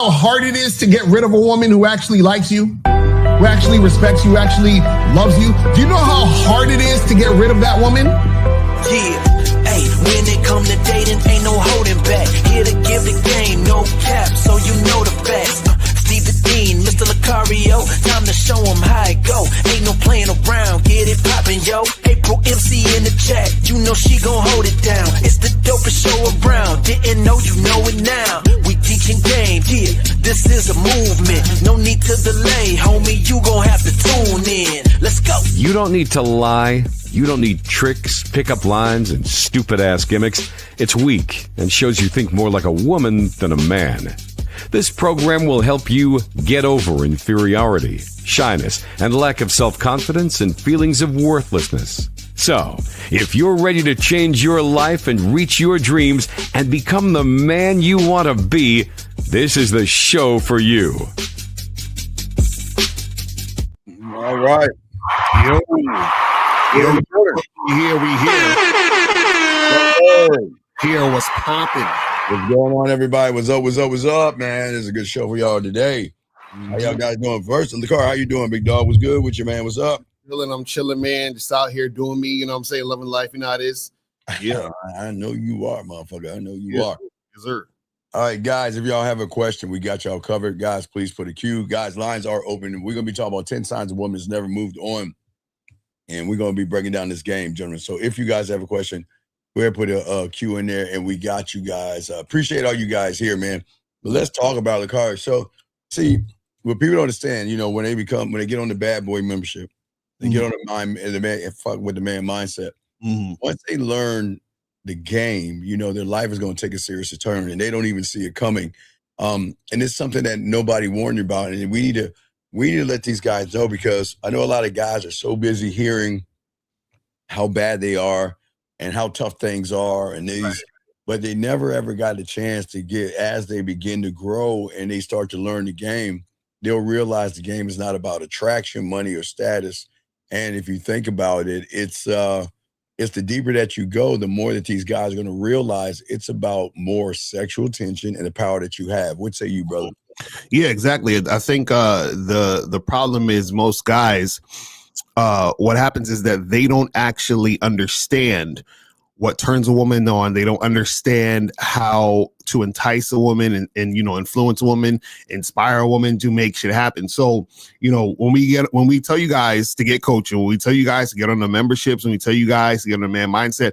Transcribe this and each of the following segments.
how hard it is to get rid of a woman who actually likes you, who actually respects you, actually loves you? Do you know how hard it is to get rid of that woman? Yeah, hey, when it come to dating, ain't no holding back. Here to give the game, no cap, so you know the facts. Steve the Dean, Mr. Lucario, time to show him how it go. Ain't no playing around, get it poppin', yo. April MC in the chat, you know she gon' hold it down. It's the dopest show around, didn't know, you know it now. We teaching game, yeah, this is a movement. No need to delay, homie, you gon' have to tune in. Let's go. You don't need to lie. You don't need tricks, pickup lines, and stupid-ass gimmicks. It's weak and shows you think more like a woman than a man. This program will help you get over inferiority, shyness, and lack of self-confidence and feelings of worthlessness. So, if you're ready to change your life and reach your dreams and become the man you want to be, this is the show for you. All right. Yo. We here. Here, what's popping? What's going on, everybody? What's up, man? It's a good show for y'all today. How y'all guys doing first? In the car, how you doing, big dog? What's good with you, man? What's up? I'm chilling, man. Just out here doing me, you know what I'm saying? Loving life, you know how it is. Yeah, I know you are, motherfucker. I know you are. Yes, sir. All right, guys, if y'all have a question, we got y'all covered. Guys, please put a queue. Guys, lines are open. We're going to be talking about 10 signs a woman has never moved on. And we're going to be breaking down this game, gentlemen. So if you guys have a question, go ahead and put a Q in there, and we got you guys. Appreciate all you guys here, man. But let's talk about the card. So, see, what people don't understand, you know, when they get on the bad boy membership, they get on the man and fuck with the man mindset. Once they learn the game, you know, their life is going to take a serious turn, and they don't even see it coming. And it's something that nobody warned you about, and we need to let these guys know, because I know a lot of guys are so busy hearing how bad they are and how tough things are, and but they never ever got a chance to get, as they begin to grow and they start to learn the game, they'll realize the game is not about attraction, money, or status. And if you think about it, it's the deeper that you go, the more that these guys are going to realize it's about more sexual tension and the power that you have. What say you, brother? Yeah, exactly. I think the problem is most guys, what happens is that they don't actually understand what turns a woman on. They don't understand how to entice a woman and you know, influence a woman, inspire a woman to make shit happen. So, you know, when we tell you guys to get coaching, when we tell you guys to get on the memberships, when we tell you guys to get on the man mindset,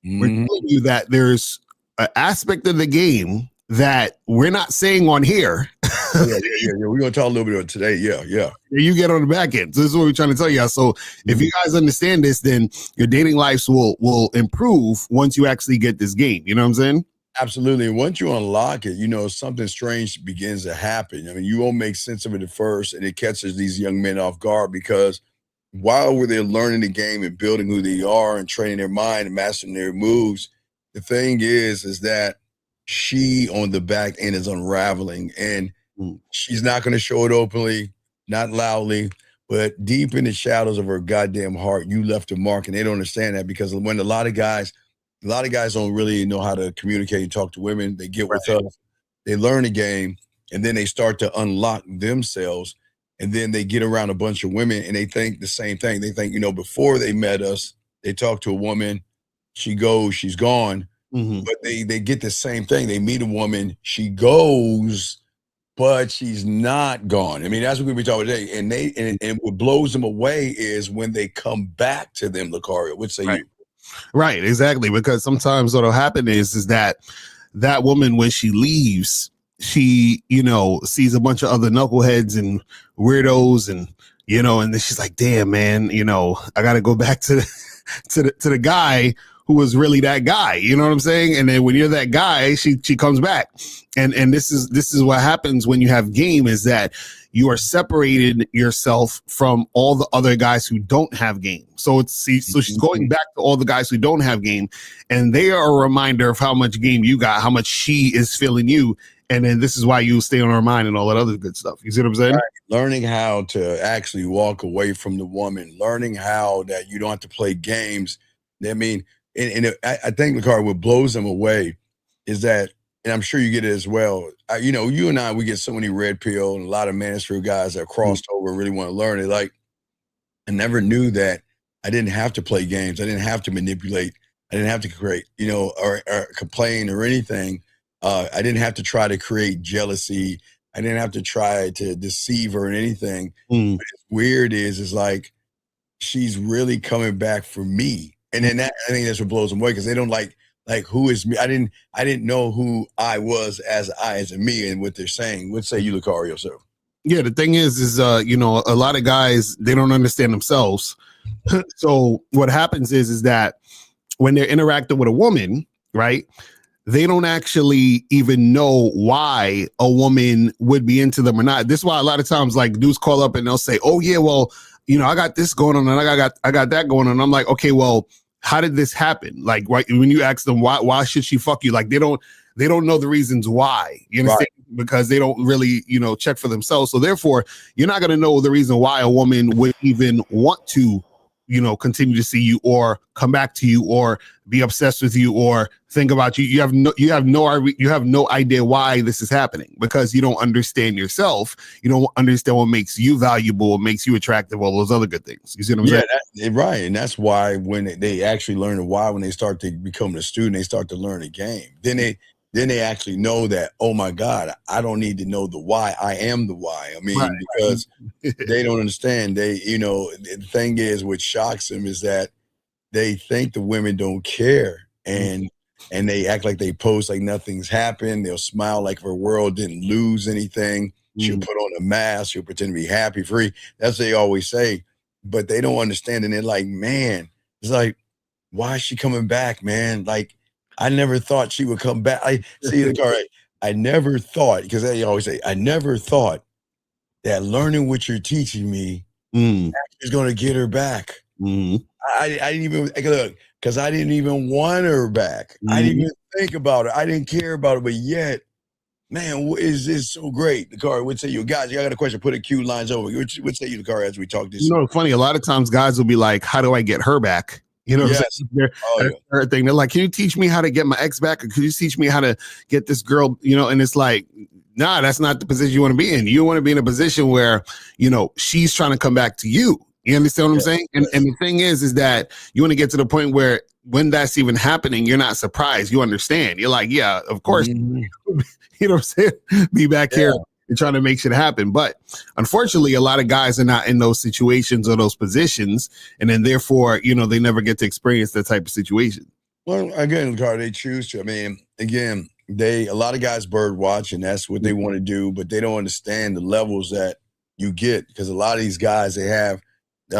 we're telling you that there's an aspect of the game that we're not saying on here. Yeah. We're going to talk a little bit about it today. Yeah. You get on the back end. So this is what we're trying to tell you. So if you guys understand this, then your dating lives will improve once you actually get this game. You know what I'm saying? Absolutely. And once you unlock it, you know, something strange begins to happen. I mean, you won't make sense of it at first, and it catches these young men off guard, because while they're learning the game and building who they are and training their mind and mastering their moves, the thing is that she on the back end is unraveling, and she's not going to show it openly, not loudly, but deep in the shadows of her goddamn heart, you left a mark. And they don't understand that, because when a lot of guys don't really know how to communicate and talk to women, they get with us, they learn the game, and then they start to unlock themselves, and then they get around a bunch of women and they think the same thing. They think, you know, before they met us, they talk to a woman, she goes, she's gone. But they get the same thing. They meet a woman, she goes, but she's not gone. I mean, that's what we're talking about today. And what blows them away is when they come back to them, Lucario. What say you? Right, exactly. Because sometimes what'll happen is that woman, when she leaves, she, you know, sees a bunch of other knuckleheads and weirdos, and you know, and then she's like, damn, man, you know, I gotta go back to the guy who was really that guy, you know what I'm saying? And then when you're that guy, she comes back. And this is what happens when you have game, is that you are separated yourself from all the other guys who don't have game. So she's going back to all the guys who don't have game, and they are a reminder of how much game you got, how much she is feeling you. And then this is why you stay on her mind and all that other good stuff. You see what I'm saying? Right. Learning how to actually walk away from the woman, learning how that you don't have to play games. I mean, and I think, Lucario, what blows them away is that and I'm sure you get it as well. You know, you and I, we get so many red pill and a lot of manosphere guys that crossed over and really want to learn it. Like, I never knew that I didn't have to play games. I didn't have to manipulate. I didn't have to create, you know, or complain or anything. I didn't have to try to create jealousy. I didn't have to try to deceive her in anything. But it's weird is like, she's really coming back for me. And then I think that's what blows them away, because they don't like who is me. I didn't know who I was as a me, and what they're saying. What say you, Lucario, sir? Yeah, the thing is you know, a lot of guys, they don't understand themselves. So what happens is that when they're interacting with a woman, right, they don't actually even know why a woman would be into them or not. This is why a lot of times, like, dudes call up and they'll say, oh yeah, well, you know, I got this going on and I got that going on. I'm like, okay, well, how did this happen? Like, right, when you ask them why should she fuck you? Like, they don't know the reasons why. You understand? Right. Because they don't really, you know, check for themselves. So therefore, you're not going to know the reason why a woman would even want to, you know, continue to see you or come back to you or be obsessed with you or think about you. You have no idea why this is happening, because you don't understand yourself. You don't understand what makes you valuable, what makes you attractive, all those other good things. You see what I'm saying? Right. And that's why when they actually learn the why, when they start to become a student, they start to learn the game. Then they actually know that, oh my God, I don't need to know the why. I am the why. I mean, because they don't understand. They, you know, the thing is, what shocks them is that they think the women don't care, and they act like they pose like nothing's happened. They'll smile like her world didn't lose anything. She'll put on a mask. She'll pretend to be happy, free. That's what they always say, but they don't understand. And they're like, man, it's like, why is she coming back, man? Like, I never thought she would come back. I see, all right. I never thought, because they always say, I never thought that learning what you're teaching me is going to get her back. I didn't even look, because I didn't even want her back. I didn't even think about it. I didn't care about it, but yet, man, is this so great? Dakari, what say you? Guys, you got a question? Put a cue lines over. What say you, Dakari, as we talk this? You know, it's funny. A lot of times guys will be like, how do I get her back? You know, yes. They're like, can you teach me how to get my ex back? Or could you teach me how to get this girl? You know, and it's like, nah, that's not the position you want to be in. You want to be in a position where, you know, she's trying to come back to you. You understand what I'm saying? And the thing is that you want to get to the point where when that's even happening, you're not surprised. You understand. You're like, yeah, of course. You know what I'm saying? Be back here and trying to make shit happen. But unfortunately, a lot of guys are not in those situations or those positions. And then therefore, you know, they never get to experience that type of situation. Well, again, Carl, they choose to. I mean, again, a lot of guys bird watch, and that's what they want to do, but they don't understand the levels that you get, because a lot of these guys, they have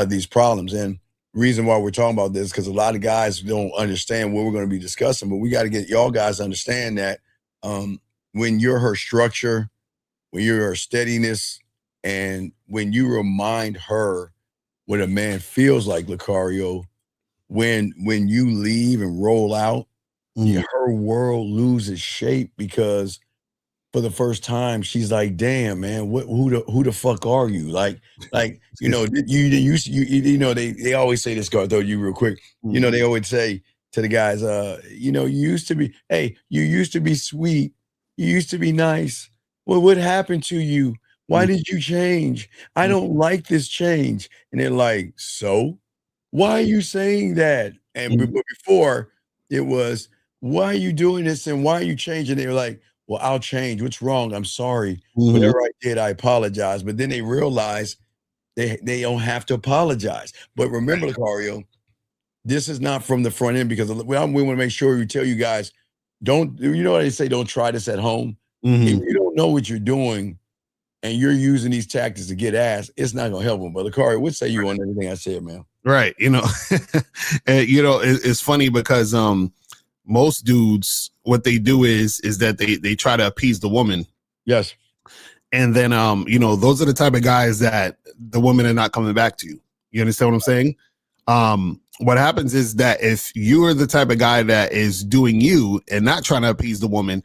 these problems. And reason why we're talking about this, because a lot of guys don't understand what we're going to be discussing, but we got to get y'all guys to understand that when you're her structure, when you're her steadiness, and when you remind her what a man feels like, Lucario, when you leave and roll out, her world loses shape, because for the first time she's like, damn, man, who the fuck are you? Like, you know, you know, they always say this, Garth, though, you real quick, you know, they always say to the guys, you know, you used to be sweet, you used to be nice. Well, what happened to you? Why did you change? I don't like this change. And they're like, so why are you saying that? And before it was, why are you doing this? And why are you changing? They were like, well, I'll change. What's wrong? I'm sorry. Whatever I did, I apologize. But then they realize they don't have to apologize. But remember, Lucario, this is not from the front end, because we want to make sure we tell you guys, you know what they say, don't try this at home. If you don't know what you're doing and you're using these tactics to get ass, it's not going to help them. But Lucario, what say you on everything I said, man? Right. You know, you know, it's funny because most dudes, what they do is that they try to appease the woman. Yes. And then, you know, those are the type of guys that the women are not coming back to you. You understand what I'm saying? What happens is that if you are the type of guy that is doing you and not trying to appease the woman,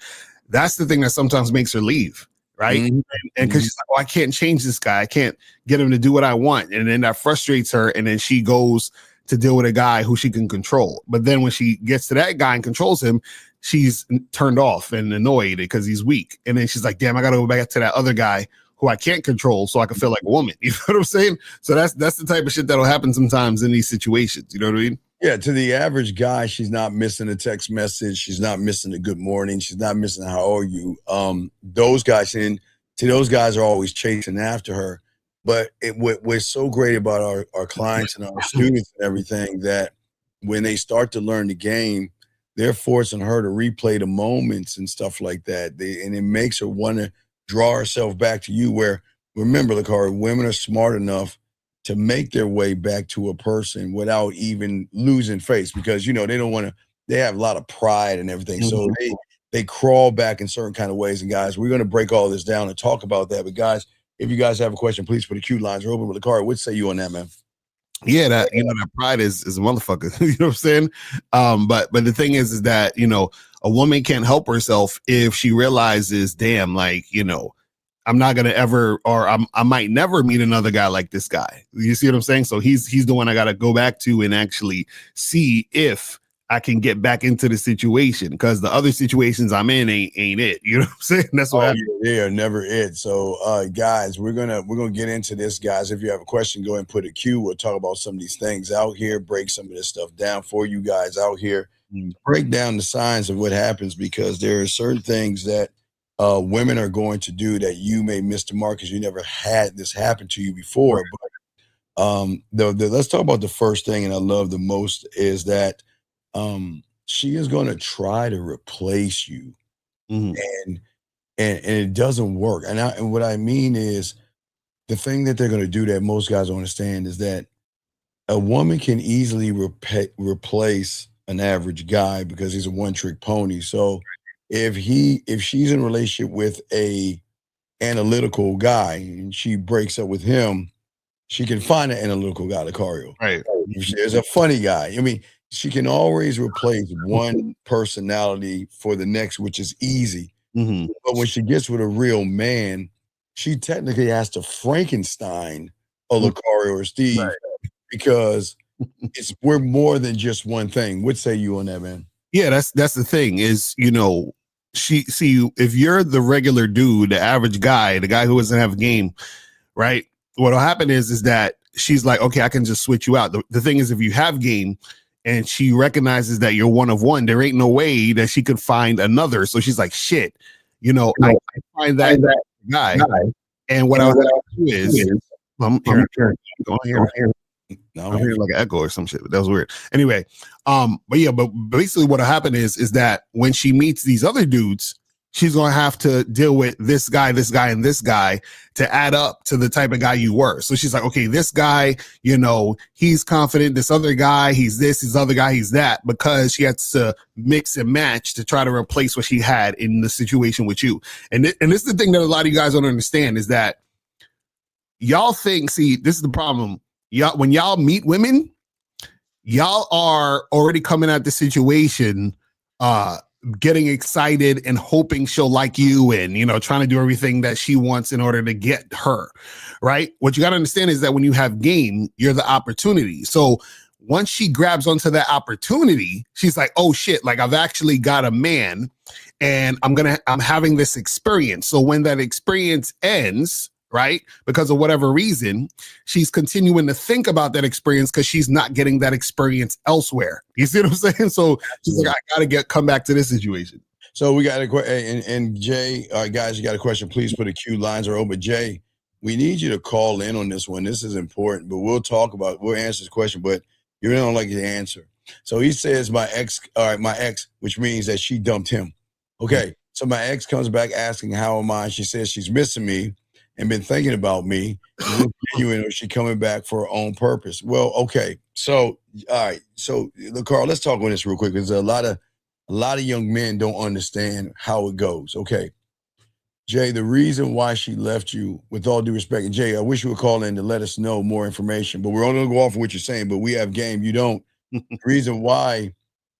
that's the thing that sometimes makes her leave. Right. And because she's like, oh, I can't change this guy. I can't get him to do what I want. And then that frustrates her. And then she goes to deal with a guy who she can control. But then when she gets to that guy and controls him, she's turned off and annoyed because he's weak. And then she's like, damn, I got to go back to that other guy who I can't control so I can feel like a woman. You know what I'm saying? So that's the type of shit that'll happen sometimes in these situations. You know what I mean? Yeah, to the average guy, she's not missing a text message. She's not missing a good morning. She's not missing how are you. Those guys, and to those guys are always chasing after her. But what's so great about our clients and our students and everything, that when they start to learn the game, they're forcing her to replay the moments and stuff like that. And it makes her want to draw herself back to you, where, remember, Lakari, women are smart enough to make their way back to a person without even losing face, because, you know, they don't want to, they have a lot of pride and everything. So they crawl back in certain kind of ways. And guys, we're going to break all this down and talk about that. But guys, if you guys have a question, please put the queue lines are open. With Lakari, what say you on that, man? Yeah, that, you know, that pride is a motherfucker. You know what I'm saying? But the thing is that, you know, a woman can't help herself if she realizes, damn, like, you know, I'm not gonna ever, or I might never meet another guy like this guy. You see what I'm saying? So he's the one I gotta go back to and actually see if I can get back into the situation, because the other situations I'm in ain't it. You know what I'm saying? That's what they are never it. So guys, we're gonna get into this, guys. If you have a question, go ahead and put a Q. We'll talk about some of these things out here, break some of this stuff down for you guys out here, break down the signs of what happens, because there are certain things that women are going to do that you may miss the mark because you never had this happen to you before. But let's talk about the first thing, and I love the most, is that she is going to try to replace you, and it doesn't work. And what I mean is, the thing that they're going to do that most guys don't understand is that a woman can easily replace an average guy because he's a one-trick pony. So if she's in a relationship with a analytical guy and she breaks up with him, she can find an analytical guy, Lucario. Right. If there's a funny guy, I mean, she can always replace one personality for the next, which is easy. But when she gets with a real man, she technically has to Frankenstein a Lucario or Steve, because we're more than just one thing. What say you on that, man? Yeah, that's the thing is, you know, if you're the regular dude, the average guy, the guy who doesn't have a game, right? What'll happen is that she's like, okay, I can just switch you out. The thing is, if you have game and she recognizes that you're one of one, there ain't no way that she could find another. So she's like, shit, you know, I find that guy. And what I was going to do is, I'm hearing like an echo or some shit. That was weird. Anyway, but basically what happened is that when she meets these other dudes, she's gonna have to deal with this guy, and this guy to add up to the type of guy you were. So she's like, okay, this guy, you know, he's confident. This other guy, he's this. This other guy, he's that. Because she has to mix and match to try to replace what she had in the situation with you. And this is the thing that a lot of you guys don't understand, is that y'all think, see, this is the problem. Y'all, when y'all meet women, y'all are already coming at the situation, getting excited and hoping she'll like you, and, you know, trying to do everything that she wants in order to get her, right? What you got to understand is that when you have game, you're the opportunity. So once she grabs onto that opportunity, she's like, oh shit, like I've actually got a man and I'm having this experience. So when that experience ends, right, because of whatever reason, she's continuing to think about that experience because she's not getting that experience elsewhere. You see what I'm saying? So she's like, I gotta come back to this situation. So we got a question, and Jay, guys, you got a question? Please put a Q. Lines are open. Jay, we need you to call in on this one. This is important, but we'll answer this question, but you really don't like the answer. So he says, my ex, which means that she dumped him. Okay, so my ex comes back asking, how am I? She says she's missing me and been thinking about me. Or she coming back for her own purpose? Well, okay. So, all right. So, Carl, let's talk on this real quick, because a lot of young men don't understand how it goes. Okay, Jay, the reason why she left you, with all due respect, and Jay, I wish you would call in to let us know more information, but we're only going to go off of what you're saying, but we have game. You don't. The reason why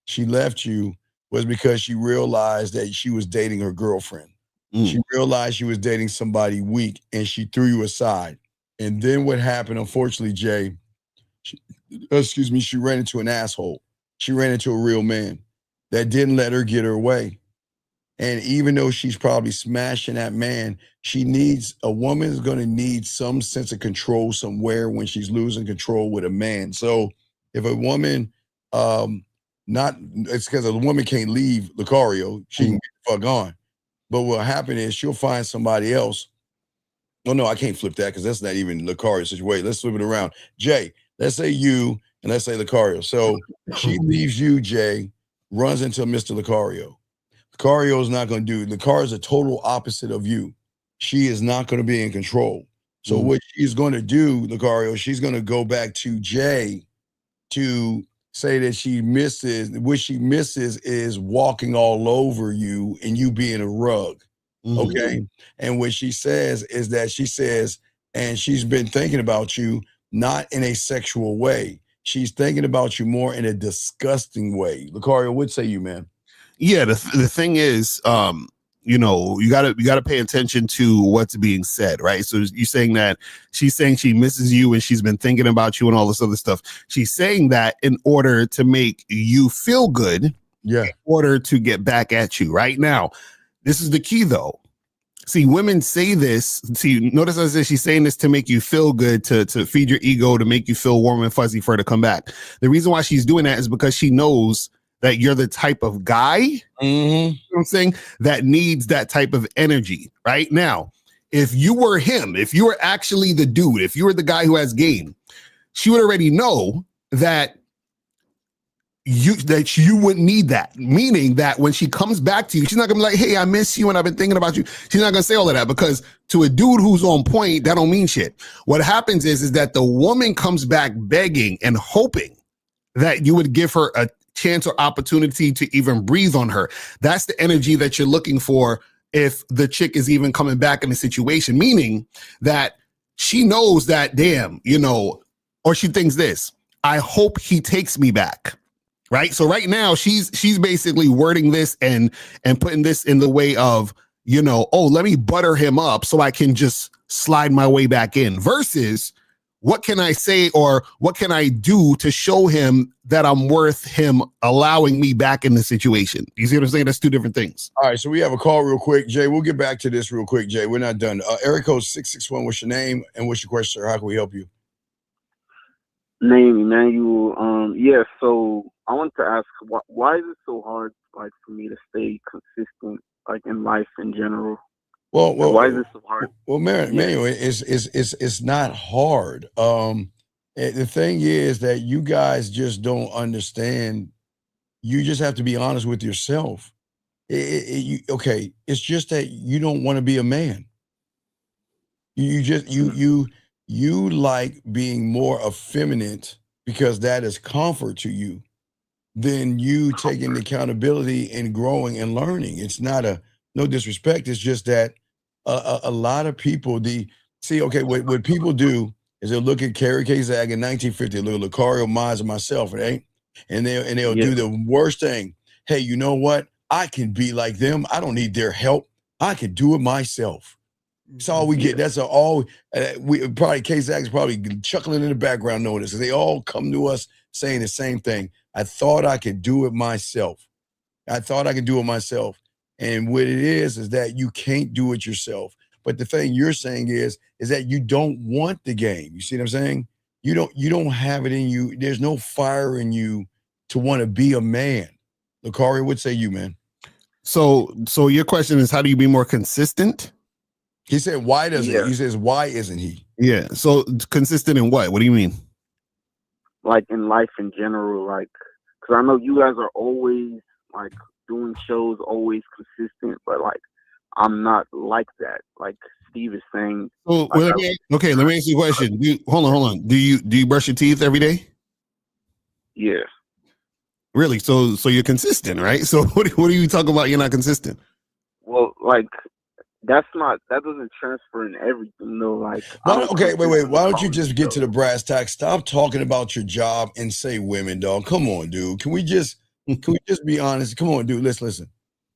she left you was because she realized that she was dating her girlfriend. She realized she was dating somebody weak, and she threw you aside. And then what happened, unfortunately, Jay, she ran into an asshole. She ran into a real man. that didn't let her get her way. And even though she's probably smashing that man, a woman is going to need some sense of control somewhere when she's losing control with a man. So if a woman, it's because a woman can't leave Lucario, she can get the fuck on. But what happened is she'll find somebody else. Oh, no, I can't flip that because that's not even Lucario's situation. Let's flip it around. Jay, let's say you and let's say Lucario. So she leaves you, Jay, runs into Mr. Lucario. Lucario is not going to do. Lucario is a total opposite of you. She is not going to be in control. So what she's going to do, Lucario, she's going to go back to Jay to say that what she misses is walking all over you and you being a rug. Okay. And what she says is that and she's been thinking about you, not in a sexual way. She's thinking about you more in a disgusting way. Lucario, what say you, man? Yeah, the thing is, you gotta pay attention to what's being said, right? So you're saying that she's saying she misses you and she's been thinking about you and all this other stuff. She's saying that in order to make you feel good, in order to get back at you. Right now, this is the key, though. See, women say this. See, notice I said she's saying this to make you feel good, to feed your ego, to make you feel warm and fuzzy for her to come back. The reason why she's doing that is because she knows that you're the type of guy, you know what I'm saying, that needs that type of energy. Right now, if you were him, if you were actually the dude, if you were the guy who has game, she would already know that you wouldn't need that. Meaning that when she comes back to you, she's not gonna be like, hey, I miss you and I've been thinking about you. She's not gonna say all of that, because to a dude who's on point, that don't mean shit. What happens is that the woman comes back begging and hoping that you would give her a chance or opportunity to even breathe on her. That's the energy that you're looking for if the chick is even coming back in the situation, meaning that she knows that, damn, or she thinks this, I hope he takes me back. Right. So right now she's basically wording this and putting this in the way of, let me butter him up so I can just slide my way back in, versus what can I say or what can I do to show him that I'm worth him allowing me back in the situation? You see what I'm saying? That's two different things. All right. So we have a call real quick. Jay, we'll get back to this real quick, Jay. We're not done. Area code 661. What's your name and what's your question, sir? How can we help you? Name Emmanuel. So I want to ask, why is it so hard, like, for me to stay consistent, like, in life in general? Well, why is it so hard? Well, Emmanuel, it's not hard. The thing is that you guys just don't understand. You just have to be honest with yourself. It's just that you don't want to be a man. You like being more effeminate because that is comfort to you than you taking accountability and growing and learning. It's not no disrespect. It's just that a lot of people, what people do is they'll look at Kerry Kazag in 1950, look at Lucario Mize and myself, right? And they'll do the worst thing. Hey, you know what? I can be like them. I don't need their help. I can do it myself. That's all we get. That's all. We probably Kazag's probably chuckling in the background knowing this, because they all come to us saying the same thing. I thought I could do it myself. And what it is that you can't do it yourself. But the thing you're saying is that you don't want the game. You see what I'm saying? You don't have it in you. There's no fire in you to want to be a man. Lucario, what say you, man? So your question is, how do you be more consistent? He said, why doesn't he? He says, why isn't he? Yeah. So consistent in what? What do you mean? Like in life in general, like, because I know you guys are always like doing shows, always consistent, but like I'm not like that. Like Steve is saying. Well, let me ask you a question. Hold on. Do you brush your teeth every day? Yeah. Really? So you're consistent, right? So what are you talking about? You're not consistent. Well, like that doesn't transfer in everything though. Like wait. Why don't you just get to the brass tacks? Stop talking about your job and say women, dog. Come on, dude. Can we just be honest? Come on, dude. Listen.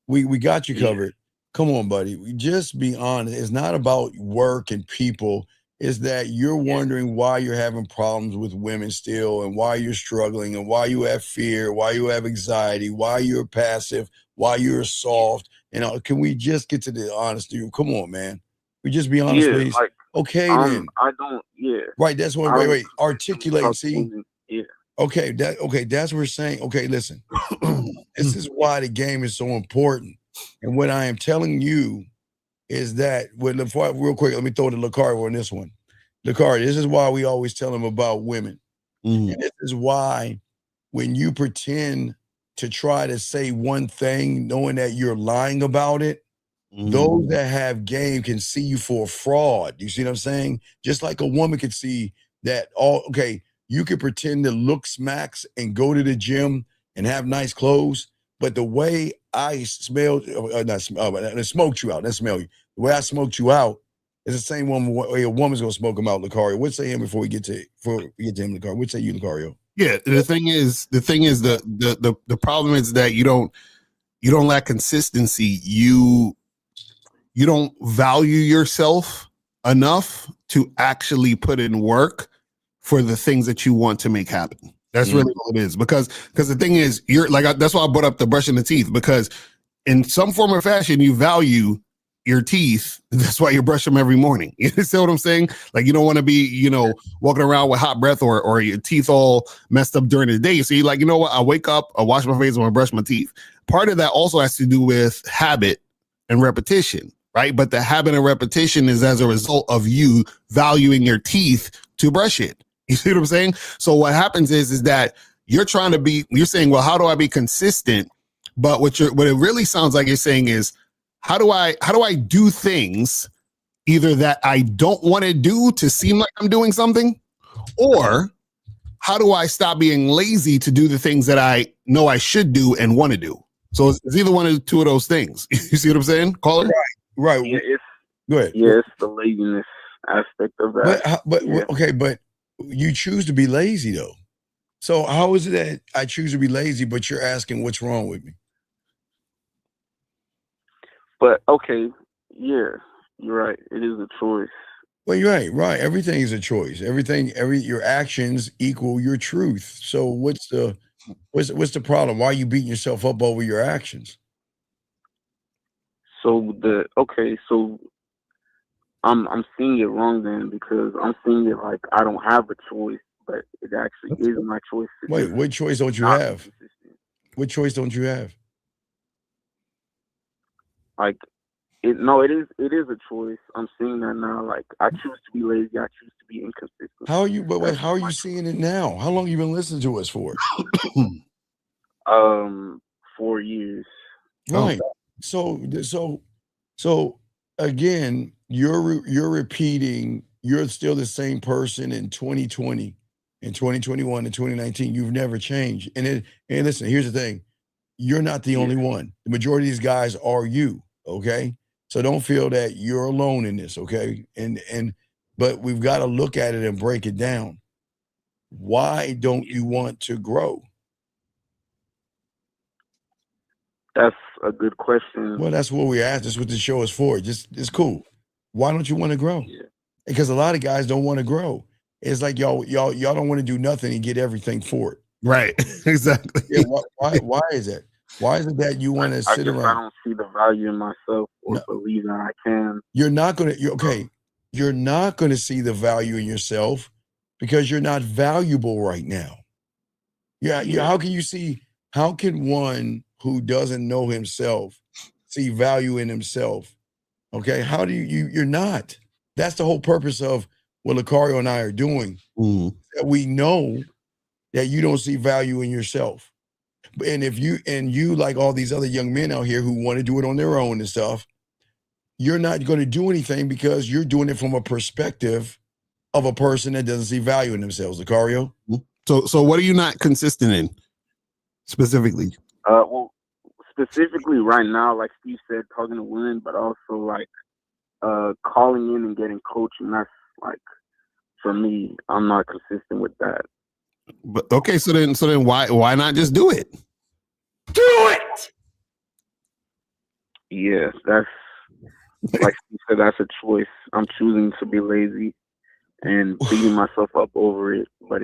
We got you covered. Come on, buddy. We just be honest. It's not about work and people. is that you're wondering why you're having problems with women still, and why you're struggling, and why you have fear, why you have anxiety, why you're passive, why you're soft. Can we just get to the honesty? Come on, man. We just be honest, please. Like, okay, then. I don't. Yeah. Right. That's what. Wait. Articulate. See. Yeah. Okay. That's what we're saying. Okay. Listen. This is why the game is so important. And what I am telling you is that real quick, let me throw to Lucario on this one. Lucario, this is why we always tell him about women. And this is why when you pretend to try to say one thing, knowing that you're lying about it, those that have game can see you for a fraud. You see what I'm saying? Just like a woman could see that, you could pretend to look smacks and go to the gym and have nice clothes, but the way I smelled, smoked you out, not smell you. The way I smoked you out is the same way a woman's gonna smoke him out, Lucario. What's say him before we get to him, Lucario? What's say you, Lucario? Yeah, the thing is the problem is that you don't lack consistency. You don't value yourself enough to actually put in work for the things that you want to make happen. That's really what it is. Because the thing is, you're like, that's why I brought up the brushing the teeth, because in some form or fashion, you value your teeth. That's why you brush them every morning. You see what I'm saying? Like, you don't want to be, walking around with hot breath or your teeth all messed up during the day. So you're like, you know what? I wake up, I wash my face, and I brush my teeth. Part of that also has to do with habit and repetition, right? But the habit and repetition is as a result of you valuing your teeth to brush it. You see what I'm saying? So what happens is that you're saying, well, how do I be consistent? But what it really sounds like you're saying is, how do I do things either that I don't want to do to seem like I'm doing something, or how do I stop being lazy to do the things that I know I should do and want to do? So it's either one of two of those things. You see what I'm saying, caller? Right. Yeah, Go ahead. Yeah, it's the laziness aspect of that. But you choose to be lazy though. So how is it that I choose to be lazy, but you're asking what's wrong with me? But yeah, you're right. It is a choice. Well, you're right. Everything is a choice. Your actions equal your truth. So what's the problem? Why are you beating yourself up over your actions? So I'm seeing it wrong then, because I'm seeing it like I don't have a choice, but it actually is my choice. Wait, what choice don't you have? Consistent. What choice don't you have? Like, it is a choice. I'm seeing that now. Like, I choose to be lazy. I choose to be inconsistent. How are you seeing it now? How long you been listening to us for? 4 years. Right. So again, you're repeating. You're still the same person in 2020, in 2021, in 2019. You've never changed. And listen, here's the thing. You're not the only one. The majority of these guys are you. Okay. So don't feel that you're alone in this. Okay. But we've got to look at it and break it down. Why don't you want to grow? That's a good question. Well, that's what we asked. That's what the show is for. It's cool. Why don't you want to grow? Yeah. Because a lot of guys don't want to grow. It's like y'all don't want to do nothing and get everything for it. Right. Exactly. Yeah. Why is that? Why is it that you want to sit around? I don't see the value in myself or believe that I can. You're not going to see the value in yourself because you're not valuable right now. Yeah. How can one who doesn't know himself see value in himself? Okay. How do you're not? That's the whole purpose of what Lucario and I are doing. That we know that you don't see value in yourself. And if you like all these other young men out here who want to do it on their own and stuff, you're not going to do anything because you're doing it from a perspective of a person that doesn't see value in themselves. Lucario? So what are you not consistent in specifically? Well, specifically right now, like Steve said, talking to women, but also like calling in and getting coaching. That's like, for me, I'm not consistent with that. But okay, so then why not just do it? Do it! Yeah, that's like Steve said, that's a choice. I'm choosing to be lazy. and beating myself up over it. But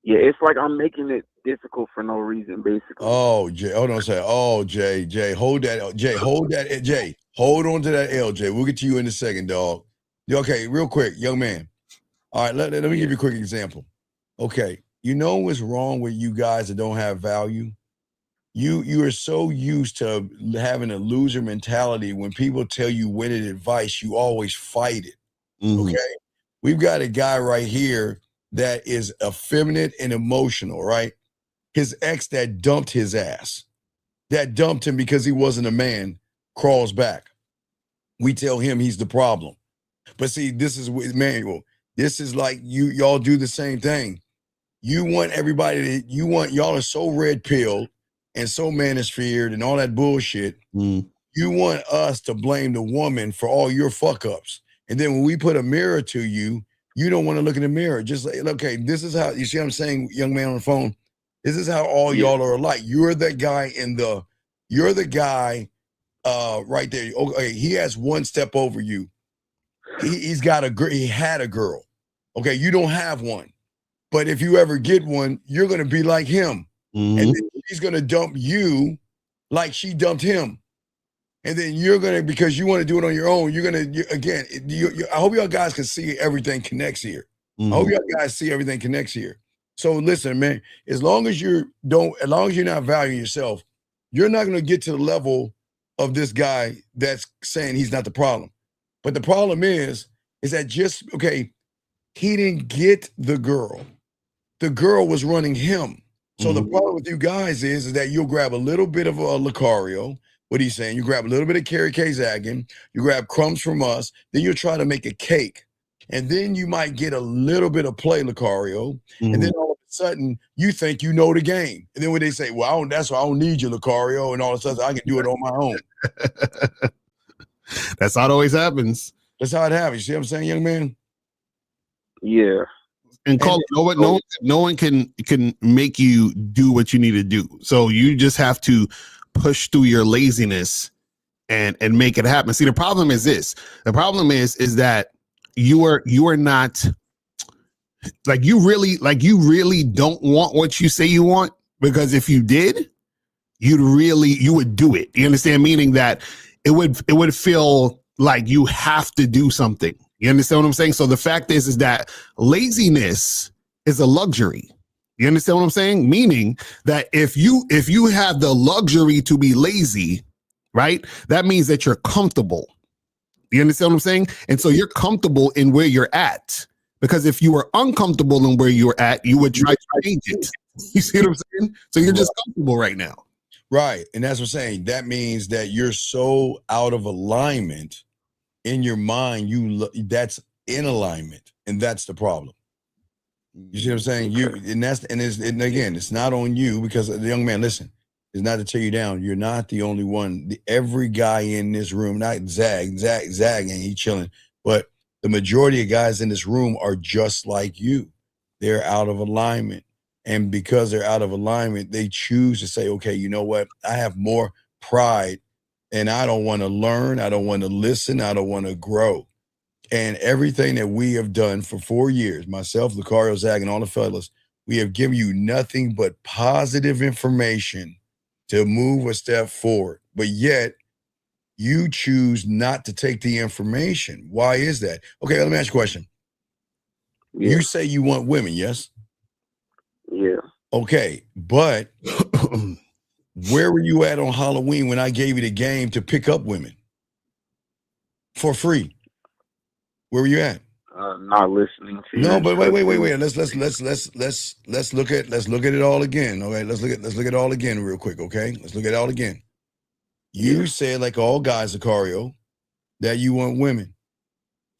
it's like I'm making it difficult for no reason, basically. Oh, Jay, hold on a second. Oh, Jay, hold that. Jay, hold that. Jay, hold on to that L, Jay. We'll get to you in a second, dog. Okay, real quick, young man. All right, let me give you a quick example. Okay, you know what's wrong with you guys that don't have value? You are so used to having a loser mentality. When people tell you winning advice, you always fight it. Okay, we've got a guy right here that is effeminate and emotional, right? His ex that dumped his ass, that dumped him because he wasn't a man, crawls back. We tell him he's the problem. But see, this is with Manuel. This is like y'all do the same thing. You want everybody y'all are so red pilled and so manosphered and all that bullshit. You want us to blame the woman for all your fuck ups. And then when we put a mirror to you, you don't want to look in the mirror. Just like, okay, this is how, you see what I'm saying, young man on the phone? This is how all y'all are alike. You're the guy right there. Okay, he has one step over you. He had a girl. Okay, you don't have one. But if you ever get one, you're going to be like him. And then she's going to dump you like she dumped him. And then you're going to, because you want to do it on your own, you're going to, again, I hope y'all guys can see everything connects here. I hope y'all guys see everything connects here. So listen, man, as long as you're not valuing yourself, you're not going to get to the level of this guy that's saying he's not the problem. But the problem is that he didn't get the girl. The girl was running him. So the problem with you guys is that you'll grab a little bit of a Lucario, what he's saying, you grab a little bit of Kerry Kazarian, you grab crumbs from us, then you'll try to make a cake. And then you might get a little bit of play, Lucario, and then all of a sudden you think you know the game. And then when they say, well, that's why I don't need you, Lucario, and all of a sudden I can do it on my own. That's how it always happens. That's how it happens. You see what I'm saying, young man? Yeah. And call no one can make you do what you need to do. So you just have to push through your laziness and make it happen. See, the problem is this. The problem is that you are not you really don't want what you say you want, because if you did, you would do it. You understand? Meaning that it would feel like you have to do something. You understand what I'm saying? So the fact is that laziness is a luxury. You understand what I'm saying? Meaning that if you have the luxury to be lazy, right, that means that you're comfortable. You understand what I'm saying? And so you're comfortable in where you're at, because if you were uncomfortable in where you're at, you would try to change it. You see what I'm saying? So you're just comfortable right now. Right. And that's what I'm saying. That means that you're so out of alignment in your mind, that's in alignment, and that's the problem. You see what I'm saying? And again, it's not on you, because the young man, listen, it's not to tear you down. You're not the only one. Every guy in this room, not Zag, and he chilling, but the majority of guys in this room are just like you. They're out of alignment. And because they're out of alignment, they choose to say, okay, you know what? I have more pride, and I don't want to learn. I don't want to listen. I don't want to grow. And everything that we have done for 4 years, myself, Lucario, Zag, and all the fellas, we have given you nothing but positive information to move a step forward. But yet, you choose not to take the information. Why is that? Okay, let me ask you a question. Yeah. You say you want women, yes? Yeah. Okay, but where were you at on Halloween when I gave you the game to pick up women for free? Where were you at? Not listening to you. No, but wait. Let's look at it all again. Okay, let's look at it all again real quick. Okay, let's look at it all again. You said, like all guys, Lucario, that you want women.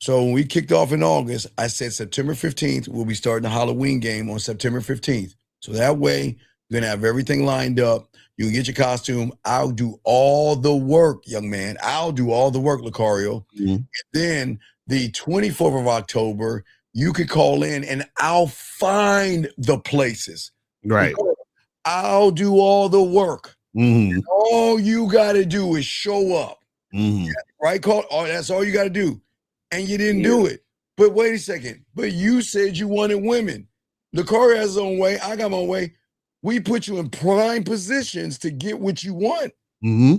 So when we kicked off in August, I said September 15th, we'll be starting the Halloween game on September 15th. So that way, you're going to have everything lined up. You can get your costume. I'll do all the work, young man. I'll do all the work, Lucario. And then the 24th of October, you could call in and I'll find the places. Right. I'll do all the work. And all you got to do is show up. Right, Carl? That's all you got to do. And you didn't do it. But wait a second. But you said you wanted women. Lucario has his own way. I got my own way. We put you in prime positions to get what you want. Mm-hmm.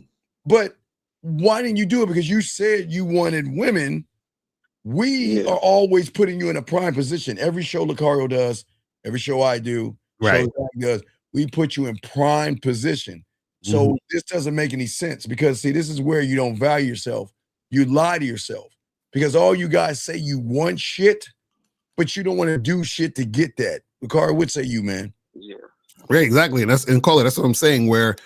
But why didn't you do it? Because you said you wanted women. We are always putting you in a prime position. Every show Lucario does, every show I do, Right. show Zach does, we put you in prime position. So this doesn't make any sense because, see, this is where you don't value yourself. You lie to yourself because all you guys say you want shit, but you don't want to do shit to get that. Lucario, what say you, man? Yeah. Right, exactly. And Caller, that's what I'm saying. Where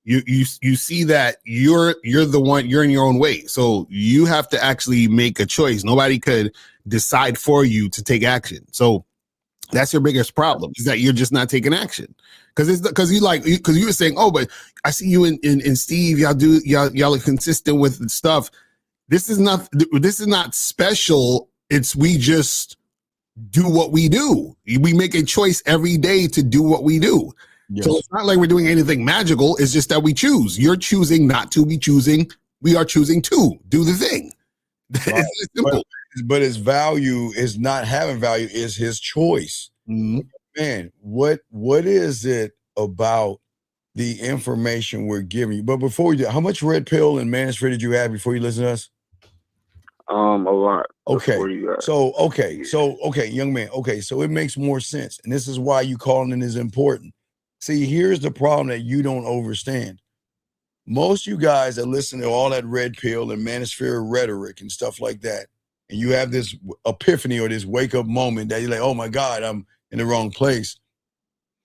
you see that you're the one, you're in your own way. So you have to actually make a choice. Nobody could decide for you to take action. So that's your biggest problem, is that you're just not taking action. Because you were saying, oh, but I see you in Steve, y'all are consistent with stuff. This is not special. It's we just do what we do. We make a choice every day to do what we do. Yes. So it's not like we're doing anything magical. It's just that we choose. You're choosing not to be choosing. We are choosing to do the thing. Right. It's simple. But his value is not having value, is his choice. Mm-hmm. Man, what is it about the information we're giving you? But before we do, how much red pill and manosphere did you have before you listen to us? A lot. Okay. So, young man. Okay, so it makes more sense. And this is why you calling in is important. See, here's the problem that you don't understand. Most of you guys that listen to all that red pill and manosphere rhetoric and stuff like that, and you have this epiphany or this wake up moment that you're like, oh my God, I'm in the wrong place.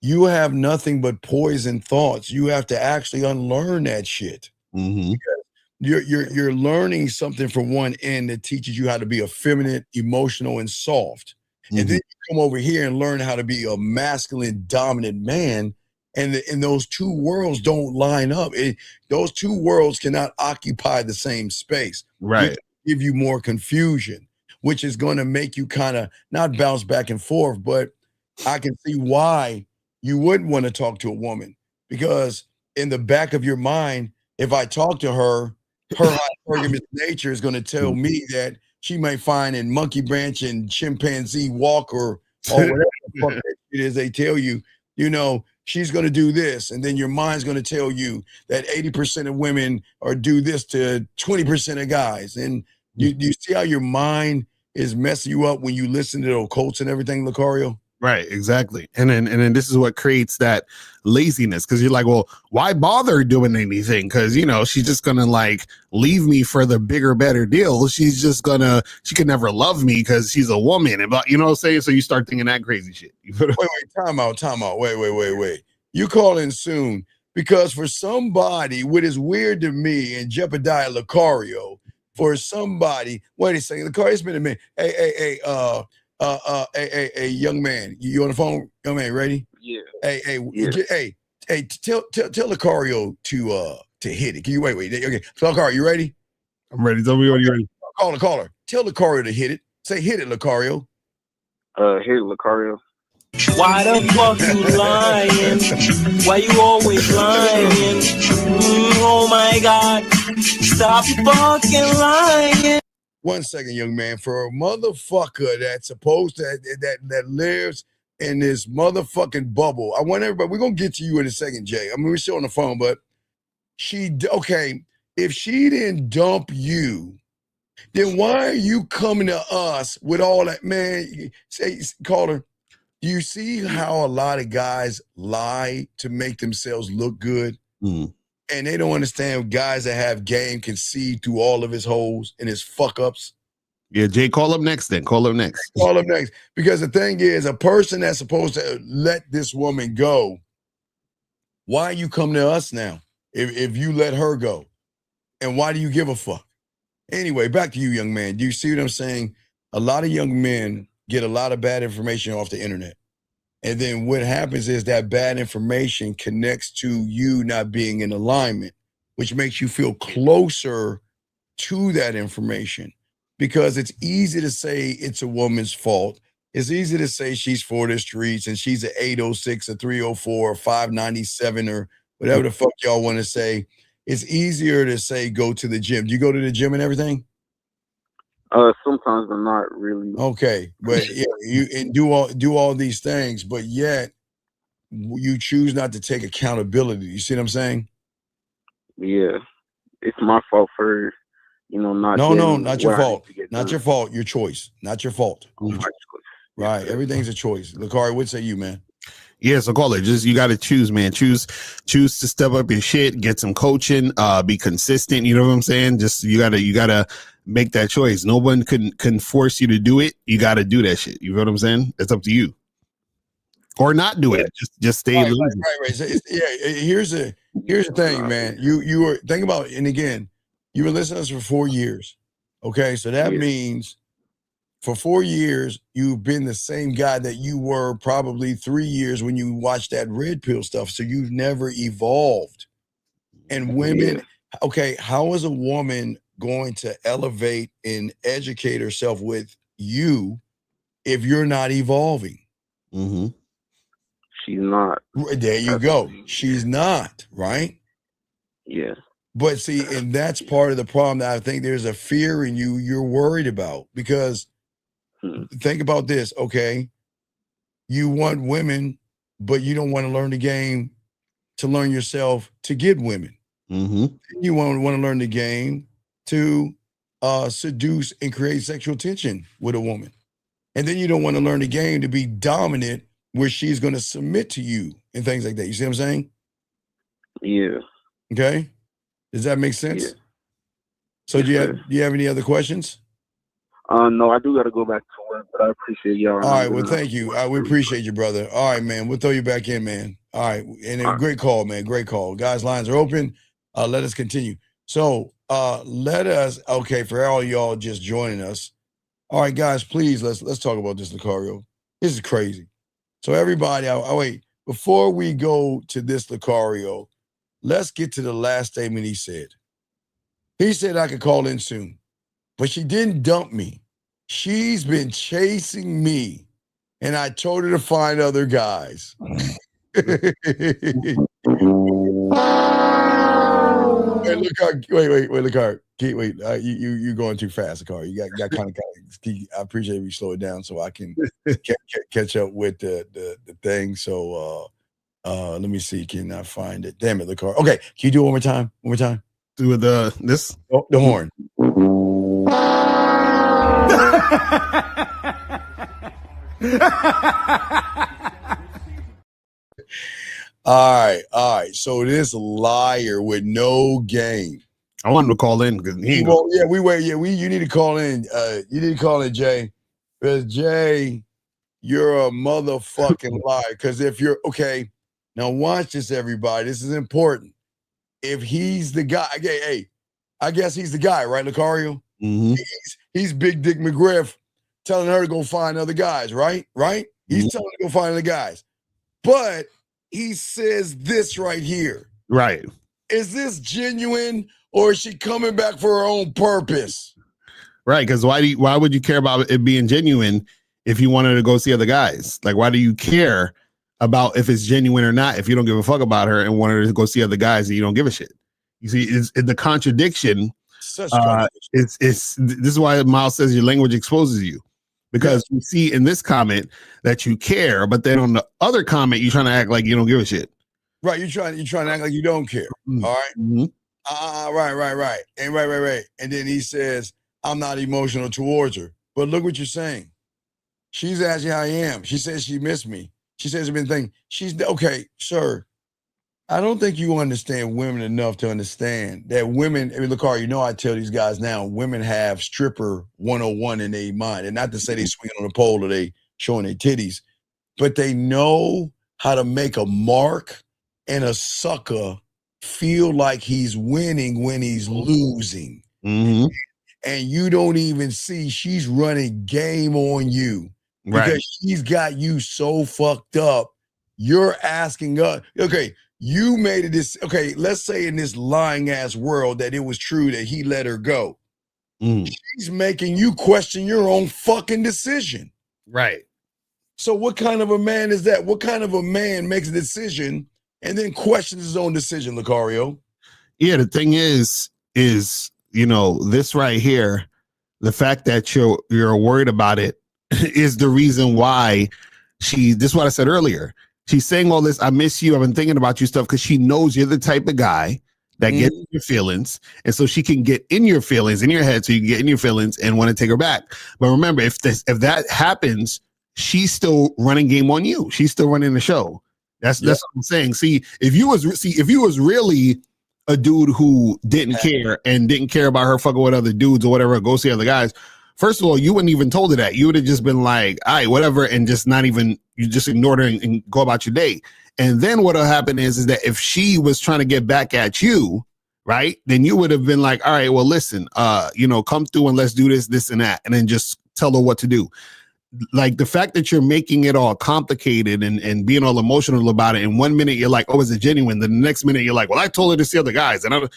You have nothing but poison thoughts. You have to actually unlearn that shit. Mm-hmm. You're learning something from one end that teaches you how to be effeminate, emotional, and soft. Mm-hmm. And then you come over here and learn how to be a masculine, dominant man. And those two worlds don't line up. Those two worlds cannot occupy the same space. Right. Give you more confusion, which is going to make you kind of not bounce back and forth. But I can see why you wouldn't want to talk to a woman, because in the back of your mind, if I talk to her hypergamous nature is going to tell me that she may find in Monkey Branch and Chimpanzee Walk or whatever the fuck it is they tell you, she's going to do this. And then your mind's going to tell you that 80% of women do this to 20% of guys. And you see how your mind is messing you up when you listen to the occults and everything, Lucario? Right, exactly. And then this is what creates that laziness, because you're like, well, why bother doing anything? Because she's just gonna leave me for the bigger, better deal. She can never love me because she's a woman, and what I'm saying. So you start thinking that crazy shit. Wait, time out. Wait. You call in soon, because for somebody, what is weird to me and Jebediah Lucario, for somebody, wait a second, Lucario, it's been a minute. Hey, young man, you on the phone? Young man, ready? Yeah. Hey, tell Lucario to hit it. Can you wait? Okay, Lucario, you ready? I'm ready. Tell me when you're ready. Caller. Tell Lucario to hit it. Say, hit it, Lucario. Hit it, Lucario. Why the fuck you lying? Why you always lying? Oh my God, stop fucking lying. 1 second, young man. For a motherfucker that's supposed to that lives in this motherfucking bubble, I want everybody. We're gonna get to you in a second, Jay. I mean, we're still on the phone, but if she didn't dump you, then why are you coming to us with all that, man? Say, caller, do you see how a lot of guys lie to make themselves look good? Mm. And they don't understand guys that have game can see through all of his holes and his fuck ups. Yeah, Jay, call up next then. Call up next. Because the thing is, a person that's supposed to let this woman go, why you come to us now if you let her go? And why do you give a fuck? Anyway, back to you, young man. Do you see what I'm saying? A lot of young men get a lot of bad information off the internet. And then what happens is that bad information connects to you not being in alignment, which makes you feel closer to that information, because it's easy to say it's a woman's fault. It's easy to say she's for the streets and she's an 806, a 304, or 597, or whatever the fuck y'all want to say. It's easier to say go to the gym. Do you go to the gym and everything? Sometimes, but not really. Okay, but yeah, you and do all these things, but yet you choose not to take accountability. You see what I'm saying? Yeah, it's my fault for, not No, getting not your what I need fault. to get Not done. your fault. Your choice. Not your fault. Oh, Your my cho- choice. right. Everything's a choice. Lakari, what say you, man? Yeah, so call it. Just you got to choose, man. Choose to step up your shit, get some coaching, be consistent. You know what I'm saying? Just you gotta make that choice. No one can force you to do it. You got to do that shit. You know what I'm saying? It's up to you, or not do it. Just stay Right. losing. So here's the thing, man. You were think about, and again, you were listening to us for 4 years. Okay, so that means for 4 years you've been the same guy that you were probably 3 years when you watched that red pill stuff. So you've never evolved. And women, okay, how is a woman going to elevate and educate herself with you if you're not evolving? Mm-hmm. She's not. There you go. She's not, right? Yeah. But see, and that's part of the problem that I think there's a fear in you you're worried about, because think about this, okay? You want women, but you don't want to learn the game to learn yourself to get women. Mm-hmm. You want to learn the game to seduce and create sexual tension with a woman. And then you don't want to learn the game to be dominant where she's going to submit to you and things like that. You see what I'm saying? Yeah. Okay. Does that make sense? Yeah. So do you have any other questions? No, I do got to go back to work, but I appreciate y'all. All right. Well, thank you. We appreciate you, brother. All right, man. We'll throw you back in, man. All right. And a great call, man. Great call. Guys, lines are open. Let us continue. So okay, for all y'all just joining us. All right, guys, please, let's talk about this, Lucario. This is crazy. So everybody, wait, before we go to this, Lucario, let's get to the last statement he said. He said I could call in soon, but she didn't dump me. She's been chasing me, and I told her to find other guys. Hey, wait, Lucar. Wait, you going too fast, Lucar. You got kind of. I appreciate if you slow it down so I can catch up with the thing. So let me see. Can I find it? Damn it, Lucar. Okay, can you do it one more time? One more time. Do with this. Oh, the horn. All right. So this liar with no game. I want him to call in because you need to call in. You need to call in, Jay. Because Jay, you're a motherfucking liar. Because if you're okay, now watch this, everybody. This is important. If he's the guy, hey, I guess he's the guy, right, Lucario? Mm-hmm. He's Big Dick McGriff telling her to go find other guys, right? He's telling her to go find other guys. But he says this right here. Right. Is this genuine, or is she coming back for her own purpose? Right, because why would you care about it being genuine if you wanted to go see other guys? Like, why do you care about if it's genuine or not if you don't give a fuck about her and wanted to go see other guys and you don't give a shit? You see, it's the contradiction. Such contradiction. This is why Miles says your language exposes you, because you see in this comment that you care, but then on the other comment you're trying to act like you don't give a shit. Right, you're trying to act like you don't care. Mm-hmm. All right. Mm-hmm. Right. And right. And then he says, I'm not emotional towards her. But look what you're saying. She's asking how I am. She says she missed me. She says I've been thinking. She's okay, sir. I don't think you understand women enough to understand that women, look, I tell these guys now, women have stripper 101 in their mind. And not to say they swing on the pole or they showing their titties, but they know how to make a mark and a sucker feel like he's winning when he's losing. Mm-hmm. And you don't even see she's running game on you because she's got you so fucked up. You're asking us, okay, you made it this, okay, let's say in this lying ass world that it was true that he let her go. She's making you question your own fucking decision. Right. So what kind of a man is that? What kind of a man makes a decision and then questions his own decision, Lucario? Yeah, the thing is, this right here, the fact that you're worried about it is the reason why this is what I said earlier. She's saying all this, I miss you, I've been thinking about you stuff, because she knows you're the type of guy that gets in your feelings. And so she can get in your feelings, in your head, so you can get in your feelings and want to take her back. But remember, if that happens, she's still running game on you. She's still running the show. That's what I'm saying. See, if you was really a dude who didn't care about her fucking with other dudes or whatever, go see other guys, first of all, you wouldn't even told her that. You would have just been like, all right, whatever, and just not even, you just ignored her and go about your day. And then what'll happen is that if she was trying to get back at you, right, then you would have been like, all right, well, listen, come through and let's do this and that, and then just tell her what to do. Like, the fact that you're making it all complicated and being all emotional about it, and 1 minute you're like, oh, is it genuine? Then the next minute you're like, well, I told her to see other guys. And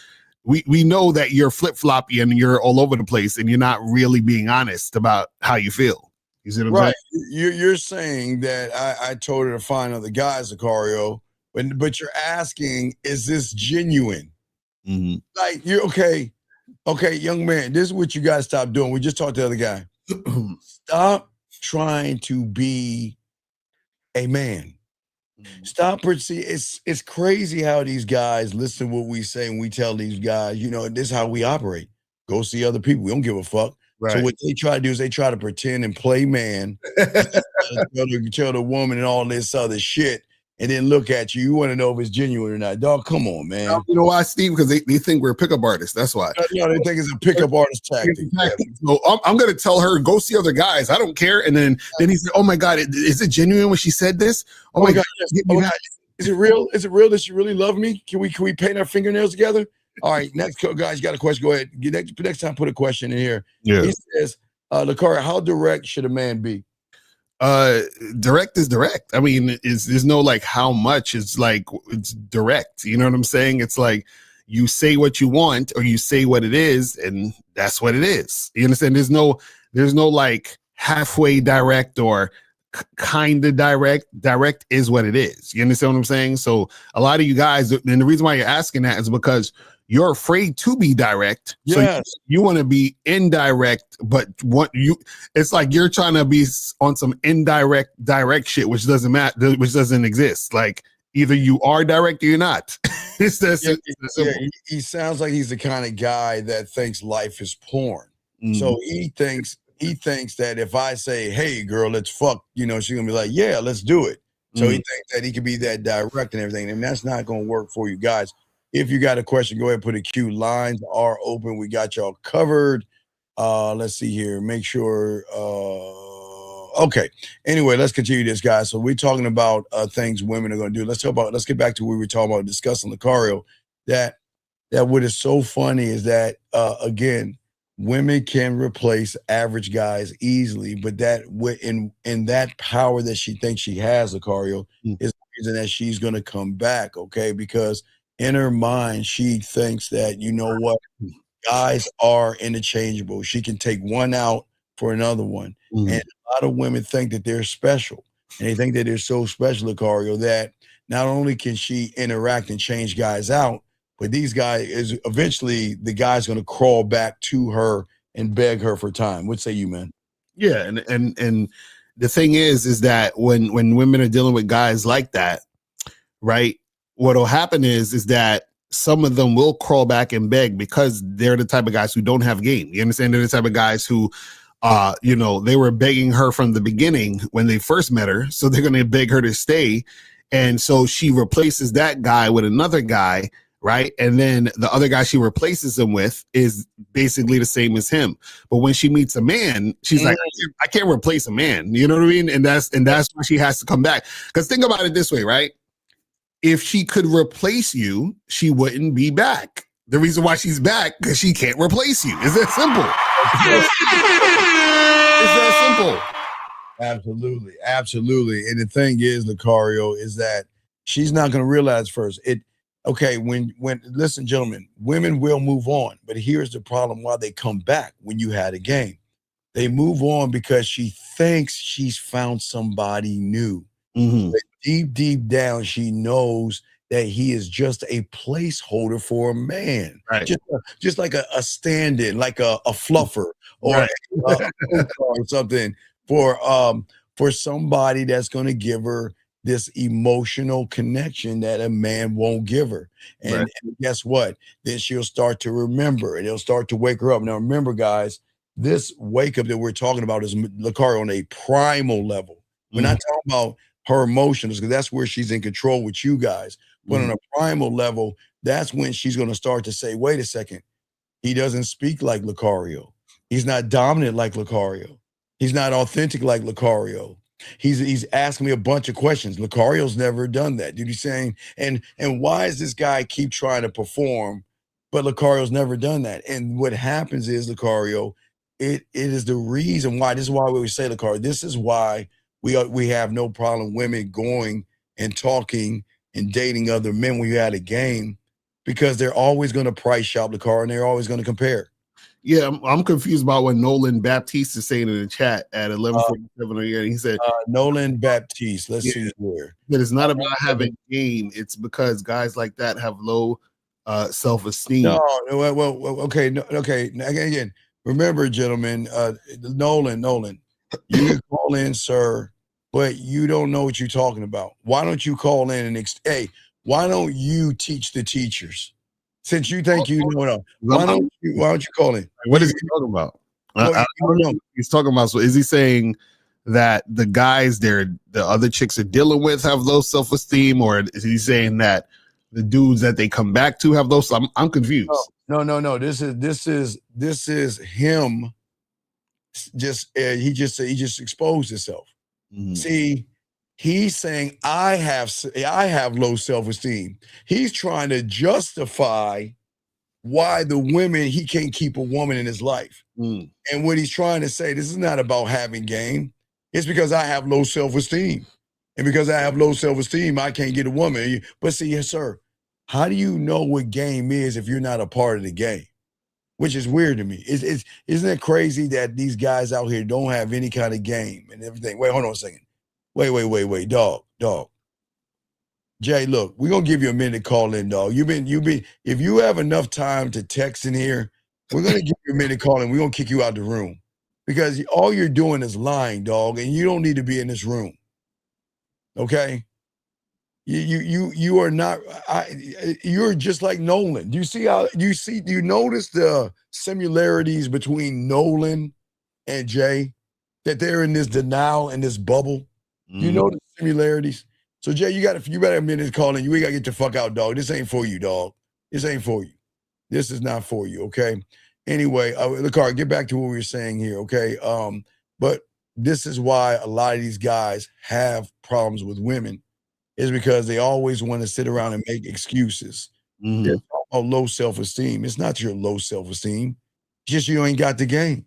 we know that you're flip-floppy and you're all over the place and you're not really being honest about how you feel. You see what I'm saying? You're saying that I told her to find other guys, Sicario, but you're asking, is this genuine? Mm-hmm. Like, you're okay, young man, this is what you gotta stop doing. We just talked to the other guy. Stop trying to be a man. Stop. See, it's crazy how these guys listen to what we say, and we tell these guys, this is how we operate. Go see other people. We don't give a fuck. Right. So what they try to do is they try to pretend and play man, tell the woman and all this other shit, and then look at you. You want to know if it's genuine or not. Dog, come on, man. You know why, Steve? Because they think we're pickup artists. That's why. No, they think it's a pickup artist tactic. So I'm going to tell her, go see other guys. I don't care. And then he said, oh my God, is it genuine when she said this? Oh my God. Yes. Oh, God. Is it real? Is it real that she really loved me? Can we paint our fingernails together? All right, next guys, got a question. Go ahead. Next time, put a question in here. Yeah. He says, Lakara, how direct should a man be? Direct is direct. I mean, there's no like how much. It's like, it's direct. You know what I'm saying? It's like you say what you want or you say what it is, and that's what it is. You understand? There's no like halfway direct or kind of direct. Direct is what it is. You understand what I'm saying? So a lot of you guys, and the reason why you're asking that is because you're afraid to be direct. Yes. So you want to be indirect, but it's like you're trying to be on some indirect direct shit, which doesn't matter, which doesn't exist. Like, either you are direct or you're not. It's that simple. He sounds like he's the kind of guy that thinks life is porn. Mm. So he thinks that if I say, hey girl, let's fuck, she's gonna be like, yeah, let's do it. So he thinks that he can be that direct and everything, and that's not gonna work for you guys. If you got a question, go ahead and put a Q. Lines are open. We got y'all covered. Let's see here. Make sure. Okay. Anyway, let's continue this, guys. So we're talking about things women are going to do. Let's get back to what we were talking about discussing Lucario. That what is so funny is that again, women can replace average guys easily, but that in that power that she thinks she has, Lucario, is the reason that she's going to come back. Okay, because in her mind, she thinks that, you know what, guys are interchangeable. She can take one out for another one. And a lot of women think that they're special. And they think that they're so special, Lucario, that not only can she interact and change guys out, but these guys eventually the guy's going to crawl back to her and beg her for time. What say you, man? Yeah. And the thing is that when women are dealing with guys like that, right, what'll happen is that some of them will crawl back and beg because they're the type of guys who don't have game. You understand? They're the type of guys who, they were begging her from the beginning when they first met her. So they're going to beg her to stay. And so she replaces that guy with another guy, right? And then the other guy she replaces him with is basically the same as him. But when she meets a man, she's like, I can't replace a man. You know what I mean? And that's why she has to come back. Because think about it this way, right? If she could replace you, she wouldn't be back. The reason why she's back, because she can't replace you. It's that simple. It's that simple. Absolutely. And the thing is, Lucario, is that she's not going to realize first. When listen, gentlemen, women will move on. But here's the problem why they come back when you had a game. They move on because she thinks she's found somebody new. Mm-hmm. But deep down, she knows that he is just a placeholder for a man, Right. just like a stand-in, like a fluffer or Right. or something for somebody that's going to give her this emotional connection that a man won't give her. And, Right. and guess what? Then she'll start to remember and it'll start to wake her up. Now, remember, guys, this wake up that we're talking about is Lakari on a primal level. We're not talking about her emotions because that's where she's in control with you guys. But on a primal level, that's when she's going to start to say, wait a second, he doesn't speak like Lucario. He's not dominant like Lucario. He's not authentic like Lucario. He's asking me a bunch of questions. Lucario's never done that. Did you saying? And why does this guy keep trying to perform, but Lucario's never done that? And what happens is, Lucario, it is the reason why. This is why we say, Lucario, this is why we have no problem women going and talking and dating other men when you had a game, because they're always going to price shop Lucario and they're always going to compare. Yeah, I'm confused about what Nolan Baptiste is saying in the chat at 11:47 here. He said, Nolan Baptiste, let's see here. That it's not about having game. It's because guys like that have low self-esteem. No, well, okay, okay. Again, remember, gentlemen, Nolan, you can call in, sir, but you don't know what you're talking about. Why don't you call in and hey, why don't you teach the teachers? Since you think you know, why don't you call in? What is he talking about? Well, I don't know what he's talking about. So is he saying that the guys the other chicks are dealing with have low self-esteem, or is he saying that the dudes that they come back to have low? I'm confused. No. This is him. He just exposed himself. Mm-hmm. See, he's saying I have low self-esteem. He's trying to justify why the women, he can't keep a woman in his life. And what he's trying to say, this is not about having game. It's because I have low self-esteem. And because I have low self-esteem, I can't get a woman. But see, yes, sir, how do you know what game is if you're not a part of the game? Which is weird to me. Isn't it crazy that these guys out here don't have any kind of game and everything? Wait, hold on a second. Wait, dog. Jay, look, we're gonna give you a minute to call in, dog. You've been, if you have enough time to text in here, we're gonna give you a minute to call in. We're gonna kick you out the room because all you're doing is lying, dog, and you don't need to be in this room. Okay? You are not, you're just like Nolan. Do you notice the similarities between Nolan and Jay? That they're in this denial and this bubble. You know the similarities. So Jay, you better a minute to call in. You gotta get the fuck out, dog. This ain't for you, dog. This ain't for you. This is not for you, okay? Anyway, Lucario, get back to what we were saying here, okay? But this is why a lot of these guys have problems with women, is because they always want to sit around and make excuses. It's all low self-esteem. It's not your low self-esteem. It's just you ain't got the game.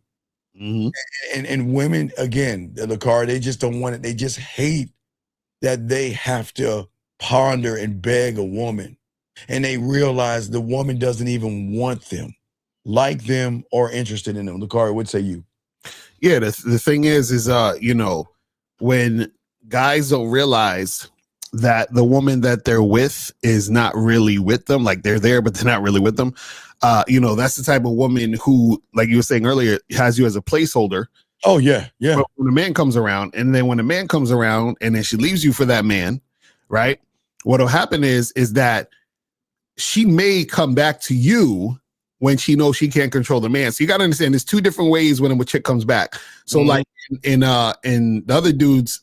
And women, again, Lucario, they just don't want it. They just hate that they have to ponder and beg a woman. And they realize the woman doesn't even want them, like them, or interested in them. Lucario, what say you? Yeah, the thing is when guys don't realize that the woman that they're with is not really with them, like they're there, but they're not really with them. That's the type of woman who, like you were saying earlier, has you as a placeholder. Oh, yeah. But when a man comes around, and then when a man comes around and then she leaves you for that man, right? What'll happen is that she may come back to you when she knows she can't control the man. So you got to understand there's two different ways when a chick comes back. So like in the other dude's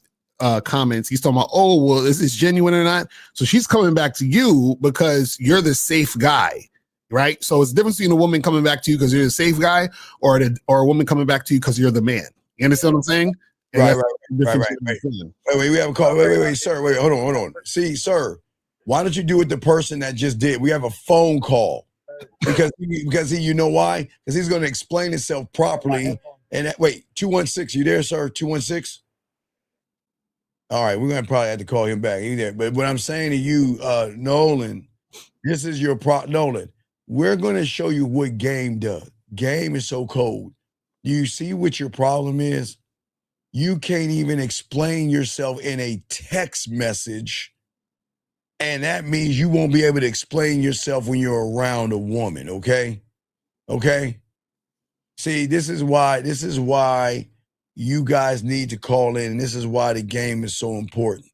comments, he's talking about, oh, well, is this genuine or not? So she's coming back to you because you're the safe guy. Right. So it's the difference between a woman coming back to you because you're the safe guy or a woman coming back to you because you're the man. You understand what I'm saying? Right. Wait, we have a call. Wait, sir. Wait, hold on. See, sir, why don't you do what the person that just did? We have a phone call because you know why? Because he's going to explain himself properly. And wait, 216, you there, sir? 216? All right, we're going to probably have to call him back. He's there. But what I'm saying to you, Nolan, this is your Nolan. We're going to show you what game does. Game is so cold. Do you see what your problem is? You can't even explain yourself in a text message And that means you won't be able to explain yourself when you're around a woman, okay? Okay? See, this is why you guys need to call in, and this is why the game is so important.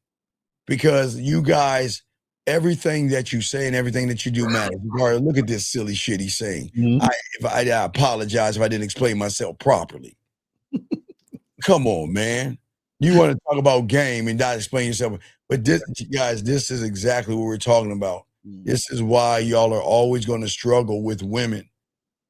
Because you guys, everything that you say and everything that you do matters. Look at this silly shit he's saying. I apologize if I didn't explain myself properly. Come on, man. You want to talk about game and not explain yourself. But this, guys, this is exactly what we're talking about. This is why y'all are always going to struggle with women,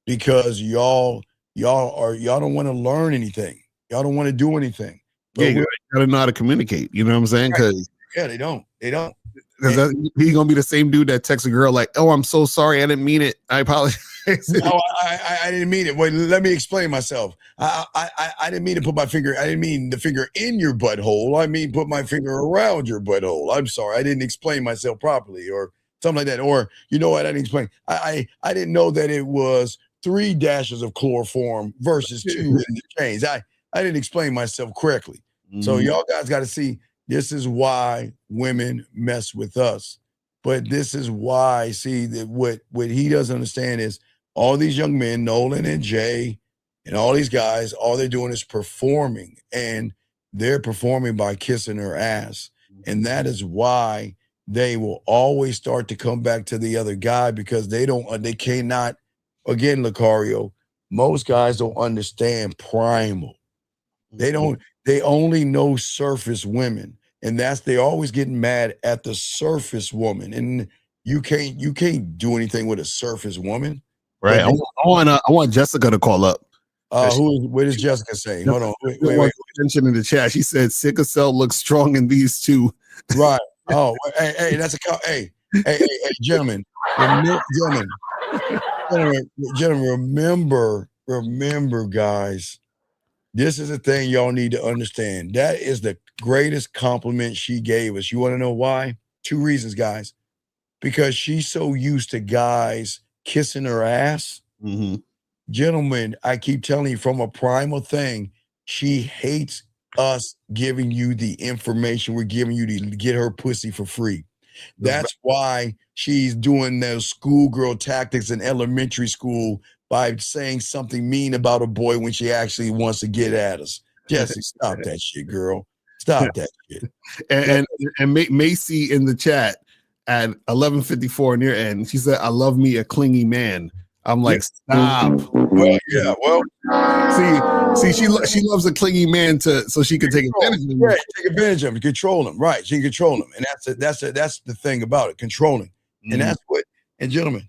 because y'all don't want to learn anything. Y'all don't want to do anything. But you gotta know how to communicate. You know what I'm saying? Because they don't. Because he's gonna be the same dude that texts a girl like, "Oh, I'm so sorry, I didn't mean it. I apologize." No, I didn't mean it. Wait, let me explain myself. I didn't mean to put my finger. I didn't mean the finger in your butthole. I mean put my finger around your butthole. I'm sorry, I didn't explain myself properly, or something like that. Or you know what? I didn't explain. I didn't know that it was 3 dashes of chloroform versus 2 in the chains. I didn't explain myself correctly. So y'all guys got to see. This is why women mess with us. But this is why, see, that what he doesn't understand is all these young men, Nolan and Jay, and all these guys, all they're doing is performing. And they're performing by kissing her ass. And that is why they will always start to come back to the other guy, because they cannot, again, Lucario, most guys don't understand primal. They only know surface women. And they always getting mad at the surface woman. And you can't do anything with a surface woman. Right. I want Jessica to call up. What is Jessica saying? Hold on. Wait. Attention in the chat. She said Sickle Cell looks strong in these two. Right. Oh, hey, that's hey, gentlemen, remember, guys. This is the thing y'all need to understand. That is the greatest compliment she gave us. You want to know why? 2 reasons, guys. Because she's so used to guys kissing her ass. Gentlemen, I keep telling you, from a primal thing, she hates us giving you the information we're giving you to get her pussy for free. That's why she's doing those schoolgirl tactics in elementary school by saying something mean about a boy when she actually wants to get at us. Jesse, stop that shit, girl. Stop that shit. And Macy in the chat at 11:54 near end, she said, "I love me a clingy man." I'm like, stop. Well, yeah. Well, see, she loves a clingy man so she can take advantage of him. Yeah, take advantage of him, control him. Right, she can control him, and that's the thing about it, controlling. And that's what. And gentlemen,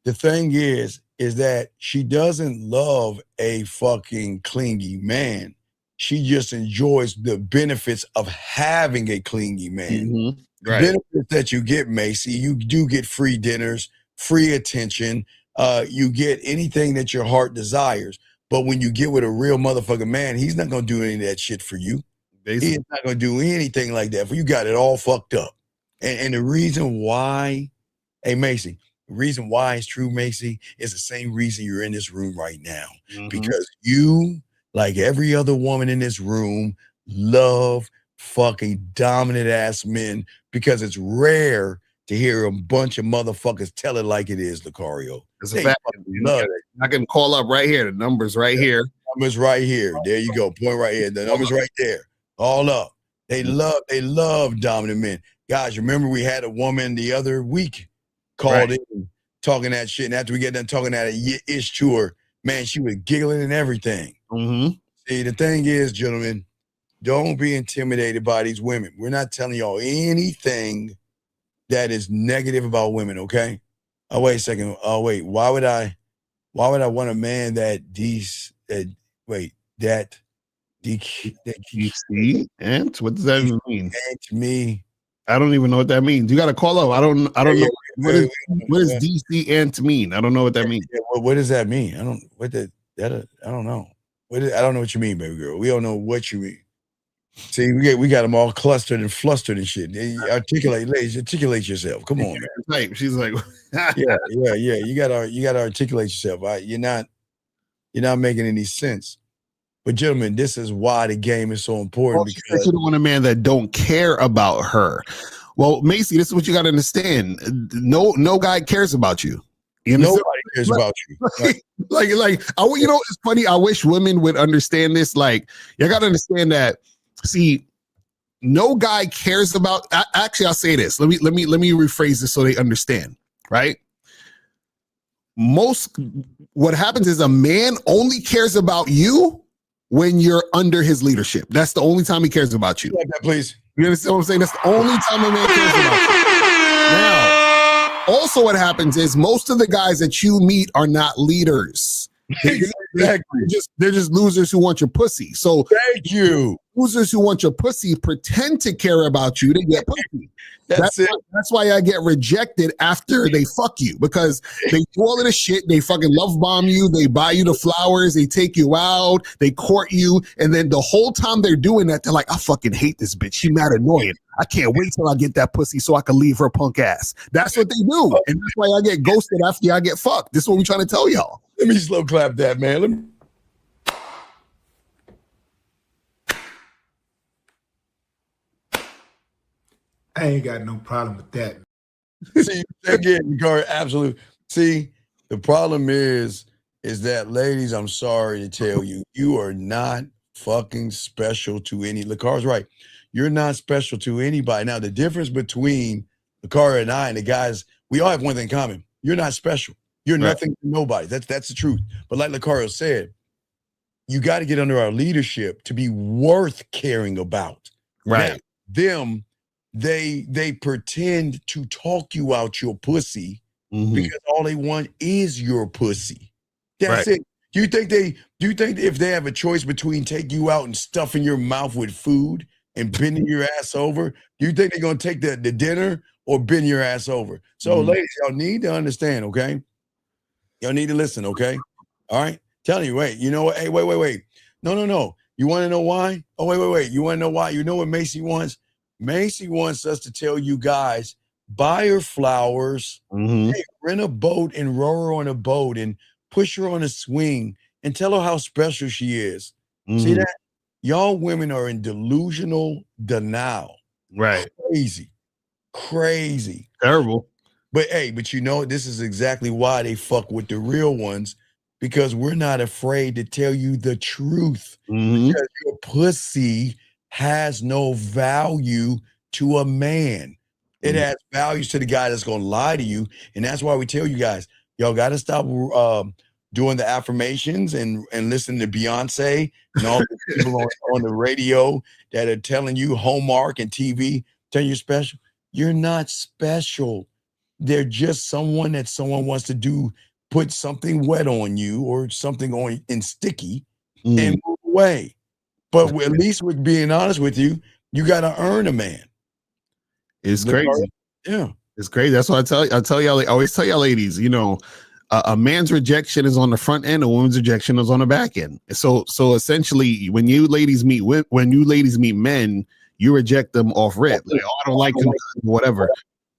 the thing is that she doesn't love a fucking clingy man. She just enjoys the benefits of having a clingy man. Right. Benefits that you get, Macy. You do get free dinners, free attention. You get anything that your heart desires. But when you get with a real motherfucking man, he's not going to do any of that shit for you. Basically. He's not going to do anything like that for you. Got it all fucked up. And the reason why, hey, Macy, the reason why it's true, Macy, is the same reason you're in this room right now. Because you, like every other woman in this room, love fucking dominant ass men, because it's rare to hear a bunch of motherfuckers tell it like it is, Lucario. It's a fact. I can call up right here. The number's right here. Numbers right here. There you go. Point right here. The number's right there. All up. They love dominant men. Guys, remember we had a woman the other week called in talking that shit. And after we get done talking that ish to her, man, she was giggling and everything. See, the thing is, gentlemen, don't be intimidated by these women. We're not telling y'all anything that is negative about women, okay? Oh, wait a second. Oh, wait. Why would I want a man that DC Ant? What does that even mean? To me, I don't even know what that means. You got to call up. I don't know. What does DC Ant mean? I don't know what that means. What does that mean? I don't know. I don't know what you mean, baby girl. We don't know what you mean. See, we got them all clustered and flustered and shit. Articulate yourself. Come on, man. She's like, yeah. You gotta articulate yourself. You're not making any sense. But gentlemen, this is why the game is so important. Because you don't want a man that don't care about her. Well, Macy, this is what you got to understand. No guy cares about you. You know, Nobody cares about you. Right. you know, it's funny. I wish women would understand this. Like, you got to understand that. See, no guy cares about. Actually, I'll say this. Let me rephrase this so they understand. Right. What happens is a man only cares about you when you're under his leadership. That's the only time he cares about you. Like that, please. You understand what I'm saying? That's the only time a man cares about you. Now, also what happens is most of the guys that you meet are not leaders. Exactly. They're just losers who want your pussy. So thank you. Losers who want your pussy pretend to care about you to get pussy. That's it. That's why I get rejected after they fuck you, because they do all of the shit. They fucking love bomb you. They buy you the flowers. They take you out. They court you. And then the whole time they're doing that, they're like, I fucking hate this bitch. She mad annoying. I can't wait till I get that pussy so I can leave her punk ass. That's what they do. And that's why I get ghosted after I get fucked. This is what we're trying to tell y'all. Let me slow clap that, man. Let me. I ain't got no problem with that. See, again, absolutely. See, the problem is that, ladies, I'm sorry to tell you, you are not fucking special to any. Lacar's right. You're not special to anybody. Now, the difference between Lacar and I and the guys, we all have one thing in common. You're not special. You're nothing to nobody. That's the truth. But like Lacario said, you got to get under our leadership to be worth caring about. Right. Now, them, they pretend to talk you out your pussy because all they want is your pussy. That's it. Do you think if they have a choice between take you out and stuffing your mouth with food and bending your ass over, do you think they're gonna take the dinner or bend your ass over? So, ladies, y'all need to understand, okay? Y'all need to listen, okay? All right. Telling you, wait, you know what? Hey, wait. No. You want to know why? Oh, wait. You want to know why? You know what Macy wants? Macy wants us to tell you guys, buy her flowers, hey, rent a boat and row her on a boat and push her on a swing and tell her how special she is. See that? Y'all women are in delusional denial. Right. Crazy. Terrible. But you know, this is exactly why they fuck with the real ones, because we're not afraid to tell you the truth. Because your pussy has no value to a man. It has values to the guy that's going to lie to you. And that's why we tell you guys, y'all got to stop doing the affirmations and listen to Beyonce and all the people on the radio that are telling you Hallmark and TV, telling you special. You're not special. They're just someone that someone wants to put something wet on you or something on in sticky and move away. But at least with being honest with you, you got to earn a man. It's crazy. Yeah. It's crazy. That's what I tell y'all. I always tell y'all ladies, you know, a man's rejection is on the front end, a woman's rejection is on the back end. So essentially, when you ladies meet men, you reject them off rip. Like, oh, I don't like them, whatever.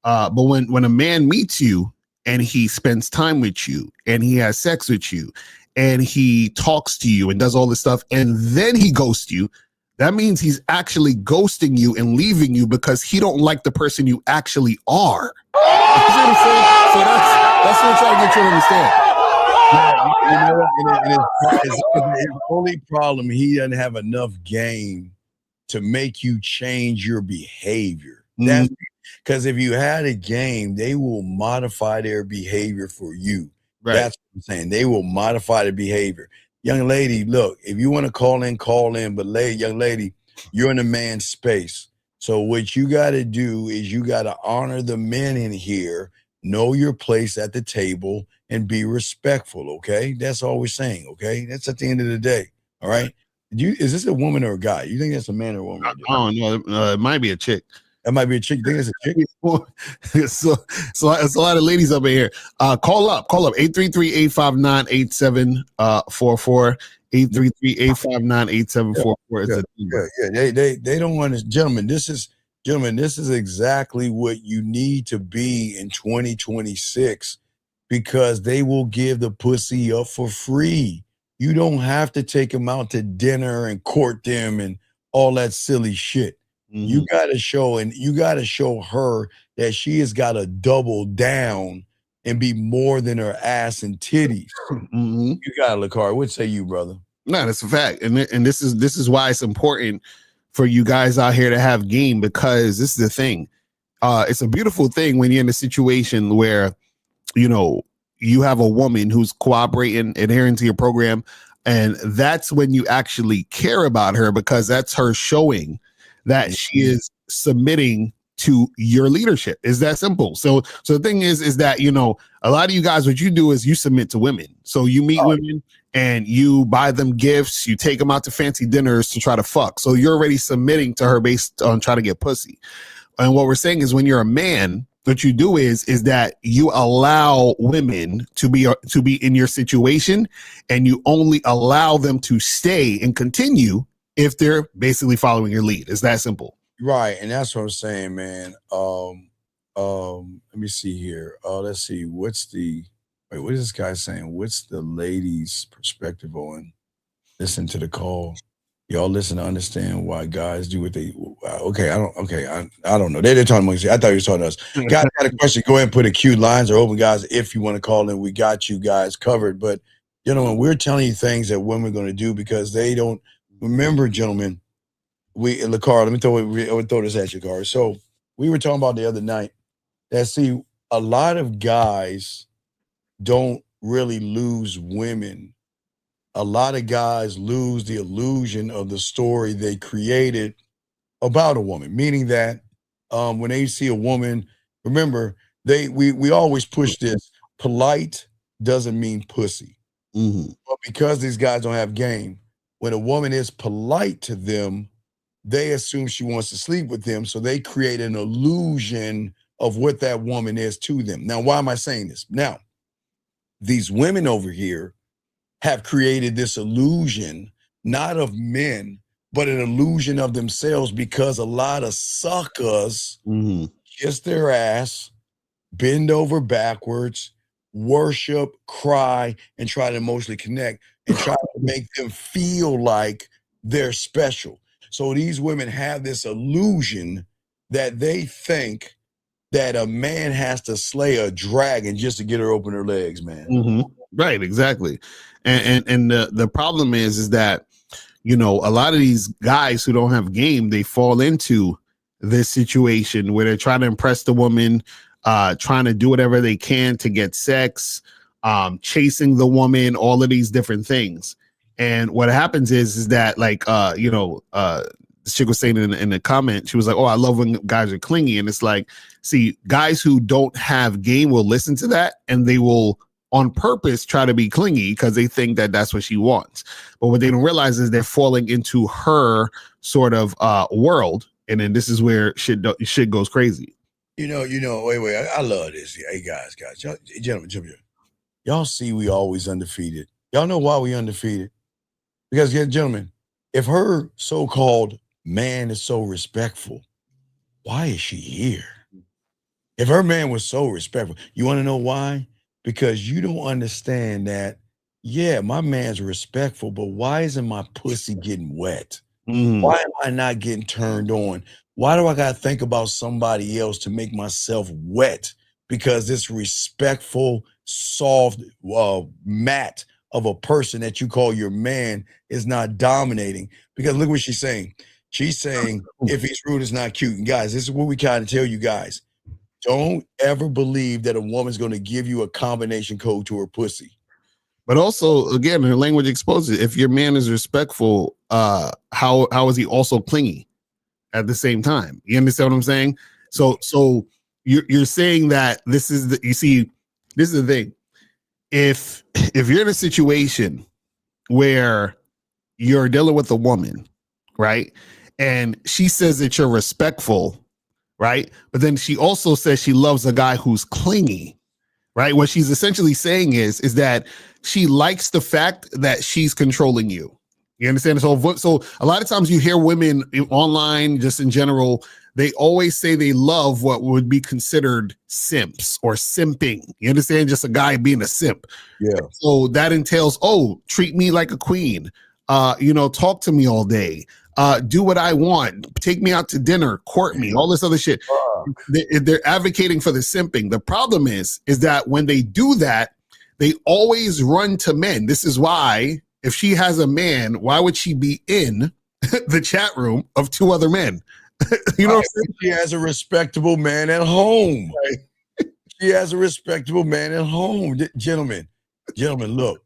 But when a man meets you and he spends time with you and he has sex with you and he talks to you and does all this stuff and then he ghosts you, that means he's actually ghosting you and leaving you because he don't like the person you actually are. So that's what I'm trying to get you to understand. Yeah, you know what? His only problem, he doesn't have enough game to make you change your behavior. That's because if you had a game, they will modify their behavior for you. Right. That's what I'm saying. They will modify the behavior. Young lady, look, if you want to call in, call in. But young lady, you're in a man's space. So what you got to do is you got to honor the men in here, know your place at the table, and be respectful, okay? That's all we're saying, okay? That's at the end of the day, all right? Is this a woman or a guy? You think that's a man or a woman? I don't know. It might be a chick. That might be a chick. You think it's a chick? So it's a lot of ladies up in here. Call up 833-859-8744. 833-859-8744. Yeah. They don't want to, gentlemen. This is exactly what you need to be in 2026, because they will give the pussy up for free. You don't have to take them out to dinner and court them and all that silly shit. You gotta show her that she has got to double down and be more than her ass and titties. You got it, Lakari. What say you, brother? No, that's a fact, and this is why it's important for you guys out here to have game, because this is the thing. It's a beautiful thing when you're in a situation where, you know, you have a woman who's cooperating, adhering to your program, and that's when you actually care about her, because that's her showing that she is submitting to your leadership. Is that simple? So the thing is that, you know, a lot of you guys, what you do is you submit to women. So you meet women and you buy them gifts, you take them out to fancy dinners to try to fuck. So you're already submitting to her based on trying to get pussy. And what we're saying is, when you're a man, what you do is that you allow women to be in your situation, and you only allow them to stay and continue if they're basically following your lead. It's that simple. Right, and that's what I'm saying, man. Let me see here. Let's see. What is this guy saying? What's the lady's perspective on? Listen to the call. Y'all listen to understand why guys do what they. Okay, I don't know. They're talking amongst you. I thought you were talking to us. Guys, got a question? Go ahead and put a queue. Lines are open, guys. If you want to call in, we got you guys covered. But gentlemen, we're telling you things that women are going to do because they don't remember, gentlemen. Lakar, let me throw this at you, Lakar. So we were talking about the other night that, see, a lot of guys don't really lose women. A lot of guys lose the illusion of the story they created about a woman, meaning that when they see a woman, remember, we always push this: polite doesn't mean pussy. But because these guys don't have game, when a woman is polite to them, they assume she wants to sleep with them, so they create an illusion of what that woman is to them. Now, why am I saying this? Now, these women over here have created this illusion, not of men, but an illusion of themselves, because a lot of suckers kiss their ass, bend over backwards, worship, cry, and try to emotionally connect and try to make them feel like they're special. So these women have this illusion that they think that a man has to slay a dragon just to get her open her legs, man. Right, exactly. And the problem is that, you know, a lot of these guys who don't have game, they fall into this situation where they're trying to impress the woman, trying to do whatever they can to get sex, chasing the woman, all of these different things. And what happens is that, like, you know, this chick was saying in the comment, she was like, "Oh, I love when guys are clingy." And it's like, see, guys who don't have game will listen to that, and they will on purpose try to be clingy because they think that that's what she wants. But what they don't realize is they're falling into her sort of world, and then this is where shit goes crazy. You know. Wait. I love this. Hey, guys, y'all, gentlemen, y'all see we always undefeated. Y'all know why we undefeated? Because, gentlemen, if her so-called man is so respectful, why is she here? If her man was so respectful, you want to know why? Because you don't understand that, yeah, my man's respectful, but why isn't my pussy getting wet? Why am I not getting turned on? Why do I got to think about somebody else to make myself wet? Because this respectful, soft mat of a person that you call your man is not dominating. Because look what she's saying. She's saying, if he's rude, it's not cute. And guys, this is what we kind of tell you guys. Don't ever believe that a woman's going to give you a combination code to her pussy. But also, again, her language exposes it. If your man is respectful, how is he also clingy at the same time? You understand what I'm saying? So you're saying that this is the thing. If you're in a situation where you're dealing with a woman, right, and she says that you're respectful, right, but then she also says she loves a guy who's clingy, right? What she's essentially saying is that she likes the fact that she's controlling you. You understand? So a lot of times you hear women online, just in general, they always say they love what would be considered simps or simping. You understand? Just a guy being a simp. Yeah. So that entails, treat me like a queen. Talk to me all day. do what I want, take me out to dinner, court me, all this other shit. They're advocating for the simping. The problem is that when they do that, they always run to men. This is why, if she has a man, why would she be in the chat room of 2 other men? You know what I'm saying? She has a respectable man at home. Right. She has a respectable man at home. Gentlemen, look,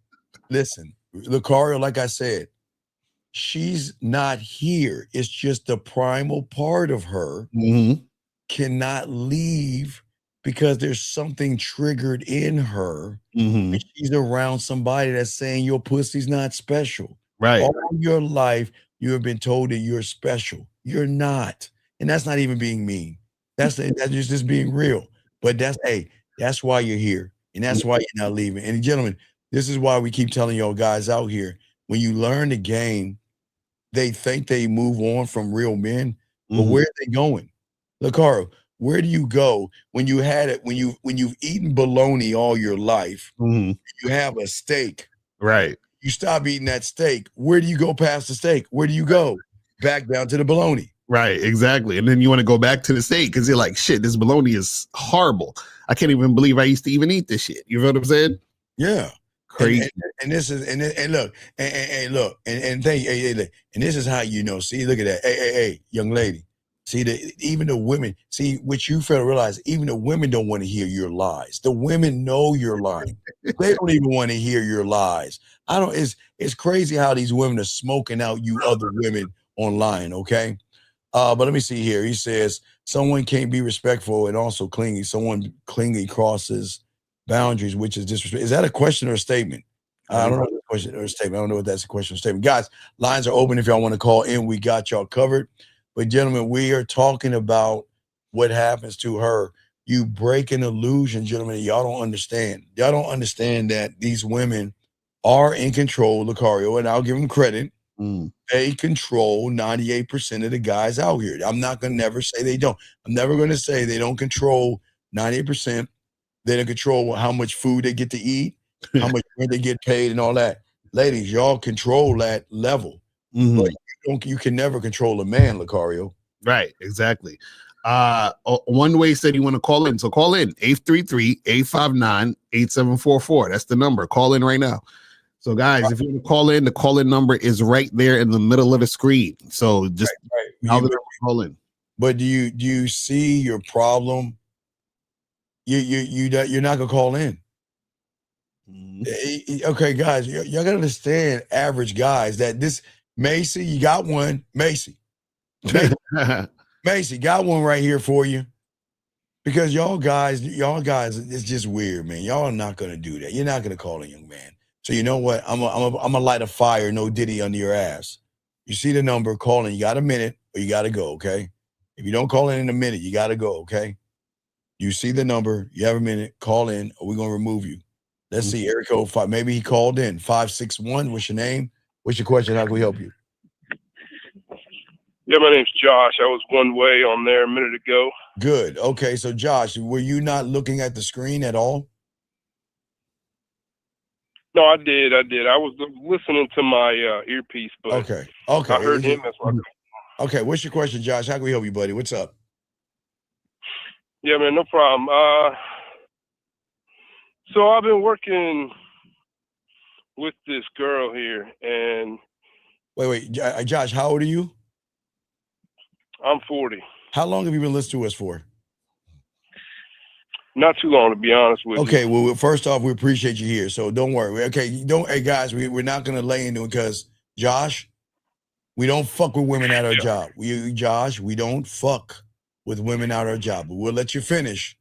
listen, Lucario, like I said, she's not here. It's just the primal part of her cannot leave because there's something triggered in her. And she's around somebody that's saying your pussy's not special. Right. All your life, you have been told that you're special. You're not. And that's not even being mean. That's just being real. But that's why you're here. And that's why you're not leaving. And gentlemen, this is why we keep telling y'all guys out here, when you learn the game, they think they move on from real men, but where are they going? Lucario, where do you go when you had it, when you've eaten bologna all your life, you have a steak. Right. You stop eating that steak. Where do you go past the steak? Where do you go? Back down to the bologna. Right, exactly. And then you want to go back to the steak because you're like, shit, this bologna is horrible. I can't even believe I used to even eat this shit. You know what I'm saying? Yeah. Crazy. And this is and look and this is how you know. See, look at that. Hey, young lady. See, even the women, what you fail to realize, even the women don't want to hear your lies. The women know you're lying. They don't even want to hear your lies. It's crazy how these women are smoking out you other women online, okay? But let me see here. He says, someone can't be respectful and also clingy. Someone clingy crosses boundaries, which is disrespect. Is that a question or a statement? I don't know if it's a question or a statement. I don't know if that's a question or a statement. Guys, lines are open if y'all want to call in. We got y'all covered. But gentlemen, we are talking about what happens to her. You break an illusion, gentlemen, y'all don't understand. Y'all don't understand that these women are in control, Lucario, and I'll give them credit. They control 98% of the guys out here. I'm not going to never say they don't. I'm never going to say they don't control 98%. They don't control how much food they get to eat, how much rent they get paid and all that. Ladies, y'all control that level. But you can never control a man, Lucario. Right, exactly. One way said you want to call in. So call in 833-859-8744. That's the number. Call in right now. So guys, if you want to call in, the call-in number is right there in the middle of the screen. So just now the call in. But do you see your problem? You're not gonna call in. Okay, guys, y'all gotta understand, average guys, that this Macy, you got one. Macy got one right here for you. Because y'all guys, it's just weird, man. Y'all are not gonna do that. You're not gonna call a young man. So you know what? I'm gonna light a fire, no Diddy under your ass. You see the number, call in. You got a minute or you gotta go, okay? If you don't call in a minute, you gotta go, okay? You see the number, you have a minute, call in, or we're gonna remove you. Let's see, Eric 05. Maybe he called in. 561. What's your name? What's your question? How can we help you? Yeah, my name's Josh. I was one way on there a minute ago. Good. Okay, so Josh, were you not looking at the screen at all? No, I did. I was listening to my earpiece, but okay. I heard him as well. Okay, what's your question, Josh? How can we help you, buddy? What's up? Yeah, man, no problem. So I've been working with this girl here, and wait, Josh, how old are you? I'm 40. How long have you been listening to us for? Not too long, to be honest with you. Okay, well, first off, we appreciate you here, so don't worry. Okay, hey guys, we're not gonna lay into it because Josh, we don't fuck with women at our job. Josh, we don't fuck with women at our job. But we'll let you finish.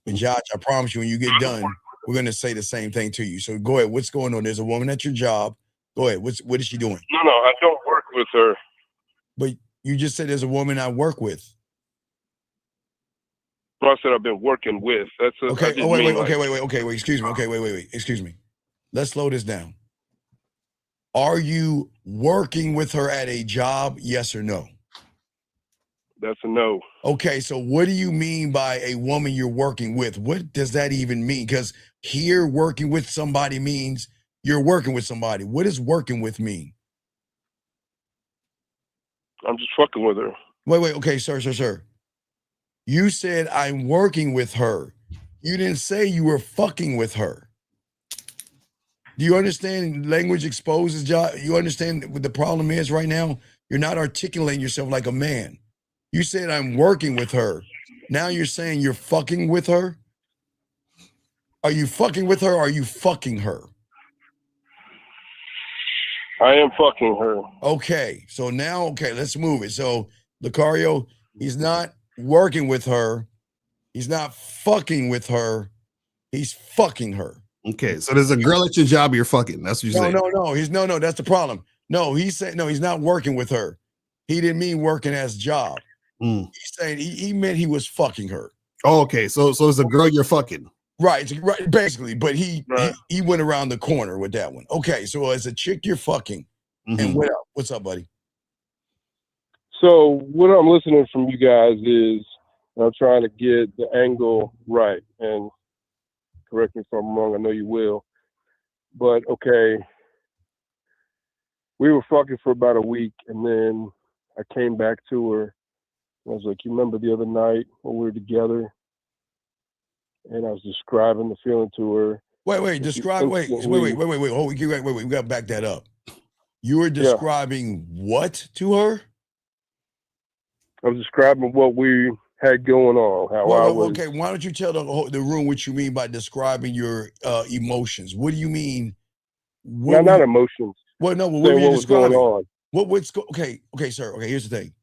But Josh, I promise you, when you get done, we're gonna say the same thing to you. So go ahead. What's going on? There's a woman at your job. Go ahead. What is she doing? No, I don't work with her. But you just said there's a woman I work with. I said I've been working with. That's okay. Oh, wait. Excuse me. Okay, wait. Excuse me. Let's slow this down. Are you working with her at a job? Yes or no? That's a no. Okay, so what do you mean by a woman you're working with? What does that even mean? Because here, working with somebody means you're working with somebody. What does working with mean? I'm just fucking with her. Wait. Okay, sir. You said I'm working with her. You didn't say you were fucking with her. Do you understand language exposes job? You understand what the problem is right now? You're not articulating yourself like a man. You said I'm working with her. Now you're saying you're fucking with her? Are you fucking with her or are you fucking her? I am fucking her. Okay, so now, let's move it. So, Lucario, he's not working with her. He's not fucking with her. He's fucking her. Okay, so there's a girl at your job you're fucking. That's what you're saying. No. That's the problem. No, he's saying no. He's not working with her. He didn't mean working as a job. He's saying he meant he was fucking her. Oh, okay. So it's a girl you're fucking. Right, basically. But he went around the corner with that one. Okay, so as a chick you're fucking, and what else? What's up, buddy? So what I'm listening from you guys is I'm trying to get the angle right. And correct me if I'm wrong. I know you will. But okay, we were fucking for about a week, and then I came back to her. I was like, you remember the other night when we were together? And I was describing the feeling to her. Wait. We got to back that up. You were describing what to her? I was describing what we had going on. Okay, why don't you tell the room what you mean by describing your emotions? What do you mean? Not emotions. Well, no, what were you describing? Okay, sir. Okay, here's the thing.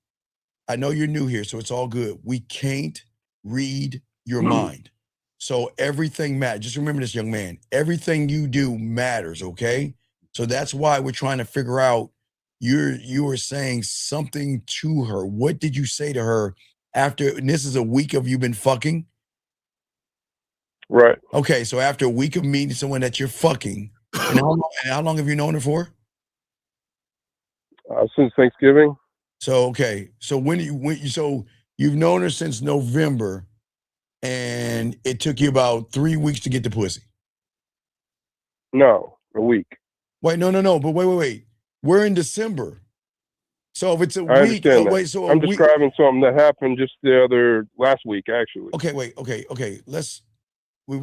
I know you're new here, so it's all good. We can't read your mind. So everything matters. Just remember this, young man. Everything you do matters, okay? So that's why we're trying to figure out you were saying something to her. What did you say to her after, and this is a week of you been fucking? Right. Okay, so after a week of meeting someone that you're fucking, and how long have you known her for? Since Thanksgiving. So so so you've known her since November, and it took you about 3 weeks to get the pussy. No, a week. Wait, no. But wait. We're in December. So if it's a week, I'm describing something that happened just last week, actually. Okay. We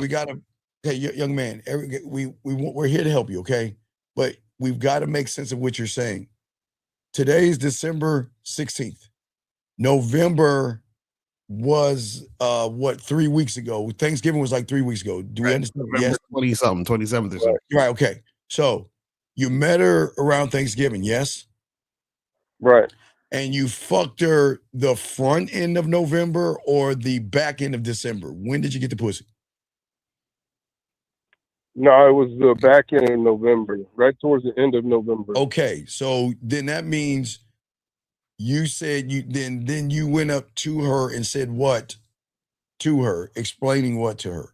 gotta. Okay, young man. We're here to help you. Okay, but we've got to make sense of what you're saying. Today's December 16th. November was 3 weeks ago. Thanksgiving was like 3 weeks ago. Do we understand? Yes, 20-something, 27th or something. Right. Okay. So you met her around Thanksgiving, yes? Right. And you fucked her the front end of November or the back end of December? When did you get the pussy? No, it was the back end of November, right towards the end of November. Okay, so then that means you said then you went up to her and said what to her, explaining what to her?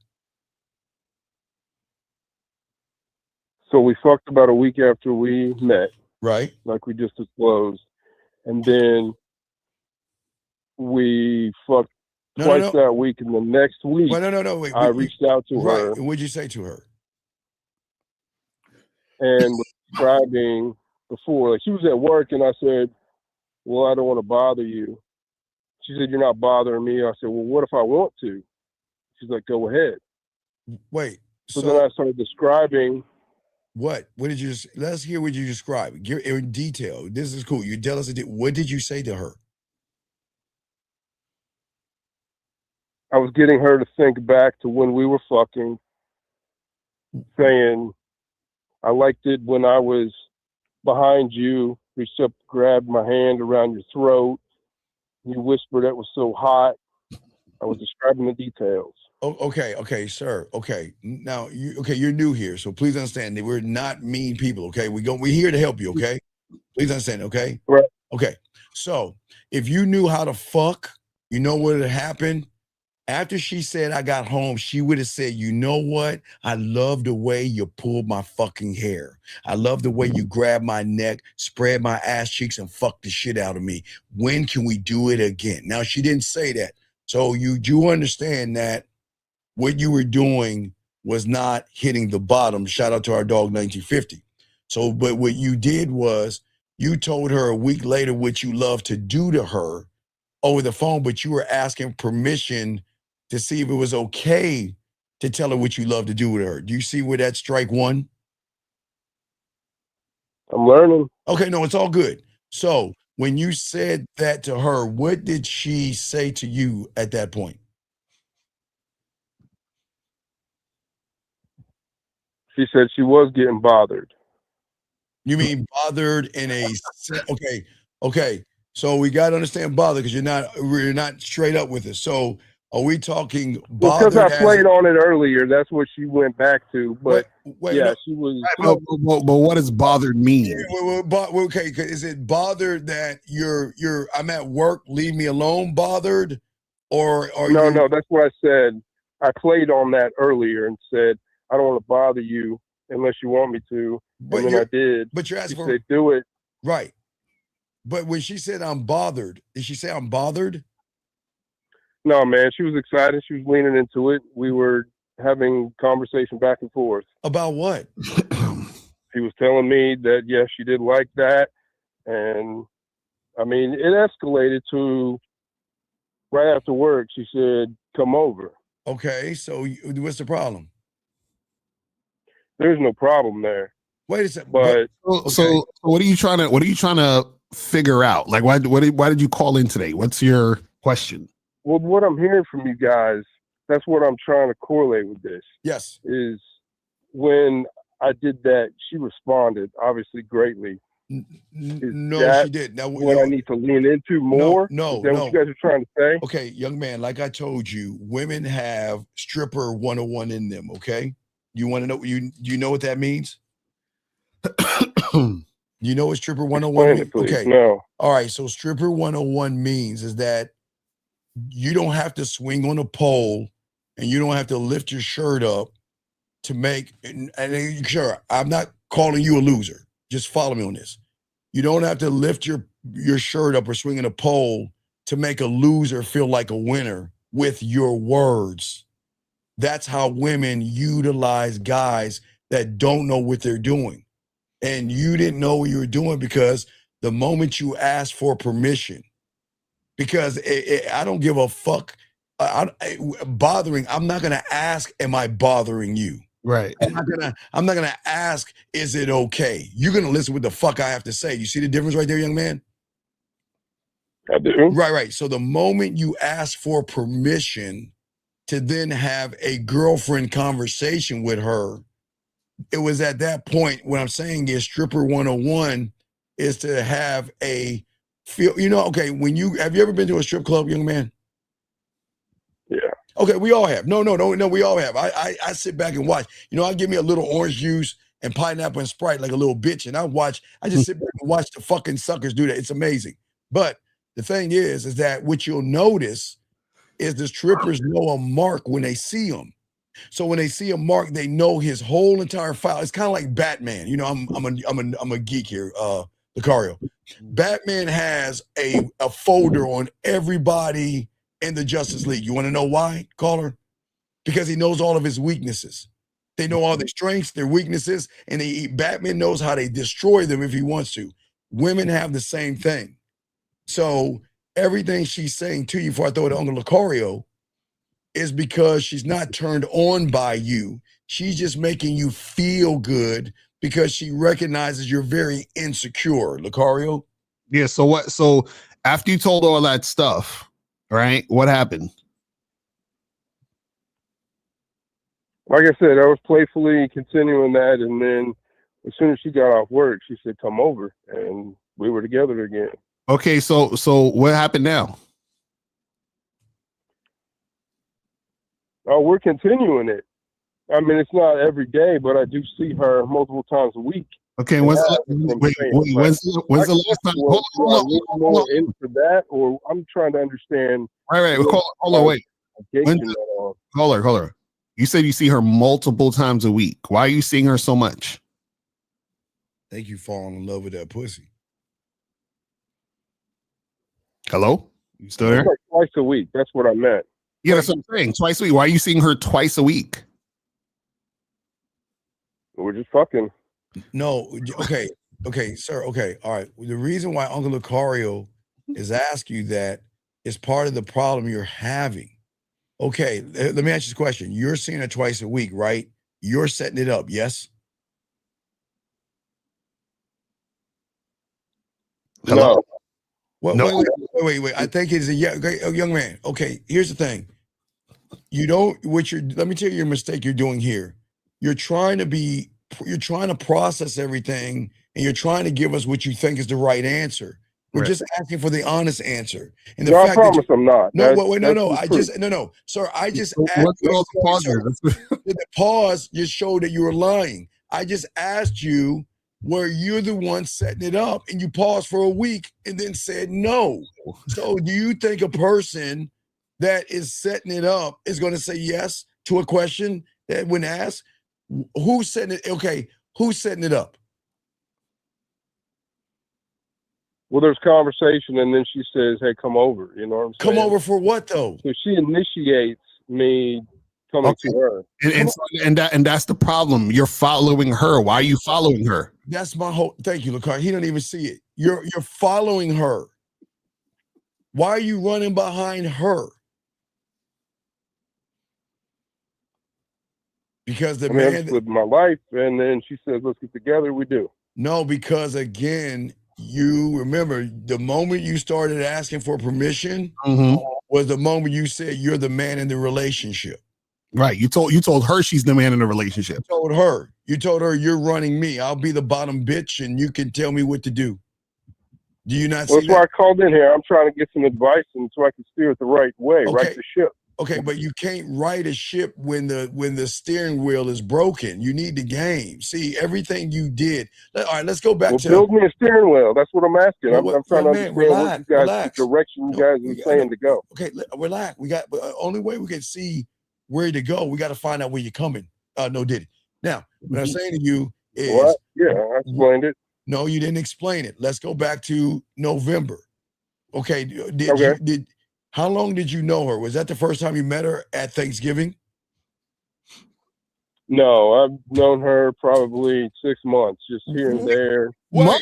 So we fucked about a week after we met. Right. Like we just disclosed. And then we fucked twice that week. And the next week, wait, I reached out to her. And what'd you say to her? And was describing before, like she was at work, and I said, well, I don't want to bother you. She said, you're not bothering me. I said, well, what if I want to? She's like, go ahead. Wait. So then I started describing. What did you? Let's hear what you described. Give in detail. This is cool. You tell us. What did you say to her? I was getting her to think back to when we were fucking, saying, I liked it when I was behind you, reached up, grabbed my hand around your throat. You whispered that was so hot. I was describing the details. Oh, okay, sir. Okay, now you're new here, so please understand that we're not mean people. Okay, we're here to help you. Okay, please understand. Okay, right. Okay, so if you knew how to fuck, you know what had happened. After she said I got home, she would have said, you know what? I love the way you pulled my fucking hair. I love the way you grabbed my neck, spread my ass cheeks, and fucked the shit out of me. When can we do it again? Now, she didn't say that. So you do understand that what you were doing was not hitting the bottom. Shout out to our dog 1950. So, but what you did was you told her a week later what you love to do to her over the phone, but you were asking permission to see if it was okay to tell her what you love to do with her. Do you see where that's strike one? I'm learning. Okay, no, it's all good. So when you said that to her, what did she say to you at that point? She said she was getting bothered. You mean bothered in a okay. So we got to understand bothered because you're not straight up with us. So are we talking bothered? Because I played on it earlier. That's what she went back to. But she was. But what does bothered mean? Okay, is it bothered that I'm at work, leave me alone, bothered, or no? That's what I said. I played on that earlier and said I don't want to bother you unless you want me to. But and then I did. But you're asking for do it. Right. But when she said I'm bothered, did she say I'm bothered? No, man. She was excited. She was leaning into it. We were having conversation back and forth. About what? She was telling me that, yes, she did like that. And, I mean, it escalated to right after work. She said, come over. Okay. So what's the problem? There's no problem there. Wait a second. But so what are you trying to figure out? Like, why did you call in today? What's your question? Well, what I'm hearing from you guys, that's what I'm trying to correlate with this. Yes. Is when I did that, she responded, obviously, greatly. No, she did. Now, what I need to lean into more? No. Is that what you guys are trying to say? Okay, young man, like I told you, women have stripper 101 in them, okay? You want to know, you know what that means? You know what stripper 101 means? Okay. No. All right, so stripper 101 means is that you don't have to swing on a pole and you don't have to lift your shirt up to make, and sure, I'm not calling you a loser. Just follow me on this. You don't have to lift your shirt up or swing on a pole to make a loser feel like a winner with your words. That's how women utilize guys that don't know what they're doing. And you didn't know what you were doing because the moment you asked for permission, because I don't give a fuck. Bothering, I'm not going to ask, am I bothering you? Right. I'm not gonna ask, is it okay? You're gonna listen what the fuck I have to say. You see the difference right there, young man? I do. Right. So the moment you ask for permission to then have a girlfriend conversation with her, it was at that point, what I'm saying is stripper 101 is to have a feel, okay, have you ever been to a strip club, young man? Yeah. Okay, we all have. No, we all have. I sit back and watch. I give me a little orange juice and pineapple and Sprite like a little bitch, and I just sit back and watch the fucking suckers do that. It's amazing. But the thing is that what you'll notice is the strippers know a mark when they see him. So when they see a mark, they know his whole entire file. It's kind of like Batman. I'm a geek here, Lucario. Batman has a folder on everybody in the Justice League. You want to know why, caller? Because he knows all of his weaknesses. They know all their strengths, their weaknesses, and Batman knows how to destroy them if he wants to. Women have the same thing. So everything she's saying to you before I throw it to Uncle Lucario is because she's not turned on by you. She's just making you feel good because she recognizes you're very insecure, Lucario. Yeah, so after you told all that stuff, right? What happened? Like I said, I was playfully continuing that, and then as soon as she got off work, she said, come over, and we were together again. Okay, so what happened now? Oh, we're continuing it. I mean, it's not every day, but I do see her multiple times a week. Okay, when's the last time? Hold on. Into that, or I'm trying to understand. Right. Hold on, wait. Caller. You said you see her multiple times a week. Why are you seeing her so much? I think you falling in love with that pussy. Hello? You still there? Like twice a week. That's what I meant. Yeah, that's what I'm saying. Twice a week. Why are you seeing her twice a week? We're just fucking. No, okay. Okay, sir. Okay, all right. The reason why Uncle Lucario is asking you that is part of the problem you're having. Okay, let me ask you this question. You're seeing her twice a week, right? You're setting it up, yes? Hello? No. Well, No. wait. I think it's a young man. Okay, here's the thing. Let me tell you your mistake you're doing here. You're trying to process everything and you're trying to give us what you think is the right answer. We're Right. just asking for the honest answer. And the No, I fact that promise I'm not. no, wait, That's no. the I truth. just no. Sir, I just So asked what's with all the pauses? sir, That's- the pause just showed that you were lying. I just asked you where you're the one setting it up and you paused for a week and then said no. So do you think a person that is setting it up is going to say yes to a question that when asked? Who's setting it? Okay, who's setting it up? Well, there's conversation, and then she says, "Hey, come over." You know what I'm saying? Come over for what though? So she initiates me coming Okay. to her. and that's the problem. You're following her. Why are you following her? That's my whole. Thank you, Lucar. He don't even see it. You're following her. Why are you running behind her? Because the I mean, I man. just lived my life, and then she says, "Let's get together." We do. No, because again, you remember the moment you started asking for permission was the moment you said you're the man in the relationship. Right. You told her she's the man in the relationship. You told her you're running me. I'll be the bottom bitch, and you can tell me what to do. Do you not Well, see that's why I that? called in here. I'm trying to get some advice, and so I can steer it the right way, Okay. right the ship. Okay, but you can't right a ship when the steering wheel is broken. You need the game. See, everything you did. All right, let's go back Well, to build me a steering wheel. That's what I'm asking. Well, I'm trying to man, understand what you guys, the direction you No, guys we are got- saying to go. Okay, relax. We got only way we can see where to go. We got to find out where you're coming. No, did it now? What I'm saying to you is, What? Yeah, I explained it. no, you didn't explain it. Let's go back to November. Okay, Okay. How long did you know her? Was that the first time you met her at Thanksgiving? No, I've known her probably 6 months, just here and there. Wait. What?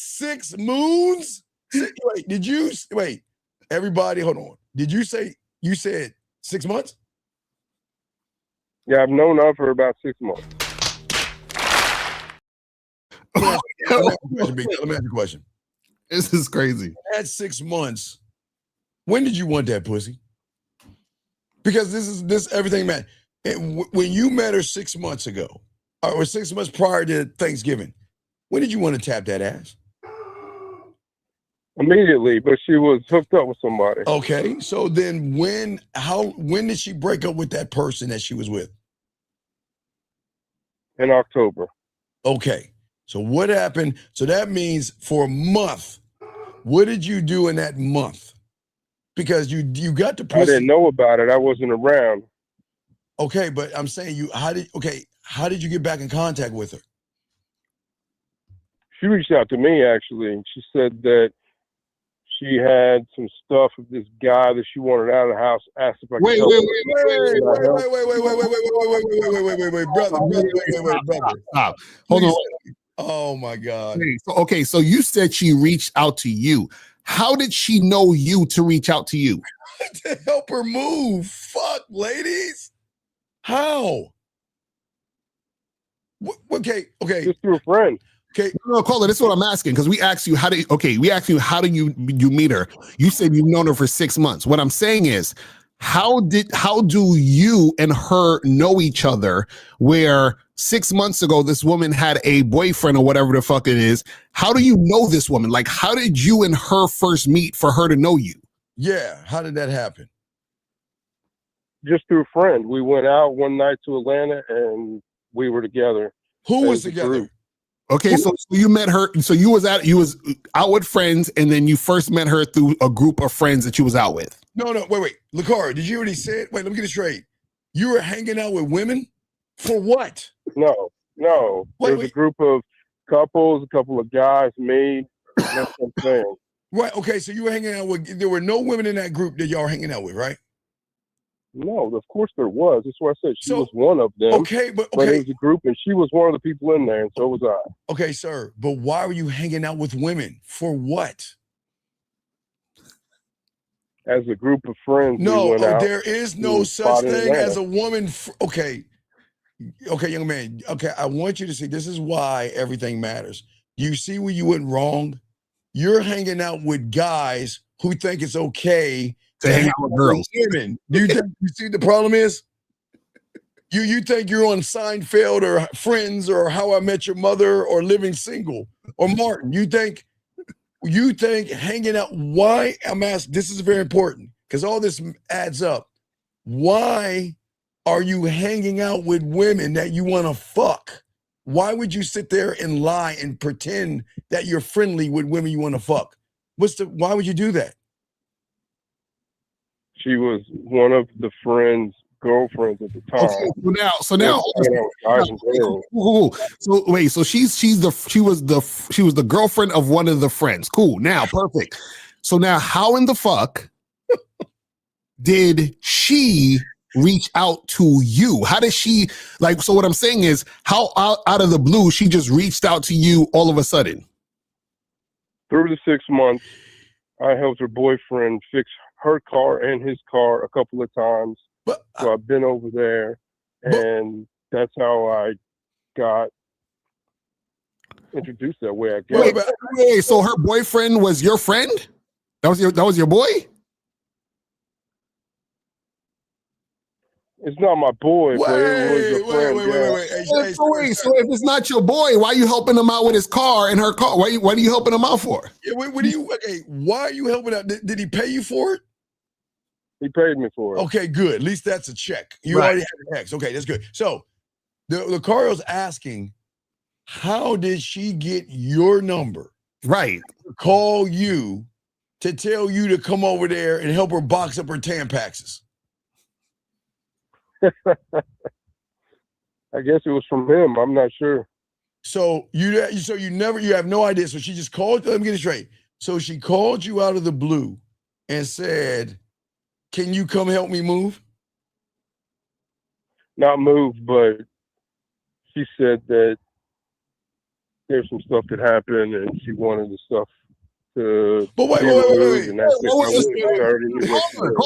6 moons? Everybody, hold on. You said 6 months? Yeah, I've known her for about 6 months. Let me ask you a question. This is crazy. At 6 months, when did you want that pussy? Because this everything, man. When you met her 6 months ago, or 6 months prior to Thanksgiving, when did you want to tap that ass? Immediately, but she was hooked up with somebody. Okay, so then when did she break up with that person that she was with? In October. Okay, so what happened? So that means for a month, what did you do in that month? Because you got the pussy. I didn't know about it. I wasn't around. Okay, but I'm saying how did you get back in contact with her? She reached out to me, actually. She said that she had some stuff with this guy that she wanted out of the house. Asked if I could help her. Brother. Stop. Hold on. Oh my God. Okay, so you said she reached out to you. How did she know you to reach out to you? To help her move. Fuck, ladies. How? Okay. Just through a friend. Okay. No, Caller, this is what I'm asking because we asked you how do you meet her? You said you've known her for 6 months. What I'm saying is, how do you and her know each other? Where 6 months ago this woman had a boyfriend or whatever the fuck it is. How do you know this woman? Like, how did you and her first meet for her to know you? Yeah, how did that happen? Just through a friend. We went out one night to Atlanta and we were together. Who was together? Okay, so you met her. So you was out with friends, and then you first met her through a group of friends that you was out with. No, wait. Lakara, did you already say it? Wait, let me get it straight. You were hanging out with women? For what? No. There was a group of couples, a couple of guys, me. That's what I'm saying. Right, okay, so you were hanging out with, there were no women in that group that y'all were hanging out with, right? No, of course there was. That's why I said she So- was one of them. Okay, but But it okay, was a group, and she was one of the people in there, and so was I. okay, sir. But why were you hanging out with women? For what? As a group of friends, No, we went out. there is no to a such spot in thing as Atlanta. a woman. Okay, young man. Okay, I want you to see. This is why everything matters. You see where you went wrong. You're hanging out with guys who think it's okay To hang out with girls. women. You see what the problem is? You think you're on Seinfeld or Friends or How I Met Your Mother or Living Single or Martin. You think hanging out. Why? I'm asking. This is very important because all this adds up. Why are you hanging out with women that you want to fuck? Why would you sit there and lie and pretend that you're friendly with women you want to fuck? Why would you do that? She was one of the friends' girlfriends at the time. Okay, so now, You know, guys and girls. cool. So wait, so she was the girlfriend of one of the friends. Cool. Now, perfect. So now, how in the fuck did she reach out to you? How did she like? So what I'm saying is, how out of the blue she just reached out to you all of a sudden? Through the 6 months, I helped her boyfriend fix her car and his car a couple of times. But So I've been over there, and that's how I got introduced that way, I guess. Wait, so her boyfriend was your friend? That was your boy? It's not my boy, but it was a friend. yeah. wait. Hey, So if it's not your boy, why are you helping him out with his car and her car? What are you helping him out for? Yeah, what do you? Okay, why are you helping out? Did he pay you for it? He paid me for it. Okay, good. At least that's a check. You Right. already had an X. Okay, that's good. So the Cario's asking, how did she get your number? Right. Call you to tell you to come over there and help her box up her Tampaxes. I guess it was from him. I'm not sure. So you have no idea. So she just called. Let me get it straight. So she called you out of the blue and said, "Can you come help me move?" Not moved, but she said that there's some stuff that happened, and she wanted the stuff to But wait, be wait, wait, removed, wait. and that's Wait, wait, it. wait, Started and what she did.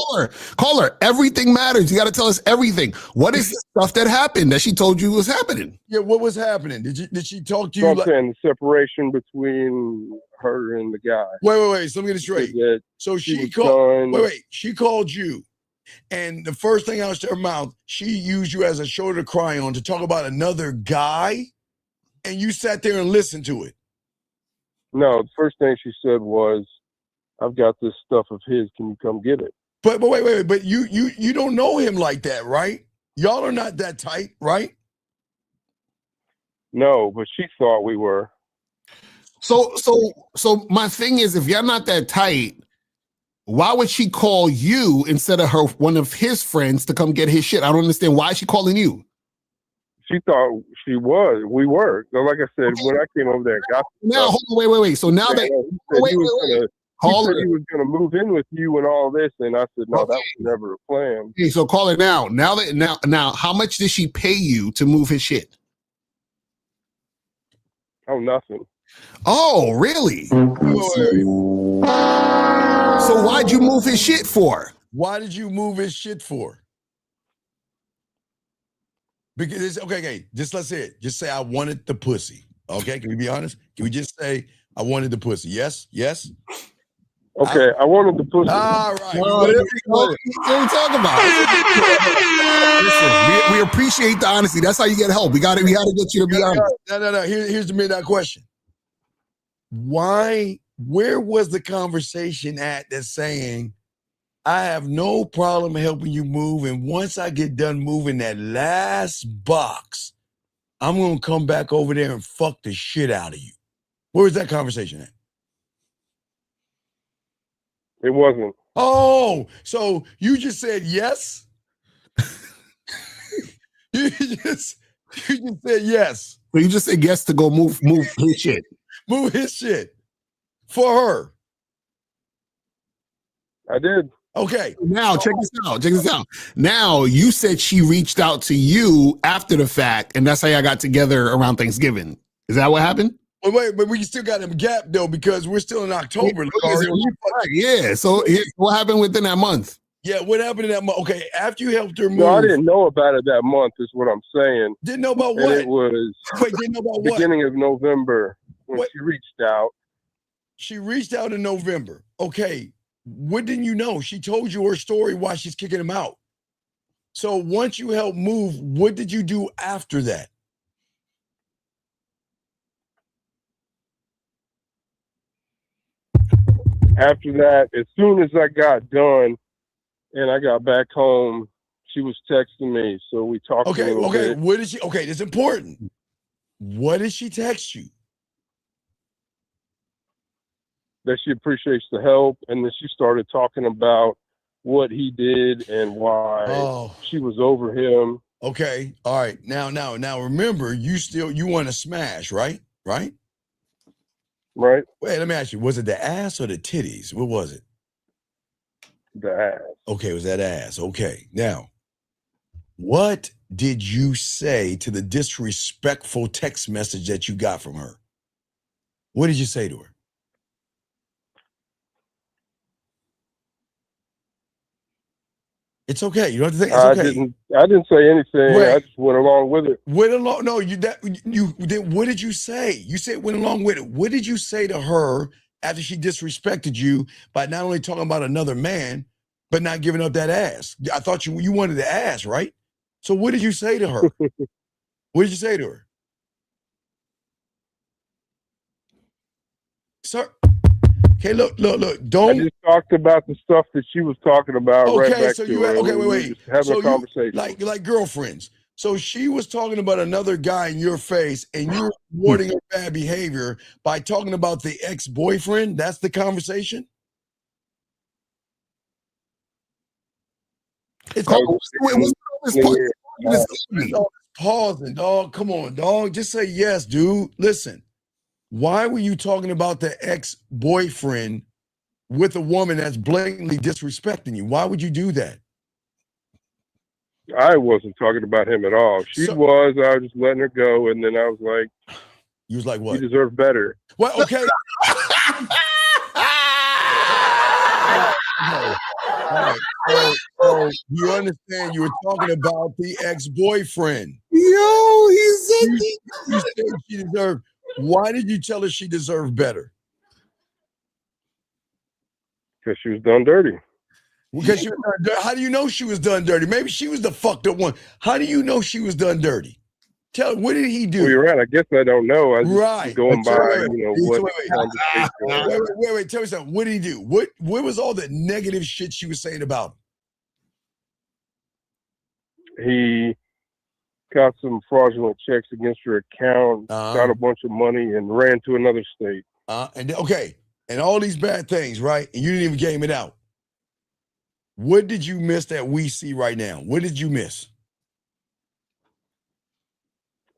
Caller. Everything matters. You got to tell us everything. What is the stuff that happened that she told you was happening? Yeah, what was happening? Did she talk to So you? I'm saying the separation between her and the guy. Wait. So let me get it straight. That So she she was called. done. Wait. She called you, and the first thing out of her mouth, she used you as a shoulder to cry on to talk about another guy, and you sat there and listened to it. No, the first thing she said was, "I've got this stuff of his. Can you come get it?" But wait. But you don't know him like that, right? Y'all are not that tight, right? No, but she thought we were. So my thing is, if you're not that tight, why would she call you instead of one of his friends to come get his shit? I don't understand. Why is she calling you? She thought we were. So like I said, when I came over there, and got Now, hold on, wait. So now that he said wait, he was wait. gonna. Caller. He said he was going to move in with you and all this, and I said, no, that was never a plan. Okay, so call her now. Now, how much did she pay you to move his shit? Oh, nothing. Oh, really? So why'd you move his shit for? Why did you move his shit for? Because it's okay. Just let's say it. Just say I wanted the pussy. Okay, can we be honest? Can we just say I wanted the pussy? Yes. Okay, I wanted the pussy. All right. What are we talking about? Listen, we appreciate the honesty. That's how you get help. We got to get you to be honest. No. Here's the midnight question. Why? Where was the conversation at that's saying, I have no problem helping you move, and once I get done moving that last box, I'm gonna come back over there and fuck the shit out of you? Where was that conversation at? It wasn't. Oh, so you just said yes? you just said yes. So you just said yes to go move his shit. Move his shit for her. I did. Okay. Now, check this out. Check this out. Now, you said she reached out to you after the fact, and that's how y'all got together around Thanksgiving. Is that what happened? Wait, but we still got a gap though because we're still in October. Yeah. So what happened within that month? Yeah, what happened in that month? Okay, after you helped her move. No, I didn't know about it that month, is what I'm saying. Didn't know about And what? it was Didn't know about what? beginning of November when What? she reached out. She reached out in November. Okay, what didn't you know? She told you her story why she's kicking him out. So once you helped move, what did you do after that? After that, as soon as I got done and I got back home, she was texting me. So we talked a little bit. What did she? Okay, that's important. What did she text you? That she appreciates the help, and then she started talking about what he did and why she was over him. Okay, all right. Now, remember, you want to smash, right? Right. Right. Wait, let me ask you: was it the ass or the titties? What was it? The ass. Okay, it was that ass. Okay, now, what did you say to the disrespectful text message that you got from her? What did you say to her? It's okay. You don't have to think. It's okay. I didn't say anything. Right. I just went along with it. No, you did. What did you say? You said went along with it. What did you say to her after she disrespected you by not only talking about another man, but not giving up that ass? I thought you wanted the ass, right? So what did you say to her? What did you say to her? Sir. Okay, look. Don't. I just talked about the stuff that she was talking about. Okay, right back so to you her. okay? We were Wait. just having So a conversation. like girlfriends. So she was talking about another guy in your face, and you were rewarding her bad behavior by talking about the ex-boyfriend. That's the conversation. It's pausing, dog. Come on, dog. Just say yes, dude. Listen. Why were you talking about the ex-boyfriend with a woman that's blatantly disrespecting you? Why would you do that? I wasn't talking about him at all. She was. I was just letting her go, and then I was like, "You was like what? You deserve better." Well, okay. All right. So you understand? You were talking about the ex-boyfriend. Yo, he said you said she deserved. Why did you tell her she deserved better? Because she was done dirty. Because she was done dirty. How do you know she was done dirty? Maybe she was the fucked up one. How do you know she was done dirty? Tell what did he do? Well, you're right. I guess I don't know. I just going by, Wait. Tell me something. What did he do? What was all the negative shit she was saying about him? He got some fraudulent checks against her account, got a bunch of money, and ran to another state. And all these bad things, right? And you didn't even game it out. What did you miss that we see right now? What did you miss?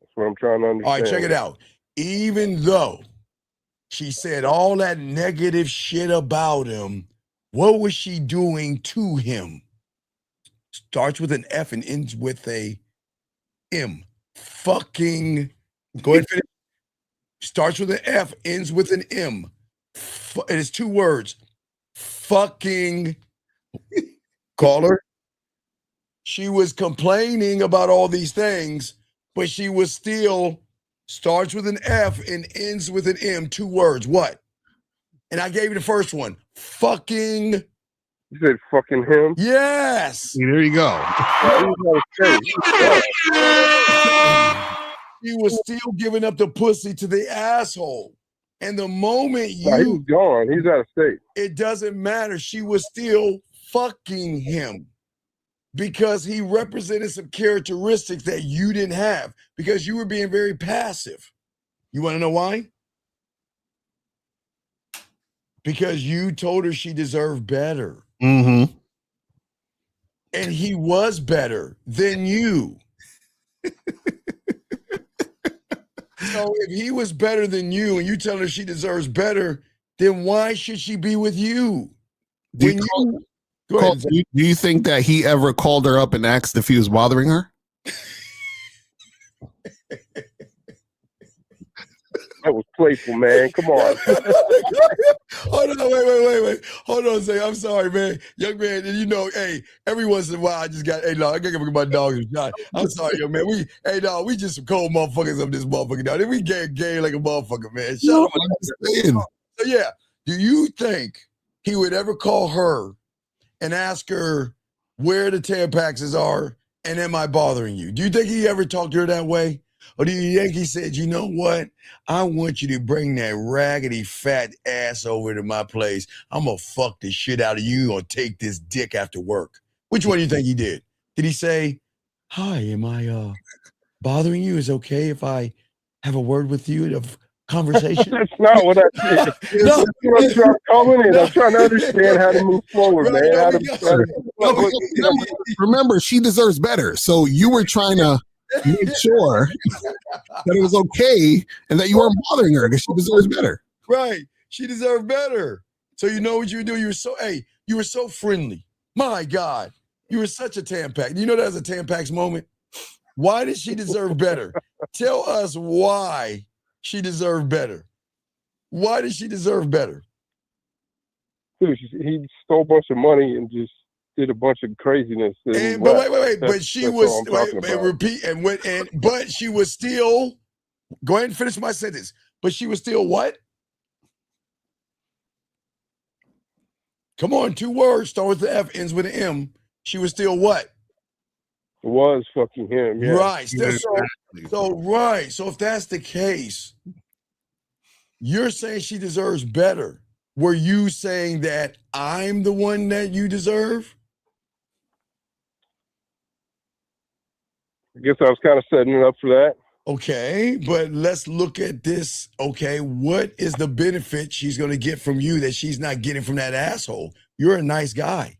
That's what I'm trying to understand. All right, check it out. Even though she said all that negative shit about him, what was she doing to him? Starts with an F and ends with a M. Fucking. Go ahead and finish. Starts with an F, ends with an M. It is two words. Fucking. Caller. She was complaining about all these things, but she was still starts with an F and ends with an M. Two words. What? And I gave you the first one. Fucking. You said fucking him? Yes. There you go. She was still giving up the pussy to the asshole. And the moment he's gone. He's out of state. It doesn't matter. She was still fucking him because he represented some characteristics that you didn't have because you were being very passive. You want to know why? Because you told her she deserved better. Mm-hmm. And he was better than you. So if he was better than you and you tell her she deserves better, then why should she be with you? Go Cole, ahead. do you think that he ever called her up and asked if he was bothering her? That was playful, man. Come on. Hold on, wait. Hold on a second. I'm sorry, man. Young man, and you know, hey, every once in a while I just got, hey, no, I gotta give my dogs a shot. I'm sorry, young man. We just some cold motherfuckers up this motherfucker now. We get gay like a motherfucker, man. Shut up. So yeah, do you think he would ever call her and ask her where the Tampaxes are and am I bothering you? Do you think he ever talked to her that way? Or do you think he said, you know what? I want you to bring that raggedy fat ass over to my place. I'm going to fuck the shit out of you or take this dick after work. Which one do you think he did? Did he say, hi, am I bothering you? Is it okay if I have a word with you of conversation? That's not what I did. No. I'm calling in. I'm trying to understand how to move forward, Right, man. Remember, she deserves better. So you were trying to make sure that it was okay and that you weren't bothering her because she deserves better. Right. She deserved better. So you know what you would do? You were so friendly. My God. You were such a Tampax. You know that was a Tampax moment? Why did she deserve better? Tell us why she deserved better. Why did she deserve better? Dude, he stole a bunch of money and just did a bunch of craziness. And, but wait. But she was but she was still. Go ahead and finish my sentence. But she was still what? Come on, 2 words. Start with the F, ends with an M. She was still what? Was fucking him. Yeah. Right. So if that's the case, you're saying she deserves better. Were you saying that I'm the one that you deserve? I guess I was kind of setting it up for that. Okay, but let's look at this. Okay, what is the benefit she's going to get from you that she's not getting from that asshole? You're a nice guy.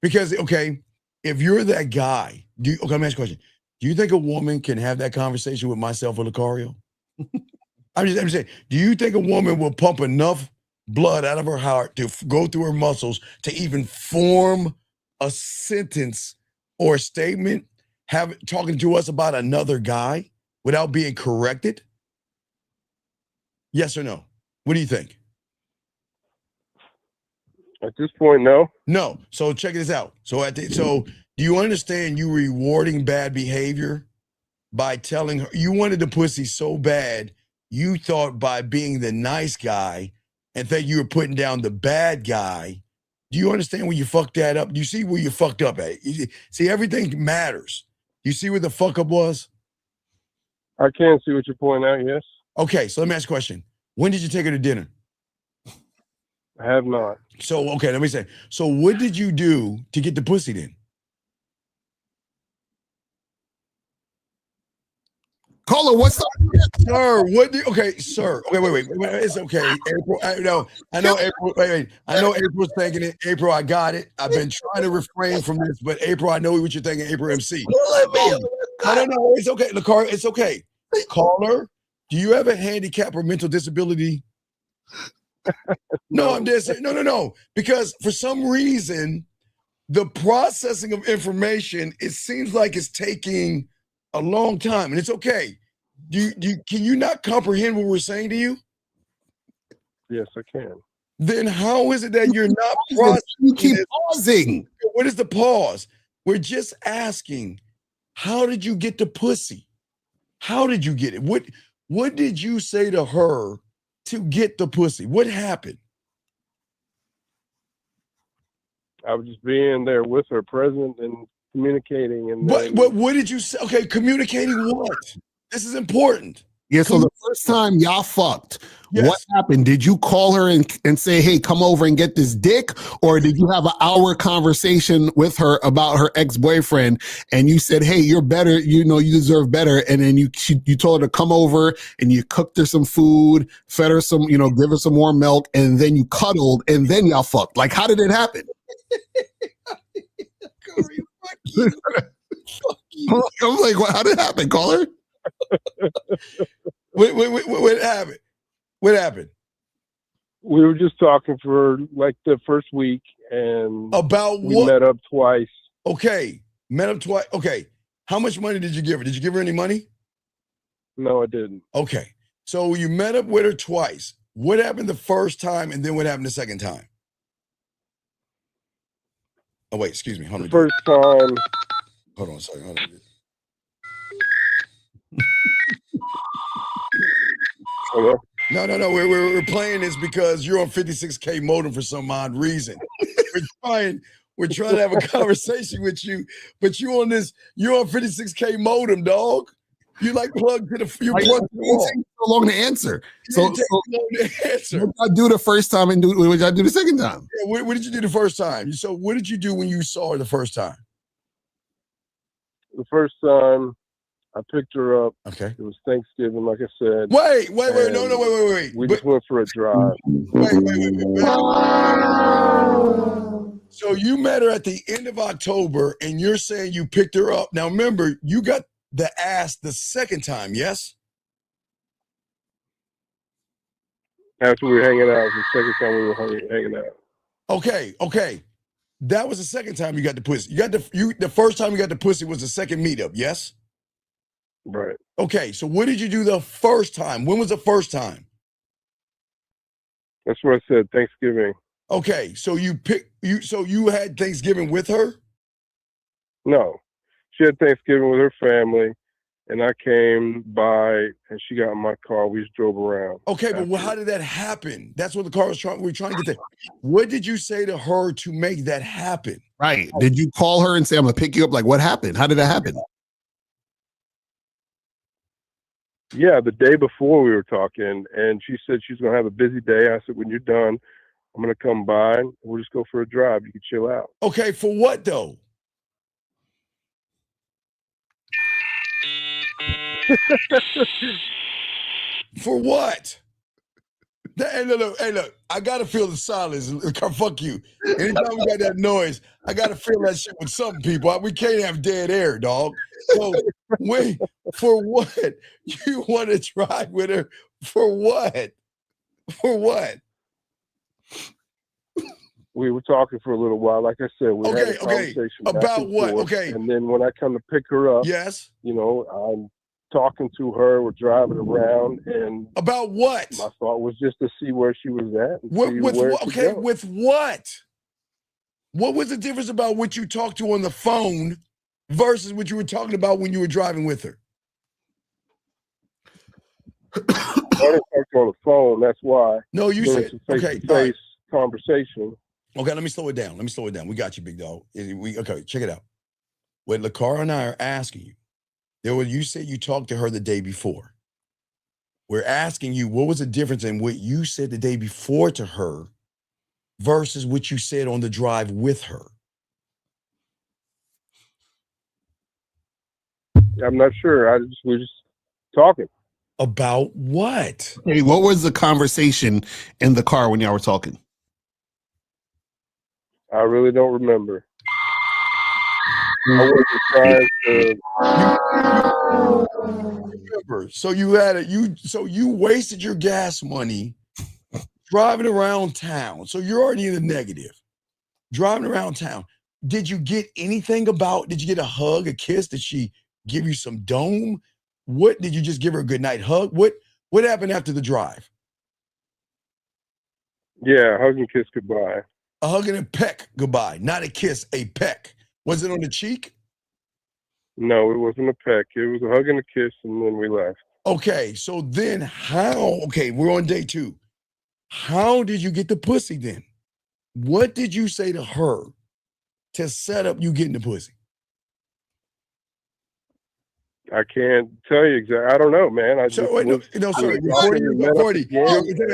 Because, okay, if you're that guy, let me ask you a question. Do you think a woman can have that conversation with myself or Lucario? I'm just saying, do you think a woman will pump enough blood out of her heart to go through her muscles to even form a sentence or a statement talking to us about another guy without being corrected? Yes or no? What do you think? At this point, no. No. So check this out. So do you understand you rewarding bad behavior by telling her you wanted the pussy so bad you thought by being the nice guy and think you were putting down the bad guy? Do you understand where you fucked that up? Do you see where you fucked up at? See, everything matters. You see where the fuck up was? I can see what you're pointing out, yes. Okay, so let me ask you a question. When did you take her to dinner? I have not. So, okay, let me say. So what did you do to get the pussy then? Caller, what's up? Sir, sir. Okay, wait. It's okay. April, I know April, wait. I know April's thinking it. April, I got it. I've been trying to refrain from this, but April, I know what you're thinking, April MC. No, it's okay. Lucario, it's okay. Caller, do you have a handicap or mental disability? No, I'm just saying, no. Because for some reason, the processing of information, it seems like it's taking a long time, and it's okay. Can you not comprehend what we're saying to you? Yes, I can. Then how is it that you're not processing? You keep pausing. What is the pause? We're just asking, how did you get the pussy? How did you get it? What did you say to her to get the pussy? What happened? I was just being there with her, present and communicating. And what did you say? Okay, communicating what? This is important. Yeah, so the first time y'all fucked, Yes. What happened? Did you call her and say, hey, come over and get this dick? Or did you have an hour conversation with her about her ex-boyfriend and you said, hey, you're better, you deserve better. And then you told her to come over and you cooked her some food, fed her some, give her some warm milk, and then you cuddled and then y'all fucked. Like, how did it happen? I'm like, how did it happen, caller? What happened? What happened? We were just talking for like the first week, and About we what? met up twice. Okay, met up twice. Okay, how much money did you give her? Did you give her any money? No, I didn't. Okay, so you met up with her twice. What happened the first time, and then what happened the second time? Oh wait, excuse me. The first time. Hold on a second. Hold on. Hello? No. We're playing this because you're on 56K modem for some odd reason. We're trying to have a conversation with you, but you're on 56K modem, dog. You like plugged to the you Why plugged it takes so long to answer? So answer. what I do the first time and what did I do the second time? Yeah, what did you do the first time? So what did you do when you saw her the first time? The first time I picked her up. Okay. It was Thanksgiving, like I said. Wait. No, wait. We just went for a drive. Wait. So you met her at the end of October, and you're saying you picked her up. Now remember, you got the ass the second time, yes? After we were hanging out, it was the second time we were hanging out. Okay. That was the second time you got the pussy. The first time you got the pussy was the second meetup, yes? Right. Okay, so what did you do the first time? When was the first time? That's what I said, Thanksgiving. Okay, so you had Thanksgiving with her? No. She had Thanksgiving with her family, and I came by, and she got in my car. We just drove around. Okay, but how did that happen? That's what the car was we're trying to get to. What did you say to her to make that happen? Right. Did you call her and say, I'm going to pick you up? Like, what happened? How did that happen? Yeah, the day before we were talking, and she said she's going to have a busy day. I said, when you're done, I'm going to come by, and we'll just go for a drive. You can chill out. Okay, for what, though? For what? Hey, look, I gotta feel the silence. Fuck you. Anytime we got that noise, I gotta feel that shit with some people. We can't have dead air, dog. So for what? You want to drive with her? For what? For what? We were talking for a little while. Like I said, we had a conversation about what? Forth. Okay. And then when I come to pick her up, yes, I'm talking to her. We're driving around, and about what? My thought was just to see where she was at. With what? What was the difference about what you talked to on the phone versus what you were talking about when you were driving with her? I didn't talk to her on the phone. That's why. No, you said face-to-face conversation. Okay, let me slow it down. We got you, big dog. Okay, check it out. What LaCara and I are asking you, you said you talked to her the day before. We're asking you, what was the difference in what you said the day before to her versus what you said on the drive with her? I'm not sure. We're just talking. About what? Hey, what was the conversation in the car when y'all were talking? I really don't remember. I wasn't trying to remember. So you wasted your gas money driving around town. So you're already in the negative. Driving around town. Did you get anything did you get a hug, a kiss? Did she give you some dome? What did you just give her a good night hug? What happened after the drive? Yeah, hug and kiss goodbye. A hug and a peck goodbye, not a kiss, a peck. Was it on the cheek? No, it wasn't a peck. It was a hug and a kiss, and then we left. Okay, so then we're on day 2. How did you get the pussy then? What did you say to her to set up you getting the pussy? I can't tell you exactly. I don't know, man.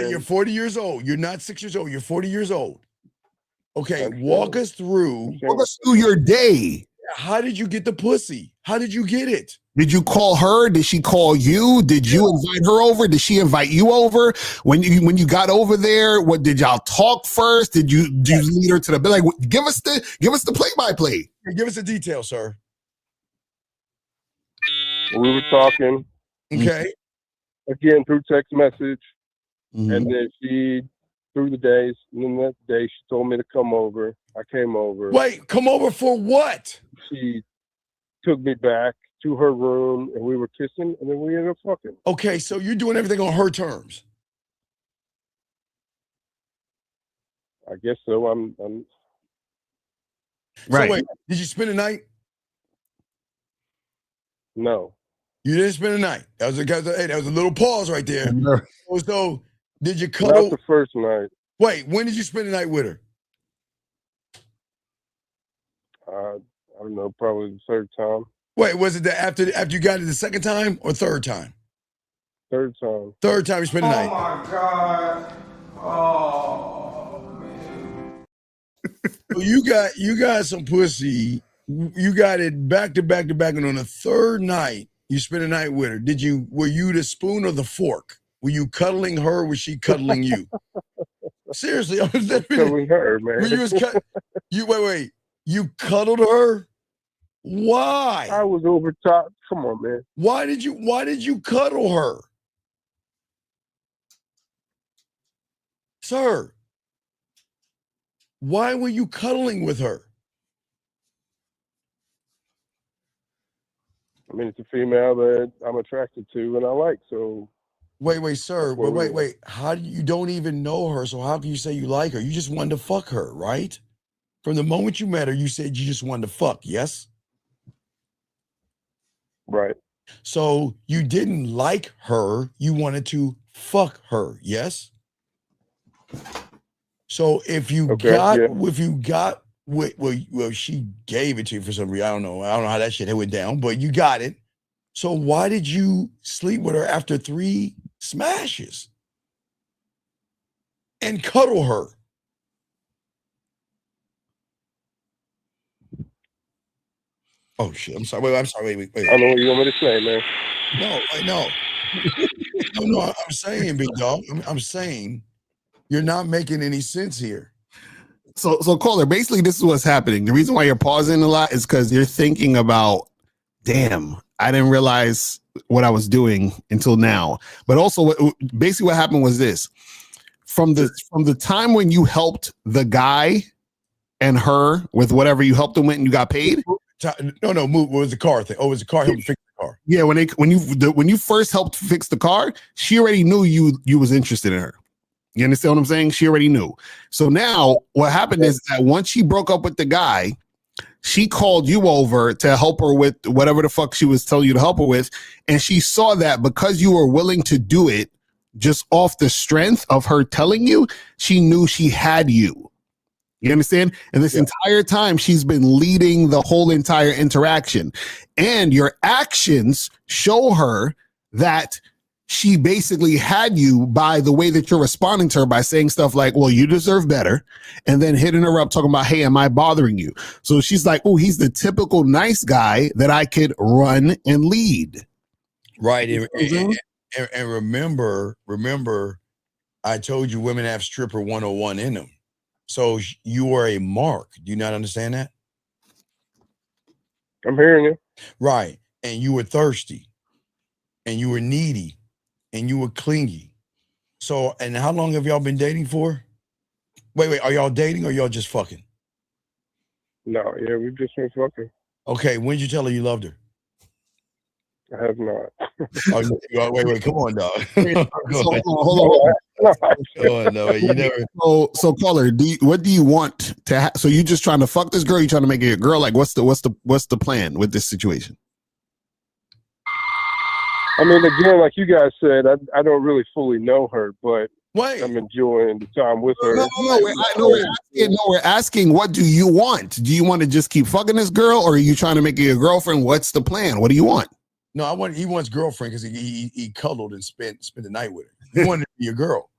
You're 40 years old. You're not 6 years old. You're 40 years old. Okay, walk us through your day. How did you get the pussy? How did you get it? Did you call her? Did she call you? Did you invite her over? Did she invite you over? When you got over there, what did y'all talk first? Did you lead her to the bed? Like, give us the play-by-play. Give us the details, sir. We were talking. Okay. Again, through text message. Mm-hmm. And then she through the days. And then that day she told me to come over. I came over. Wait, come over for what? She took me back to her room and we were kissing and then we ended up fucking. Okay, so you're doing everything on her terms. I guess so. I'm Right. So wait, did you spend the night? no. You didn't spend the night. That was a little pause right there. So did you Not cuddle? the first night. Wait, when did you spend the night with her? I don't know, probably the third time. Wait, was it after you got it the second time or third time? Third time. Third time you spent the night. my God. Oh, man. So you got some pussy. You got it back to back to back, and on the third night you spent the night with her. Were you the spoon or the fork? Were you cuddling her? Or was she cuddling you? Seriously, I was Cuddling her, man. wait. You cuddled her? Why? I was over top. Come on, man. Why did you cuddle her? Sir, why were you cuddling with her? I mean, it's a female that I'm attracted to and I like, so. Wait, sir. Well, But wait. How do you don't even know her? So how can you say you like her? You just wanted to fuck her, right? From the moment you met her, you said you just wanted to fuck, yes? Right. So you didn't like her, you wanted to fuck her, yes? So if you got well, she gave it to you for some reason. I don't know how that shit went down, but you got it. So why did you sleep with her after 3 smashes and cuddle her? Oh shit! I'm sorry. Wait. I don't know what you want me to say, man. No. I'm saying, big dog. I'm saying you're not making any sense here. So caller, basically this is what's happening. The reason why you're pausing a lot is because you're thinking about, damn, I didn't realize what I was doing until now. But also basically what happened was this. From the time when you helped the guy and her with whatever you helped them with and you got paid. No, move. What was the car thing? Oh, it was the car helping fix the car. Yeah, when you first helped fix the car, she already knew you was interested in her. You understand what I'm saying? She already knew. So now what happened is that once she broke up with the guy, she called you over to help her with whatever the fuck she was telling you to help her with. And she saw that because you were willing to do it just off the strength of her telling you, she knew she had you. You understand? And this entire time, she's been leading the whole entire interaction. And your actions show her that she basically had you by the way that you're responding to her by saying stuff like, well, you deserve better. And then hitting her up talking about, hey, am I bothering you? So she's like, oh, he's the typical nice guy that I could run and lead. Right. And remember, I told you women have stripper 101 in them. So you are a mark. Do you not understand that? I'm hearing you. Right. And you were thirsty and you were needy and you were clingy. So, and how long have y'all been dating for? Wait, are y'all dating or y'all just fucking? No, yeah, we've just been fucking. Okay, when did you tell her you loved her? I have not. Wait, come on, dog. Hold on. No, you never. So caller, what do you want to so you just trying to fuck this girl? You trying to make it a girl? Like, what's the plan with this situation? I mean, again, like you guys said, I don't really fully know her, but Wait. I'm enjoying the time with her. We're asking, what do you want? Do you want to just keep fucking this girl, or are you trying to make it your girlfriend? What's the plan? What do you want? No, he wants girlfriend because he cuddled and spent the night with her. He wanted to be a girl.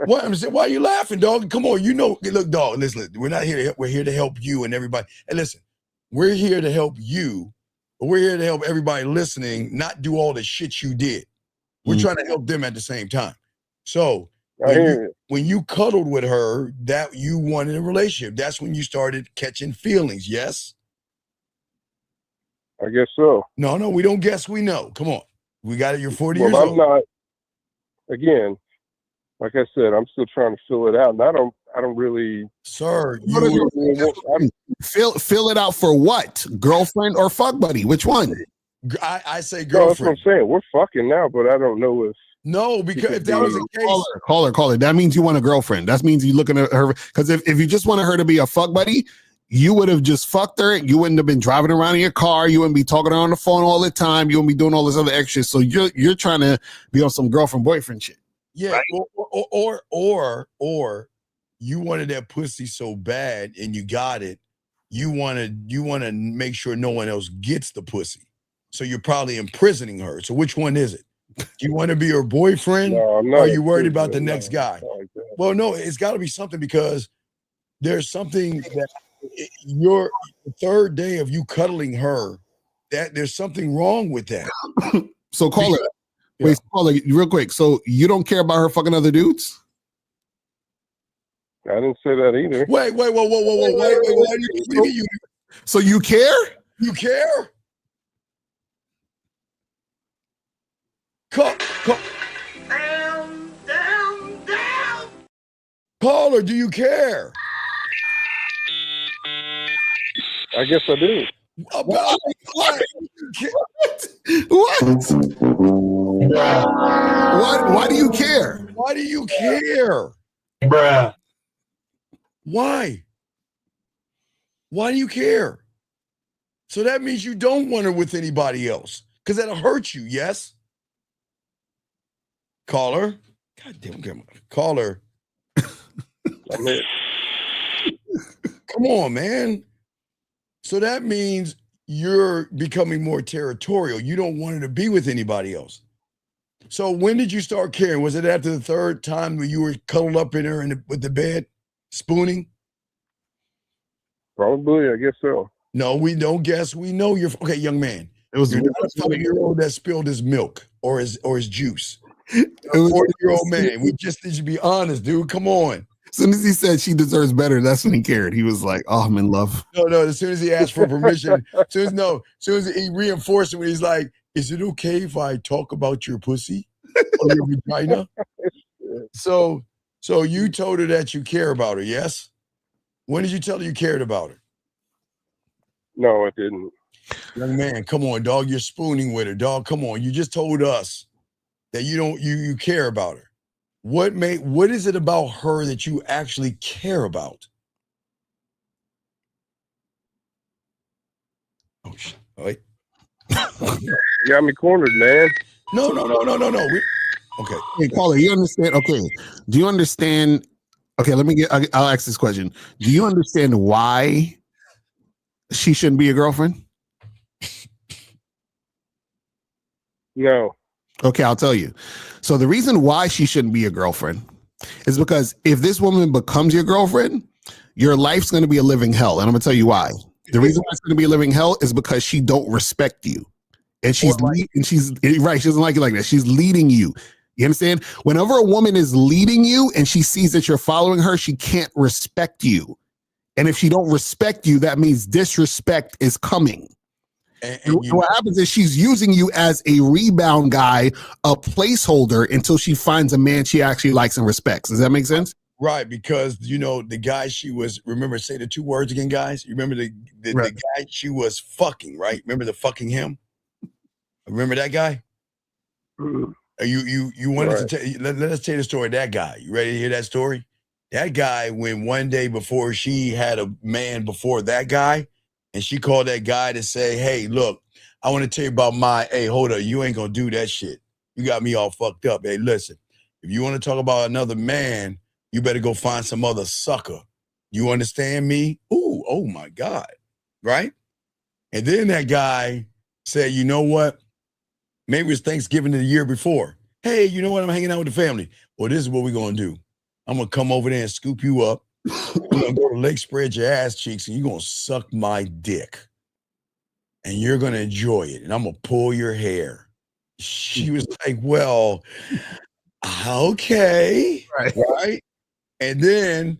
What I'm saying, why are you laughing, dog? Come on, look, dog. Listen, we're not here. We're here to help you and everybody. And listen, we're here to help you, but we're here to help everybody listening not do all the shit you did. We're trying to help them at the same time. So when you cuddled with her, that you wanted a relationship. That's when you started catching feelings. Yes. I guess so. No, we don't guess. We know. Come on. We got it. You're 40 years I'm old. not, again, like I said, I'm still trying to fill it out, and I don't really. Sir, Fill it out for what? Girlfriend or fuck buddy? Which one? I say No, that's what I'm girlfriend. saying. We're fucking now, but I don't know if. No, because if that was the case, Call her. That means you want a girlfriend. That means you looking at her. Because if you just wanted her to be a fuck buddy, you would have just fucked her. You wouldn't have been driving around in your car. You wouldn't be talking to her on the phone all the time. You wouldn't be doing all this other extra. So you're trying to be on some girlfriend boyfriend shit. yeah, Right? or you wanted that pussy so bad and you got it. You want to make sure no one else gets the pussy. So you're probably imprisoning her. So which one is it? Do you want to be her boyfriend? No, I'm Or not. are you worried about the No, next guy? not like that. Well, no, it's got to be something because there's something that your third day of you cuddling her, that there's something wrong with that. So call her. Yeah. Wait, call her real quick. So you don't care about her fucking other dudes? I didn't say that either. Wait, whoa, wait, So you care? you care? Call her, do you care? I guess I do. About what? What? Why do you care? Why do you care? Bruh. Why? Why do you care? So that means you don't want her with anybody else because that'll hurt you, yes? Call her. God damn, call her. I'm here. Come on, man. So that means you're becoming more territorial. You don't want her to be with anybody else. So when did you start caring? Was it after the third time when you were cuddled up in her with the bed, spooning? Probably, I guess so. No, we don't guess. We know you're okay, young man. It was You're not a 5-year-old that spilled his milk or his juice. You're a was- 40-year-old man. We just need you to be honest, dude. Come on. As soon as he said she deserves better, that's when he cared. He was like, "Oh, I'm in love." No. As soon as he asked for permission, as soon as he reinforced it, when he's like, "Is it okay if I talk about your pussy or your vagina?" So you told her that you care about her, yes? When did you tell her you cared about her? No, I didn't. Young man, come on, dog. You're spooning with her, dog. Come on. You just told us that you care about her. What is it about her that you actually care about? Oh shit. Wait. You got me cornered, man. No. Okay. Hey, caller, you understand? Okay, do you understand? Okay, I'll ask this question. Do you understand why she shouldn't be a girlfriend? No. Okay, I'll tell you. So the reason why she shouldn't be a girlfriend is because if this woman becomes your girlfriend, your life's going to be a living hell. And I'm going to tell you why. The reason why it's going to be a living hell is because she don't respect you. And she's right. She doesn't like you like that. She's leading you. You understand? Whenever a woman is leading you and she sees that you're following her, she can't respect you. And if she don't respect you, that means disrespect is coming. And what happens is she's using you as a rebound guy, a placeholder until she finds a man she actually likes and respects. Does that make sense? Right, because the guy she was, remember, say the two words again, guys. You remember the guy she was fucking, right? Remember the fucking him? Remember that guy? Mm-hmm. You wanted to let us tell you the story of that guy. You ready to hear that story? That guy, when one day before she had a man before that guy, and she called that guy to say, "Hey, look, I want to tell you about hey, hold up, you ain't gonna do that shit. You got me all fucked up. Hey, listen, if you want to talk about another man, you better go find some other sucker. You understand me?" Ooh, oh my God. Right? And then that guy said, "You know what? Maybe it was Thanksgiving the year before. Hey, you know what? I'm hanging out with the family. Well, this is what we're going to do. I'm going to come over there and scoop you up. We're going to go to the lake, spread your ass cheeks, and you're going to suck my dick. And you're going to enjoy it. And I'm going to pull your hair." She was like, "Well, okay." Right? And then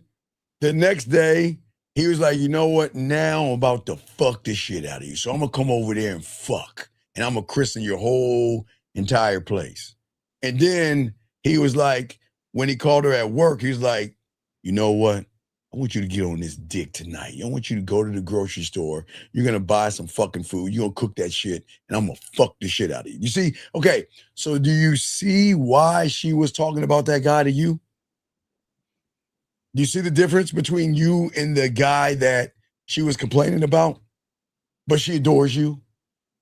the next day, he was like, "You know what? Now I'm about to fuck the shit out of you. So I'm going to come over there and fuck. And I'm going to christen your whole entire place." And then he was like, when he called her at work, he was like, you know what? I want you to get on this dick tonight. I want you to go to the grocery store. You're going to buy some fucking food. You're going to cook that shit, and I'm going to fuck the shit out of you. You see? Okay, so do you see why she was talking about that guy to you? Do you see the difference between you and the guy that she was complaining about, but she adores you?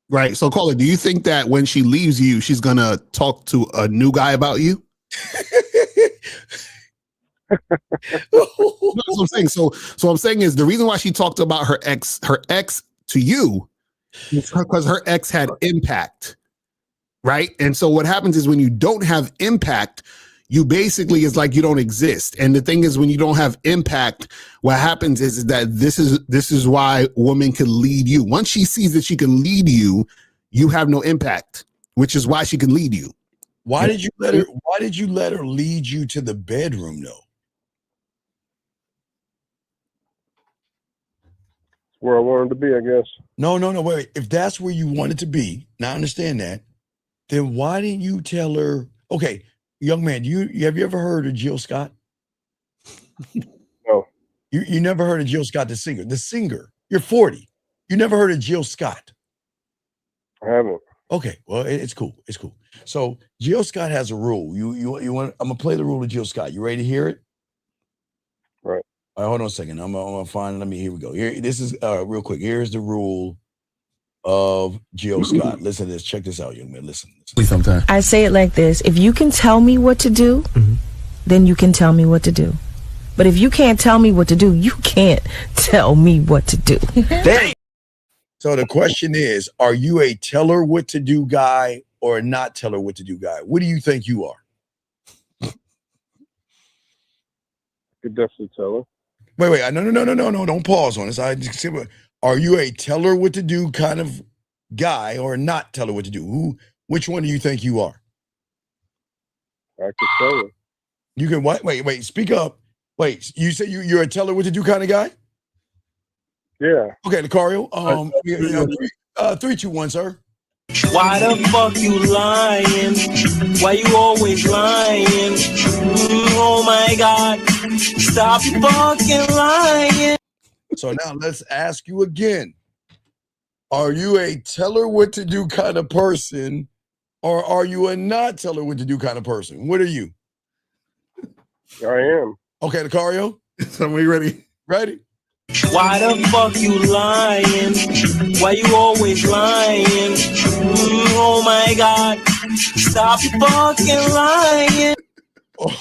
Right. So, Caller, do you think that when she leaves you, she's going to talk to a new guy about you? That's what I'm saying. So I'm saying is the reason why she talked about her ex to you is because her ex had impact, right? And so what happens is when you don't have impact, you basically is like you don't exist. And the thing is, when you don't have impact, what happens is that this is why women can lead you. Once she sees that she can lead you, you have no impact, which is why she can lead you. Why did you let her lead you to the bedroom though? Where I wanted to be, I guess. No, wait. If that's where you wanted to be, now I understand that, then why didn't you tell her? Okay, young man, have you ever heard of Jill Scott? No. You never heard of Jill Scott, the singer. The singer. You're 40. You never heard of Jill Scott. I haven't. Okay, well, it's cool. It's cool. So Jill Scott has a rule. You want? I'm gonna play the rule of Jill Scott. You ready to hear it? Right. All right, hold on a second. I'm gonna find. Here we go. Here, this is real quick. Here's the rule of Jill Scott. Listen to this. Check this out, young man. Listen. Sometimes I say it like this: if you can tell me what to do, then you can tell me what to do. But if you can't tell me what to do, you can't tell me what to do. So the question is: are you a tell her what to do guy or a not tell her what to do guy? What do you think you are? I could definitely tell her. Wait. No. Don't pause on this. Are you a tell her what to do kind of guy or not tell her what to do? Which one do you think you are? I could tell her. You can what? Wait. Speak up. Wait. You say you're a tell her what to do kind of guy? Yeah. Okay, Lucario. 3, 2, 1, sir. Why the fuck you lying? Why you always lying? Oh my God. Stop fucking lying. So now let's ask you again. Are you a tell her what to do kind of person, or are you a not tell her what to do kind of person? What are you? I am. Okay, Lucario. So we ready? Ready? Why the fuck you lying? Why you always lying? Oh my God. Stop fucking lying.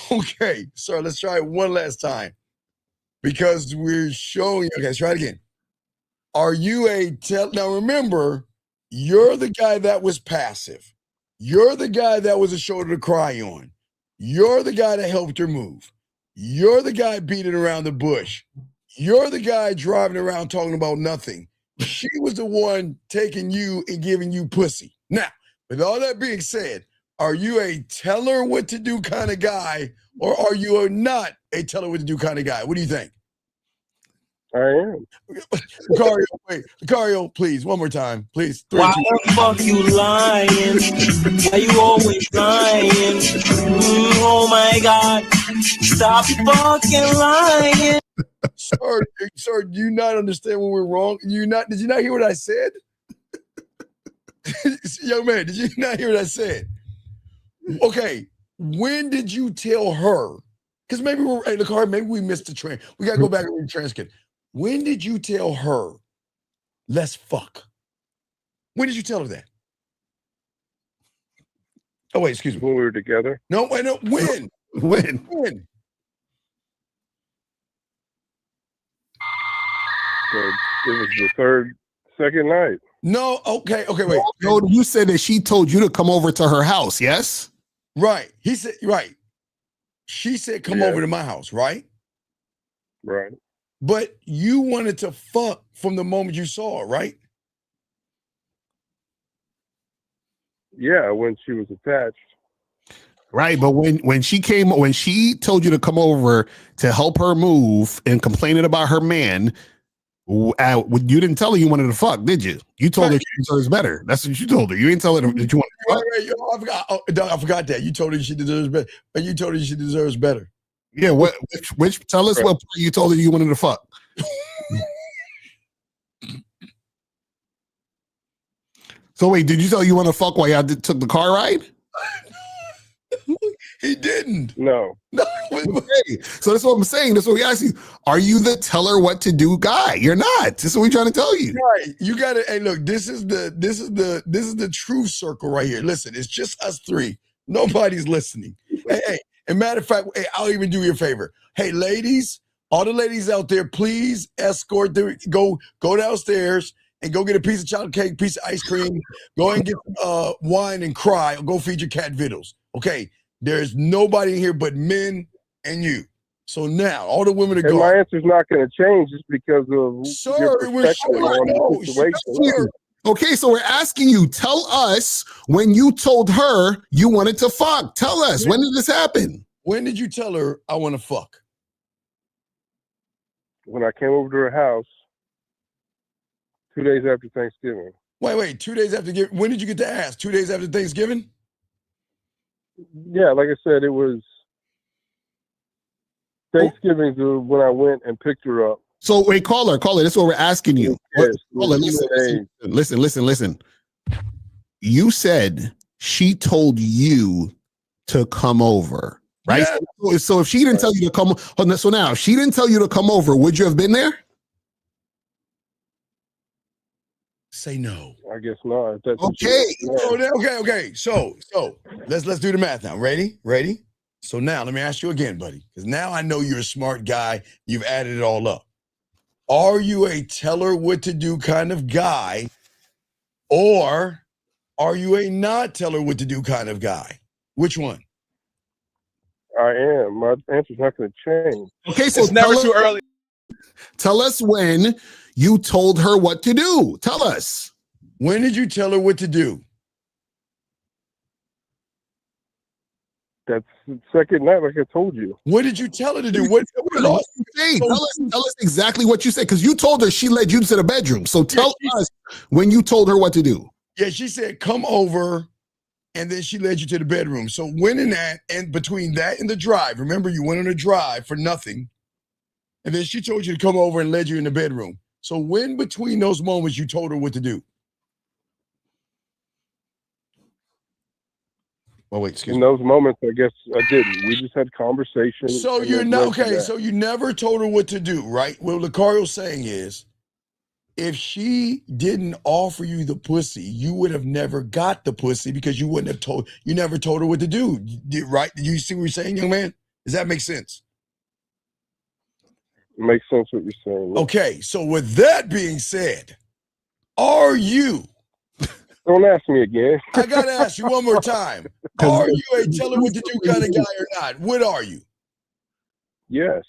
Okay, sir, let's try it one last time. Because we're showing, okay, let's try it again. Are you now remember, you're the guy that was passive. You're the guy that was a shoulder to cry on. You're the guy that helped her move. You're the guy beating around the bush. You're the guy driving around talking about nothing. She was the one taking you and giving you pussy. Now, with all that being said, are you a tell her what to do kind of guy, or are you not a tell her what to do kind of guy? What do you think? I am. Lucario, please, one more time, please. 3, Why 2, the fuck you lying? Why you always lying? Oh my God. Stop fucking lying. Sir, do you not understand when we're wrong? Did you not hear what I said? Young man, did you not hear what I said? Okay, when did you tell her? Because maybe maybe we missed the train. We gotta go back and read the transcript. When did you tell her, let's fuck? When did you tell her that? Oh, wait, excuse me. When we were together. No, wait, no, when? When? So it was the second night. No, okay, wait. No, you said that she told you to come over to her house, yes? Right. He said, right. She said, come over to my house, right? Right. But you wanted to fuck from the moment you saw her, right? Yeah, when she was attached. Right, but when she told you to come over to help her move and complaining about her man, You didn't tell her you wanted to fuck, did you? You told her she deserves better. That's what you told her. You didn't tell her that you wanted to fuck. I forgot that. You told her she deserves better. But you told her she deserves better. Yeah, which tell us what part you told her you wanted to fuck. So wait, did you tell her you want to fuck while y'all took the car ride? He didn't. No. Okay. So that's what I'm saying. That's what we ask you. Are you the tell her what to do guy? You're not. This is what we're trying to tell you. Right. You got to. Hey, look. This is the truth circle right here. Listen, it's just us three. Nobody's listening. Hey. And matter of fact, hey, I'll even do you a favor. Hey, ladies, all the ladies out there, please escort them. Go downstairs and go get a piece of chocolate cake, piece of ice cream. Go and get wine and cry. Or go feed your cat vittles. Okay. There's nobody in here but men and you. So now all the women are going. My answer's not going to change just because of your perspective on the situation. Okay, so we're asking you, tell us when you told her you wanted to fuck. Tell us, when did this happen? When did you tell her I want to fuck? When I came over to her house 2 days after Thanksgiving. Wait, 2 days after Thanksgiving? When did you get the ass? 2 days after Thanksgiving? Yeah, like I said, it was Thanksgiving when I went and picked her up. So wait, caller. That's what we're asking you. Yes, caller, listen. You said she told you to come over, right? Yeah. So if she didn't tell you to come, so now if she didn't tell you to come over, would you have been there? Say no. I guess not. Okay. Okay. So let's do the math now. Ready? So now let me ask you again, buddy, because now I know you're a smart guy. You've added it all up. Are you a tell her what to do kind of guy, or are you a not tell her what to do kind of guy? Which one? I am. My answer's not going to change. Okay, so it's never too early. Tell us when you told her what to do. Tell us. When did you tell her what to do? That's the second night, like I told you. What did you tell her to do? What else? Tell us exactly what you said, because you told her she led you to the bedroom. So tell us when you told her what to do. Yeah, she said, come over, and then she led you to the bedroom. So when in that, and between that and the drive, remember you went on a drive for nothing, and then she told you to come over and led you in the bedroom. So when between those moments you told her what to do? Oh, wait, excuse me. In those moments, I guess I didn't. We just had conversation. So you're not, okay, so you never told her what to do, right? What Lucario's saying is, if she didn't offer you the pussy, you would have never got the pussy because you wouldn't have you never told her what to do, right? Do you see what you're saying, young man? Does that make sense? It makes sense what you're saying. Yeah. Okay, so with that being said, are you... Don't ask me again. I gotta ask you one more time. Are you a tell her what to do kind of guy or not? What are you? Yes.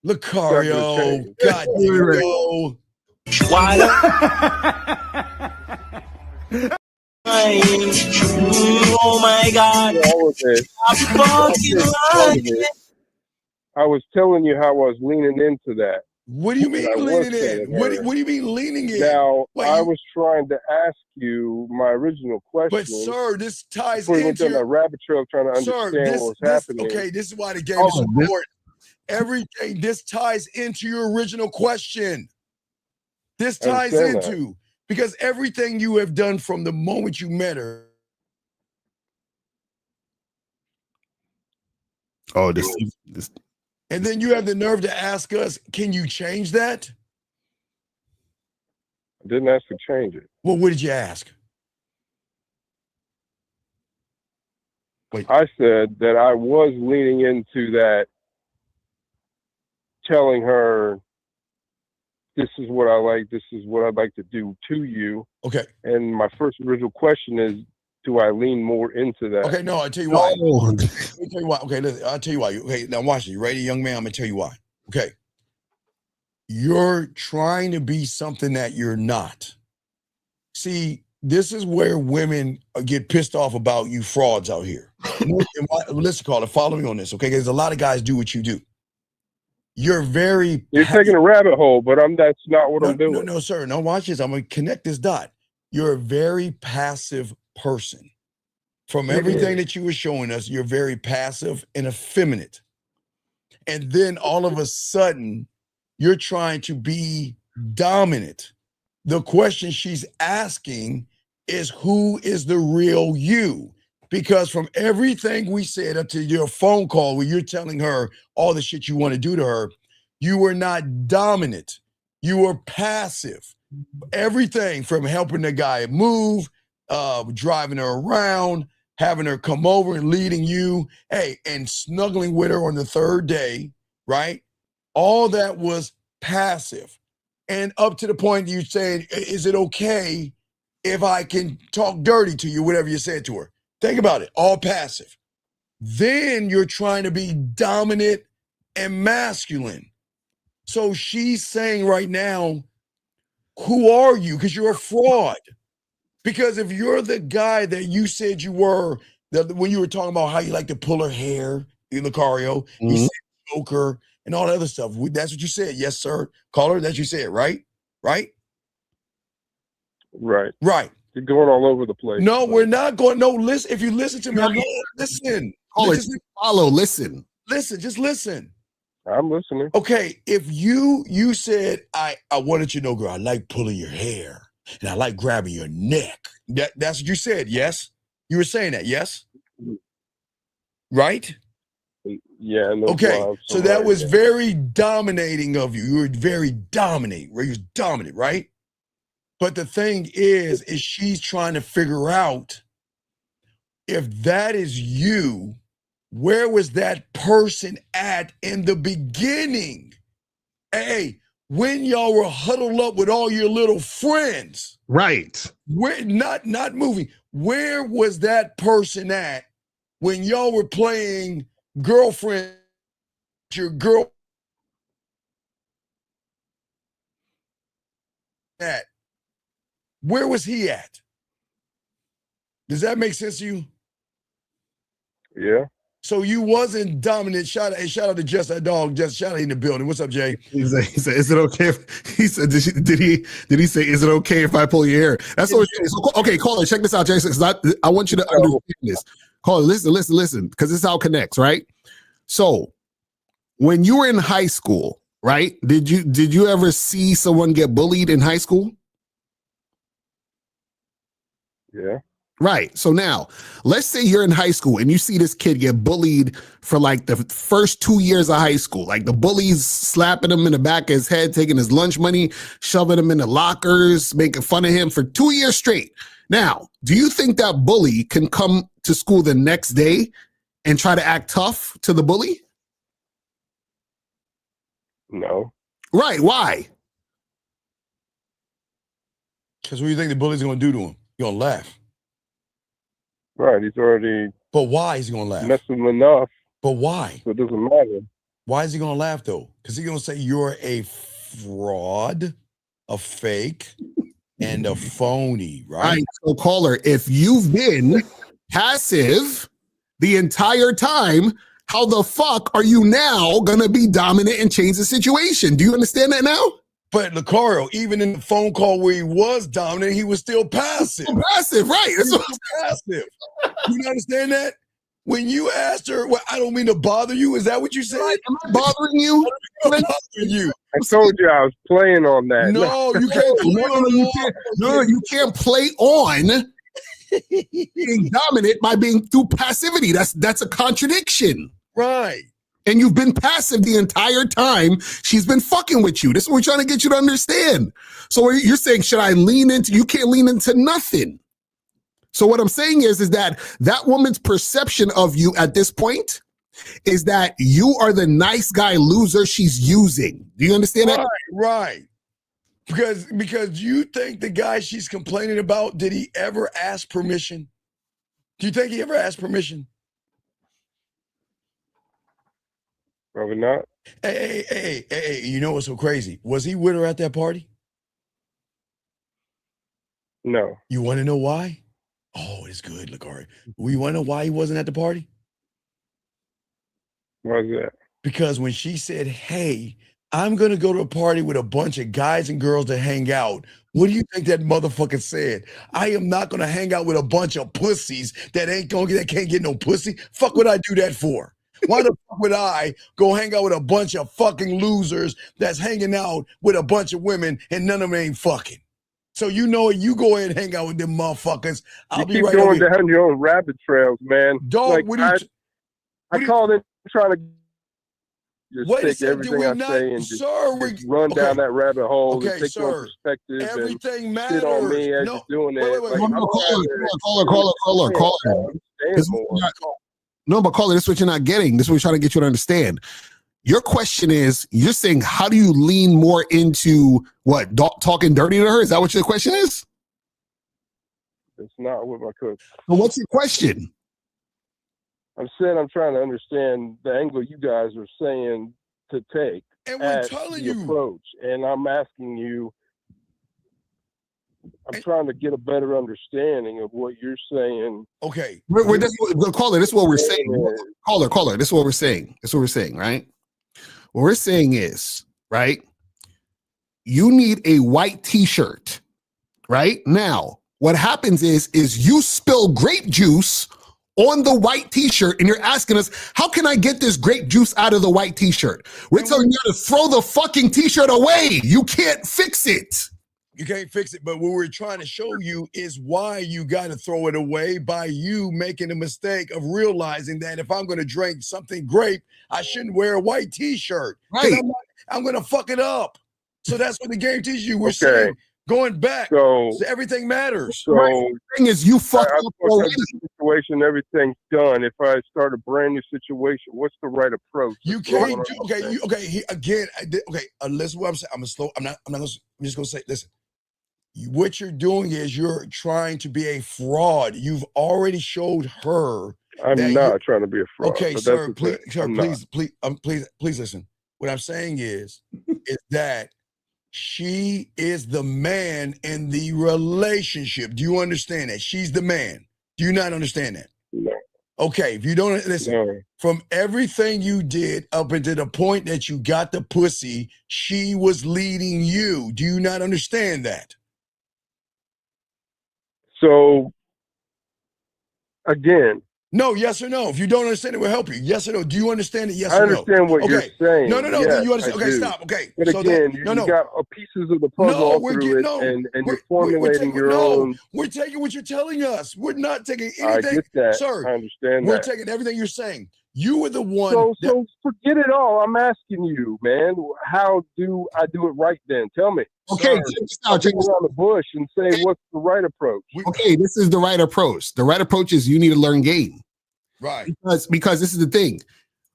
Lucario. God damn it. Why? Oh my God. I was telling you how I was leaning into that. What do you mean leaning in? What do you mean leaning in? Now, I was trying to ask you my original question. But, sir, this ties into a rabbit trail trying to understand what's happening. Okay, this is why the game is important. Everything, this ties into your original question. This ties into, because everything you have done from the moment you met her. Oh, this. And then you have the nerve to ask us, can you change that? I didn't ask to change it. Well, what did you ask? Wait. I said that I was leaning into that, telling her, this is what I like, this is what I'd like to do to you. Okay. And my first original question is, do I lean more into that? Okay, no, I'll tell you why. Let me tell you why. Okay, listen, I'll tell you why. Okay, now watch it. You ready, young man? I'm gonna tell you why. Okay. You're trying to be something that you're not. See, this is where women get pissed off about you frauds out here. Listen, caller, follow me on this, okay? There's a lot of guys do what you do. you're very. You're taking a rabbit hole, but that's not what I'm doing. No, sir. No, watch this. I'm gonna connect this dot. You're a very passive person. From everything that you were showing us, you're very passive and effeminate. And then all of a sudden, you're trying to be dominant. The question she's asking is, who is the real you? Because from everything we said up to your phone call where you're telling her all the shit you want to do to her, you were not dominant. You were passive. Everything from helping the guy move, driving her around, having her come over and leading you, and snuggling with her on the third day, right? All that was passive. And up to the point you saying, is it okay if I can talk dirty to you, whatever you said to her? Think about it, all passive. Then you're trying to be dominant and masculine. So she's saying right now, who are you? Because you're a fraud. Because if you're the guy that you said you were, when you were talking about how you like to pull her hair, Lucario, you said choke her and all that other stuff. That's what you said. Yes, sir. Caller, that's what you said, right? Right? Right. Right. You're going all over the place. No, we're not going. No, listen. If you listen to me, listen. Caller, follow, listen. Listen, just listen. I'm listening. Okay, if you said, I wanted you to know, girl, I like pulling your hair and I like grabbing your neck. That's what you said, yes? You were saying that, yes? Right? Yeah. No okay, problem. so that was very dominating of you. You were very dominant. You was dominant, right? But the thing is she's trying to figure out if that is you, where was that person at in the beginning? Hey, when y'all were huddled up with all your little friends. Right. Where not moving. Where was that person at when y'all were playing girlfriend, your girl at? Where was he at? Does that make sense to you? Yeah. So you wasn't dominant. Shout out to Just That Dog. Just shout out in the building. What's up, Jay? He said, "Is it okay?" He said, "Did he say, is it okay if I pull your hair?" That's what. So, okay, caller, check this out, Jason. Because I want you to understand this. Caller, listen, because this is how it connects, right? So, when you were in high school, right? Did you ever see someone get bullied in high school? Yeah. Right. So now, let's say you're in high school and you see this kid get bullied for like the first 2 years of high school. Like the bullies slapping him in the back of his head, taking his lunch money, shoving him in the lockers, making fun of him for 2 years straight. Now, do you think that bully can come to school the next day and try to act tough to the bully? No. Right. Why? Because what do you think the bully's going to do to him? You're going to laugh. Right. He's already. But why is he going to laugh? Messed him enough. But why? So it doesn't matter. Why is he going to laugh, though? Because he's going to say you're a fraud, a fake, and a phony, right? So, caller, if you've been passive the entire time, how the fuck are you now going to be dominant and change the situation? Do you understand that now? But Lucario, even in the phone call where he was dominant, he was still passive. Passive, right? He was passive. You understand that? When you asked her, well, I don't mean to bother you. Is that what you said? Am I bothering you? Bothering you. I told you I was playing on that. No, you can't. You can't play on being dominant by being through passivity. That's a contradiction. Right. And you've been passive the entire time she's been fucking with you. This is what we're trying to get you to understand. So you're saying, should I lean into? You can't lean into nothing. So what I'm saying is that woman's perception of you at this point is that you are the nice guy loser she's using. Do you understand that? Right. Because you think the guy she's complaining about, did he ever ask permission? Do you think he ever asked permission? Probably not. Hey, you know what's so crazy? Was he with her at that party? No. You want to know why? Oh, it's good, Lucario. You want to know why he wasn't at the party? Why is that? because when she said, hey, I'm going to go to a party with a bunch of guys and girls to hang out, what do you think that motherfucker said? I am not going to hang out with a bunch of pussies that can't get no pussy. Fuck would I do that for? Why the fuck would I go hang out with a bunch of fucking losers that's hanging out with a bunch of women and none of them ain't fucking? So you know it. You go ahead and hang out with them motherfuckers. I'll be keep right going over down your own rabbit trails, man. Dog, like, what are you? I called in trying to just Wait a take second, everything I say and just run down that rabbit hole and take your perspective everything and matters. shit on me as you're doing it. No, but caller, this is what you're not getting. This is what we're trying to get you to understand. Your question is, you're saying, how do you lean more into what? Talking dirty to her? Is that what your question is? It's not what my question. So what's your question? I'm saying I'm trying to understand the angle you guys are saying to take. And we're telling you approach. And I'm asking you, I'm trying to get a better understanding of what you're saying. Okay. Caller, this is what we're saying. Caller, this is what we're saying. This is what we're saying, right? What we're saying is, right, you need a white t-shirt, right? Now, what happens is you spill grape juice on the white t-shirt and you're asking us, how can I get this grape juice out of the white t-shirt? We're telling you to throw the fucking t-shirt away. You can't fix it. You can't fix it, but what we're trying to show you is why you got to throw it away by you making the mistake of realizing that if I'm going to drink something grape, I shouldn't wear a white t-shirt. Right. I'm going to fuck it up. So that's what the game teaches you. We're saying going back, so everything matters. So the thing is, you fucked up already. Situation, everything's done. If I start a brand new situation, what's the right approach? You can't do listen what I'm saying. I'm just gonna say, listen. What you're doing is you're trying to be a fraud. You've already showed her. I'm not trying to be a fraud. Okay, sir, please listen. What I'm saying is that she is the man in the relationship. Do you understand that? She's the man. Do you not understand that? No. Okay, if you don't listen, from everything you did up until the point that you got the pussy, she was leading you. Do you not understand that? So, again. No, yes or no. If you don't understand it, we'll help you. Yes or no. Do you understand it? Yes or no? I understand what you're saying. No. Yes, Do you understand? Okay, stop. Okay. But so again, you got pieces of the puzzle all through it, and you're formulating your own. We're taking what you're telling us. We're not taking anything. I get that. Sir, I understand we're taking everything you're saying. You were the one. So forget it all. I'm asking you, man. How do I do it right then? Tell me. Okay, check this out. The bush and say what's the right approach. Okay, this is the right approach. The right approach is you need to learn game. Right. Because this is the thing.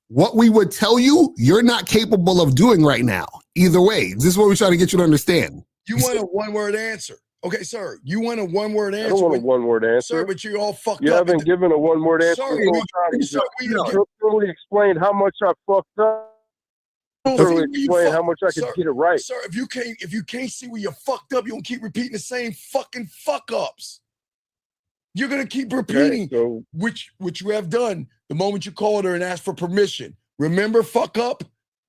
What we would tell you, you're not capable of doing right now. Either way, this is what we're trying to get you to understand. You want a one-word answer. Okay, sir. You want a one-word answer. I don't want a one-word answer. Sir, but you're all fucked up. You haven't given a one-word answer. Sir, you really explained how much I fucked up. Really explain how much I could get it right. Sir, if you can't see where you're fucked up, you're gonna keep repeating the same fucking fuck-ups. You're gonna keep repeating which you have done the moment you called her and asked for permission. Remember fuck up?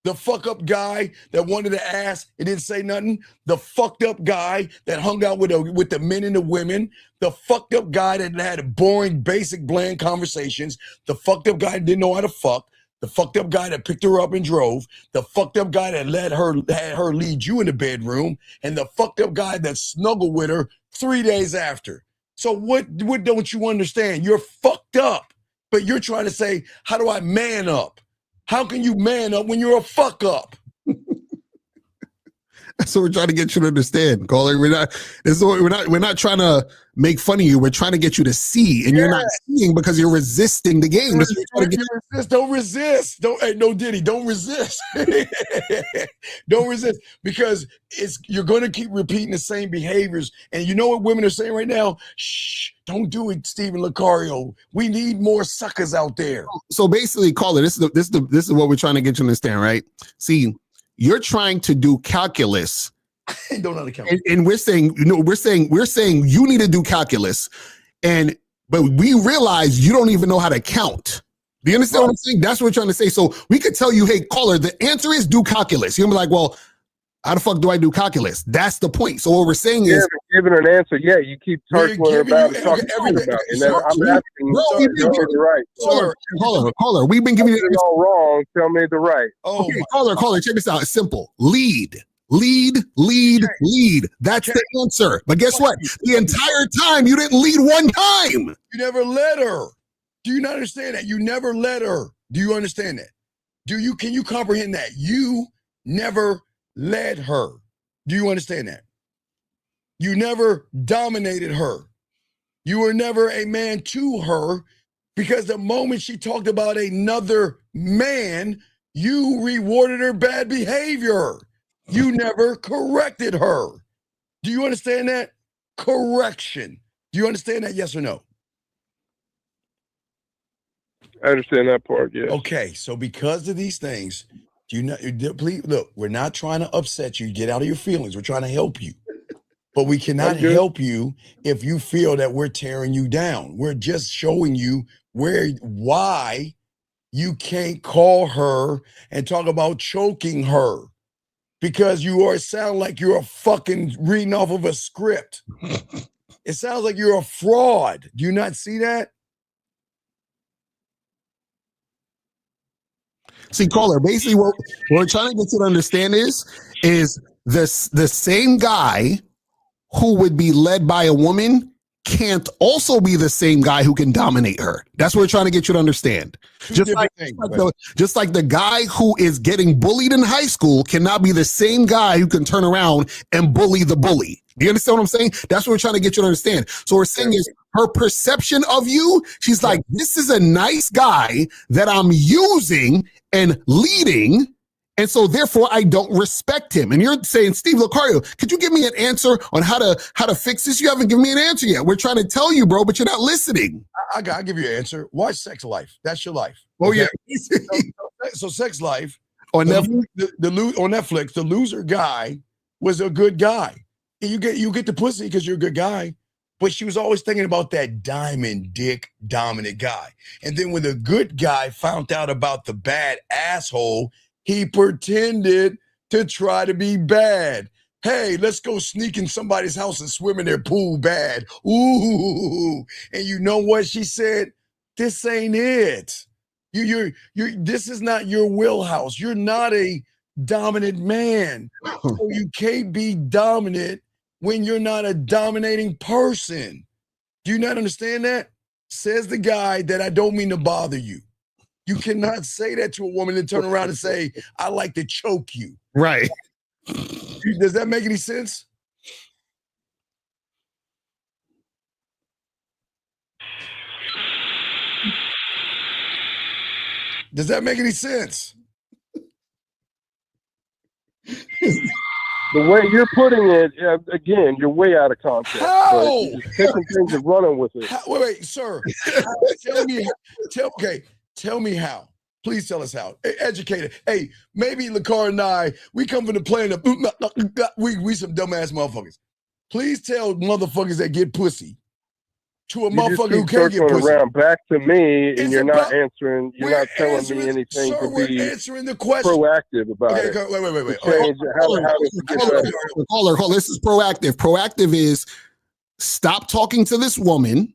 The fuck up guy that wanted to ask and didn't say nothing. The fucked up guy that hung out with the men and the women. The fucked up guy that had boring, basic, bland conversations. The fucked up guy that didn't know how to fuck. The fucked up guy that picked her up and drove. The fucked up guy that had her lead you in the bedroom. And the fucked up guy that snuggled with her 3 days after. So what don't you understand? You're fucked up, but you're trying to say, how do I man up? How can you man up when you're a fuck up? That's what we're trying to get you to understand, caller. We're not trying to make fun of you. We're trying to get you to see, and you're not seeing because you're resisting the game. Don't resist. No Diddy. Don't resist. Don't resist because you're going to keep repeating the same behaviors. And you know what women are saying right now? Shh, don't do it, Stephen Lucario. We need more suckers out there. So basically, caller, this is what we're trying to get you to understand, right? See. You're trying to do calculus. I don't know how to calculus. And we're saying you need to do calculus. But we realize you don't even know how to count. Do you understand what I'm saying? That's what we're trying to say. So we could tell you, hey, caller, the answer is do calculus. You're gonna be like, well, how the fuck do I do calculus? That's the point. So what we're saying is, giving an answer. Yeah, you keep talking about it, talking about it. And then I'm asking, tell me the right. Caller, we've been giving you all wrong. Tell me the right. Oh, okay, caller, check this out. It's simple. Lead. That's the answer. But guess what? The entire time you didn't lead one time. You never led her. Do you not understand that? You never led her. Do you understand that? Can you comprehend that? You never led her. Do you understand that? You never dominated her. You were never a man to her, because the moment she talked about another man, you rewarded her bad behavior. You never corrected her. Do you understand that? Correction. Do you understand that? Yes or no? I understand that part, yeah. Okay, so because of these things, please look, we're not trying to upset you. Get out of your feelings. We're trying to help you. But we cannot help you if you feel that we're tearing you down. We're just showing you why you can't call her and talk about choking her, because you sound like you're a fucking reading off of a script. It sounds like you're a fraud. Do you not see that? See, caller, basically what we're trying to get you to understand is the same guy who would be led by a woman can't also be the same guy who can dominate her. That's what we're trying to get you to understand. Just like the guy who is getting bullied in high school cannot be the same guy who can turn around and bully the bully. Do you understand what I'm saying? That's what we're trying to get you to understand. So we're saying is her perception of you, she's like, this is a nice guy that I'm using and leading, and so therefore I don't respect him. And you're saying, Steve Lucario, could you give me an answer on how to fix this? You haven't given me an answer yet. We're trying to tell you, bro, but you're not listening. I'll give you an answer. Watch Sex Life. That's your life. Oh, okay? Yeah. so Sex Life on Netflix, on Netflix, the loser guy was a good guy. And you get the pussy because you're a good guy. But she was always thinking about that diamond dick dominant guy. And then when the good guy found out about the bad asshole, he pretended to try to be bad. Hey, let's go sneak in somebody's house and swim in their pool bad. Ooh. And you know what she said? This ain't it. This is not your wheelhouse. You're not a dominant man. So you can't be dominant when you're not a dominating person. Do you not understand that? Says the guy that I don't mean to bother you. You cannot say that to a woman and turn around and say, I like to choke you. Right. Does that make any sense? Does that make any sense? The way you're putting it, again, you're way out of context. How? You're just taking things and running with it. Wait, sir. Tell me how. Please tell us how. Educate it. Hey, maybe Lacar and I, we come from the planet of, we some dumbass motherfuckers. Please tell motherfuckers that get pussy to a motherfucker who can't get pussy. Around back to me, and you're not answering. You're not telling me anything to be answering the question. Proactive about it. Wait. Caller, this is proactive. Proactive is stop talking to this woman,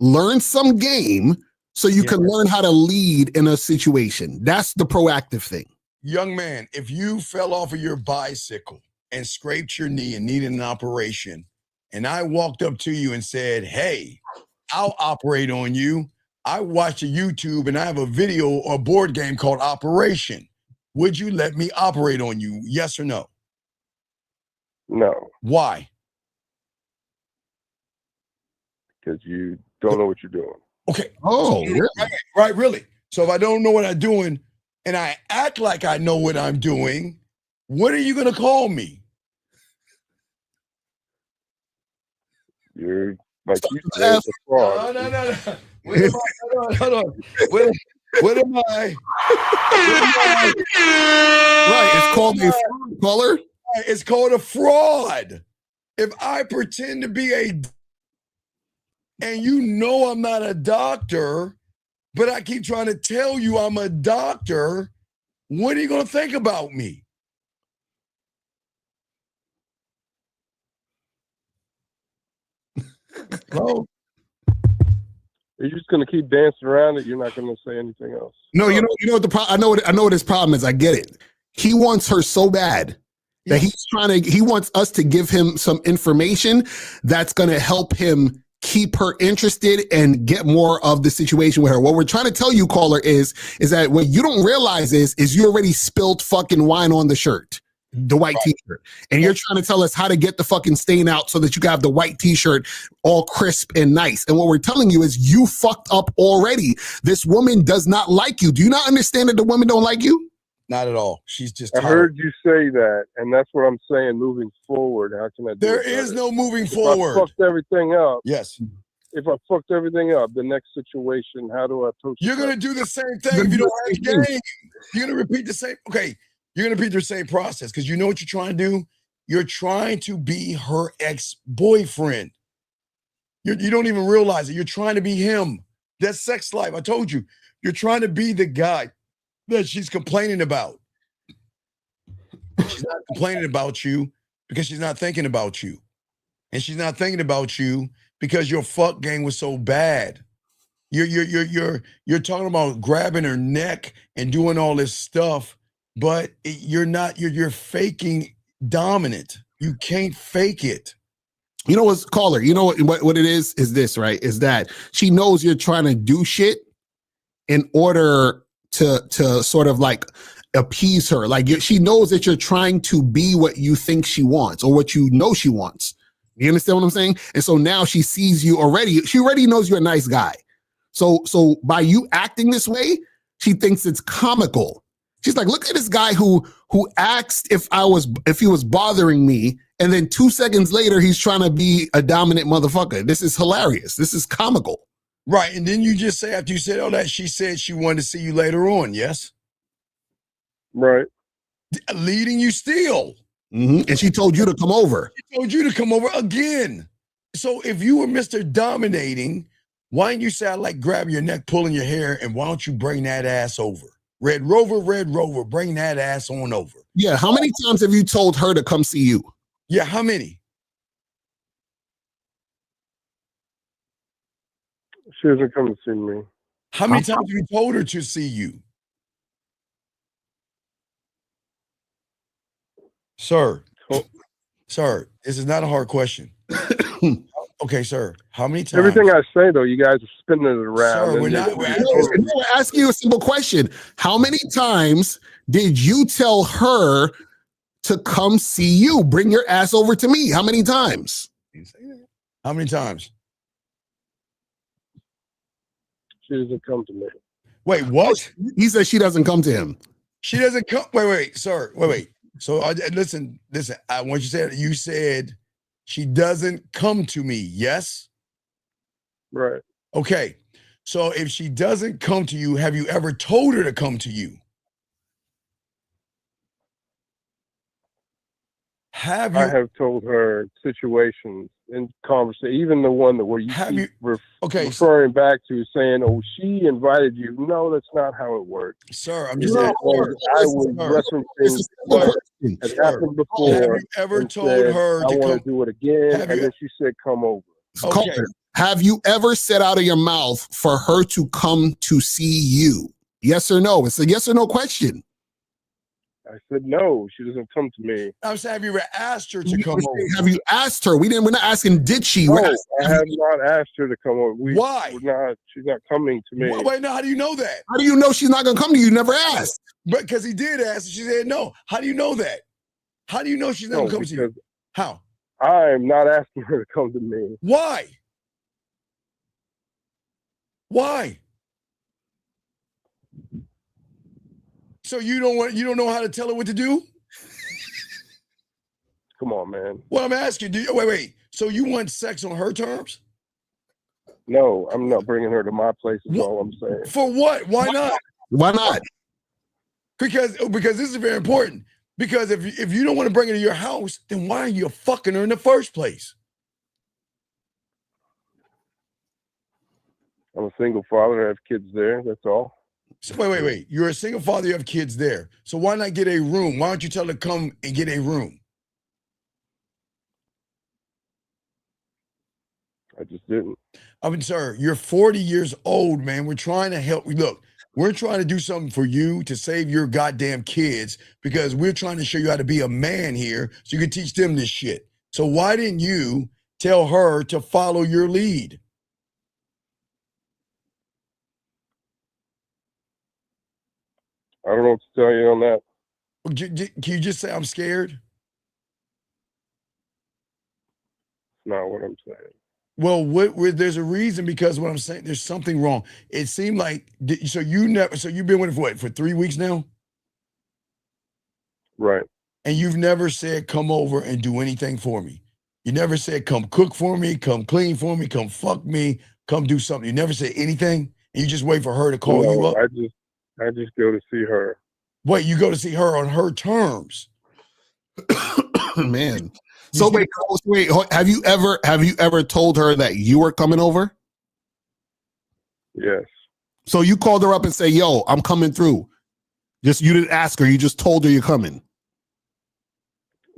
learn some game so you can learn how to lead in a situation. That's the proactive thing. Young man, if you fell off of your bicycle and scraped your knee and needed an operation, and I walked up to you and said, hey, I'll operate on you. I watch a YouTube and I have a video or board game called Operation. Would you let me operate on you? Yes or no? No. Why? Because you don't know what you're doing. Okay. Oh, really? Right, really. So if I don't know what I'm doing and I act like I know what I'm doing, what are you going to call me? You're like you said, a fraud. No. Hold on. What am I? Right, it's called a fraud, caller. It's called a fraud. If I pretend to be and you know I'm not a doctor, But I keep trying to tell you I'm a doctor. What are you going to think about me? Hello? You're just gonna keep dancing around it. You're not gonna say anything else. No, you know what the problem. I know what his problem is. I get it. He wants her so bad that he wants us to give him some information that's going to help him keep her interested and get more of the situation with her. What we're trying to tell you, caller, is that what you don't realize is you already spilled fucking wine on the shirt, the white t-shirt, and you're trying to tell us how to get the fucking stain out so that you can have the white t-shirt all crisp and nice. And what we're telling you is you fucked up already. This woman does not like you. Do you not understand that the women don't like you? Not at all. She's just I heard you say that, and that's what I'm saying. Moving forward, how can I do There it is better? no moving If forward. I fucked everything up. Yes. If I fucked everything up, the next situation, how do I approach it? You're going to do the same thing if you don't have the game. You're going to repeat the same. Okay. You're going to repeat the same process because you know what you're trying to do? You're trying to be her ex-boyfriend. You don't even realize it. You're trying to be him. That's sex life. I told you. You're trying to be the guy that she's complaining about. She's not complaining about you because she's not thinking about you. And she's not thinking about you because your fuck game was so bad. You're talking about grabbing her neck and doing all this stuff, but you're faking dominant. You can't fake it. You know what's caller? You know what it is this, right? Is that she knows you're trying to do shit in order to sort of like appease her. Like she knows that you're trying to be what you think she wants or what you know she wants. You understand what I'm saying? And so now she sees you already. She already knows you're a nice guy. So by you acting this way, she thinks it's comical. She's like, look at this guy who asked if he was bothering me, and then 2 seconds later he's trying to be a dominant motherfucker. This is hilarious. This is comical. Right. And then you just say, after you said all that, she said she wanted to see you later on. Yes. Right. Leading you still. Mm-hmm. And she told you to come over. She told you to come over again. So if you were Mr. Dominating, why didn't you say, I like grabbing your neck, pulling your hair, and why don't you bring that ass over? Red Rover, bring that ass on over. Yeah. How many times have you told her to come see you? Yeah. How many? She doesn't come to see me. How many times have you told her to see you? Sir, sir, this is not a hard question. Okay, sir, how many times? Everything I say, though, you guys are spinning it around. Sir, We're asking you a simple question. How many times did you tell her to come see you? Bring your ass over to me. How many times? How many times? She doesn't come to me. Wait, what? He said she doesn't come to him. She doesn't come. Wait, sir. Wait. So listen. I want you to say, you said she doesn't come to me. Yes. Right. Okay. So if she doesn't come to you, have you ever told her to come to you? I have told her situations in conversation, even the one that where you keep referring back to saying, "Oh, she invited you." No, that's not how it works. Sir, I'm just I was referencing what has happened before. Have you ever told her I to want to do it again? Have And you- then she said, "Come over." Okay. Have you ever said out of your mouth for her to come to see you? Yes or no? It's a yes or no question. I said, "No, she doesn't come to me." I'm saying, have you ever asked her to come over? Have you asked her? We're not asking, did she? No, We're asking, I have not asked her to come over. Why? She's not coming to me. Wait, now, how do you know that? How do you know she's not going to come to you? You never asked. But because he did ask, she said no. How do you know that? How do you know she's not going to come to you? How? I'm not asking her to come to me. Why? Why? So you don't know how to tell her what to do? Come on, man. Well, I'm asking, wait. So you want sex on her terms? No, I'm not bringing her to my place. Is all I'm saying. For what? Why not? Why not? Because this is very important. Because if you don't want to bring her to your house, then why are you fucking her in the first place? I'm a single father. I have kids there. That's all. So wait. You're a single father. You have kids there. So why not get a room? Why don't you tell her to come and get a room? I just didn't. I mean, sir, you're 40 years old, man. We're trying to help you. Look, we're trying to do something for you to save your goddamn kids because we're trying to show you how to be a man here so you can teach them this shit. So why didn't you tell her to follow your lead? I don't know what to tell you on that. Can you just say I'm scared? It's not what I'm saying. Well, there's a reason because what I'm saying, there's something wrong. It seemed like so you've been with her for what, for 3 weeks now? Right. And you've never said come over and do anything for me. You never said come cook for me, come clean for me, come fuck me, come do something. You never said anything, and you just wait for her to call you up. I just go to see her. Wait, you go to see her on her terms. Man. So wait, have you ever told her that you were coming over? Yes. So you called her up and say, "Yo, I'm coming through." You didn't ask her, you just told her you're coming.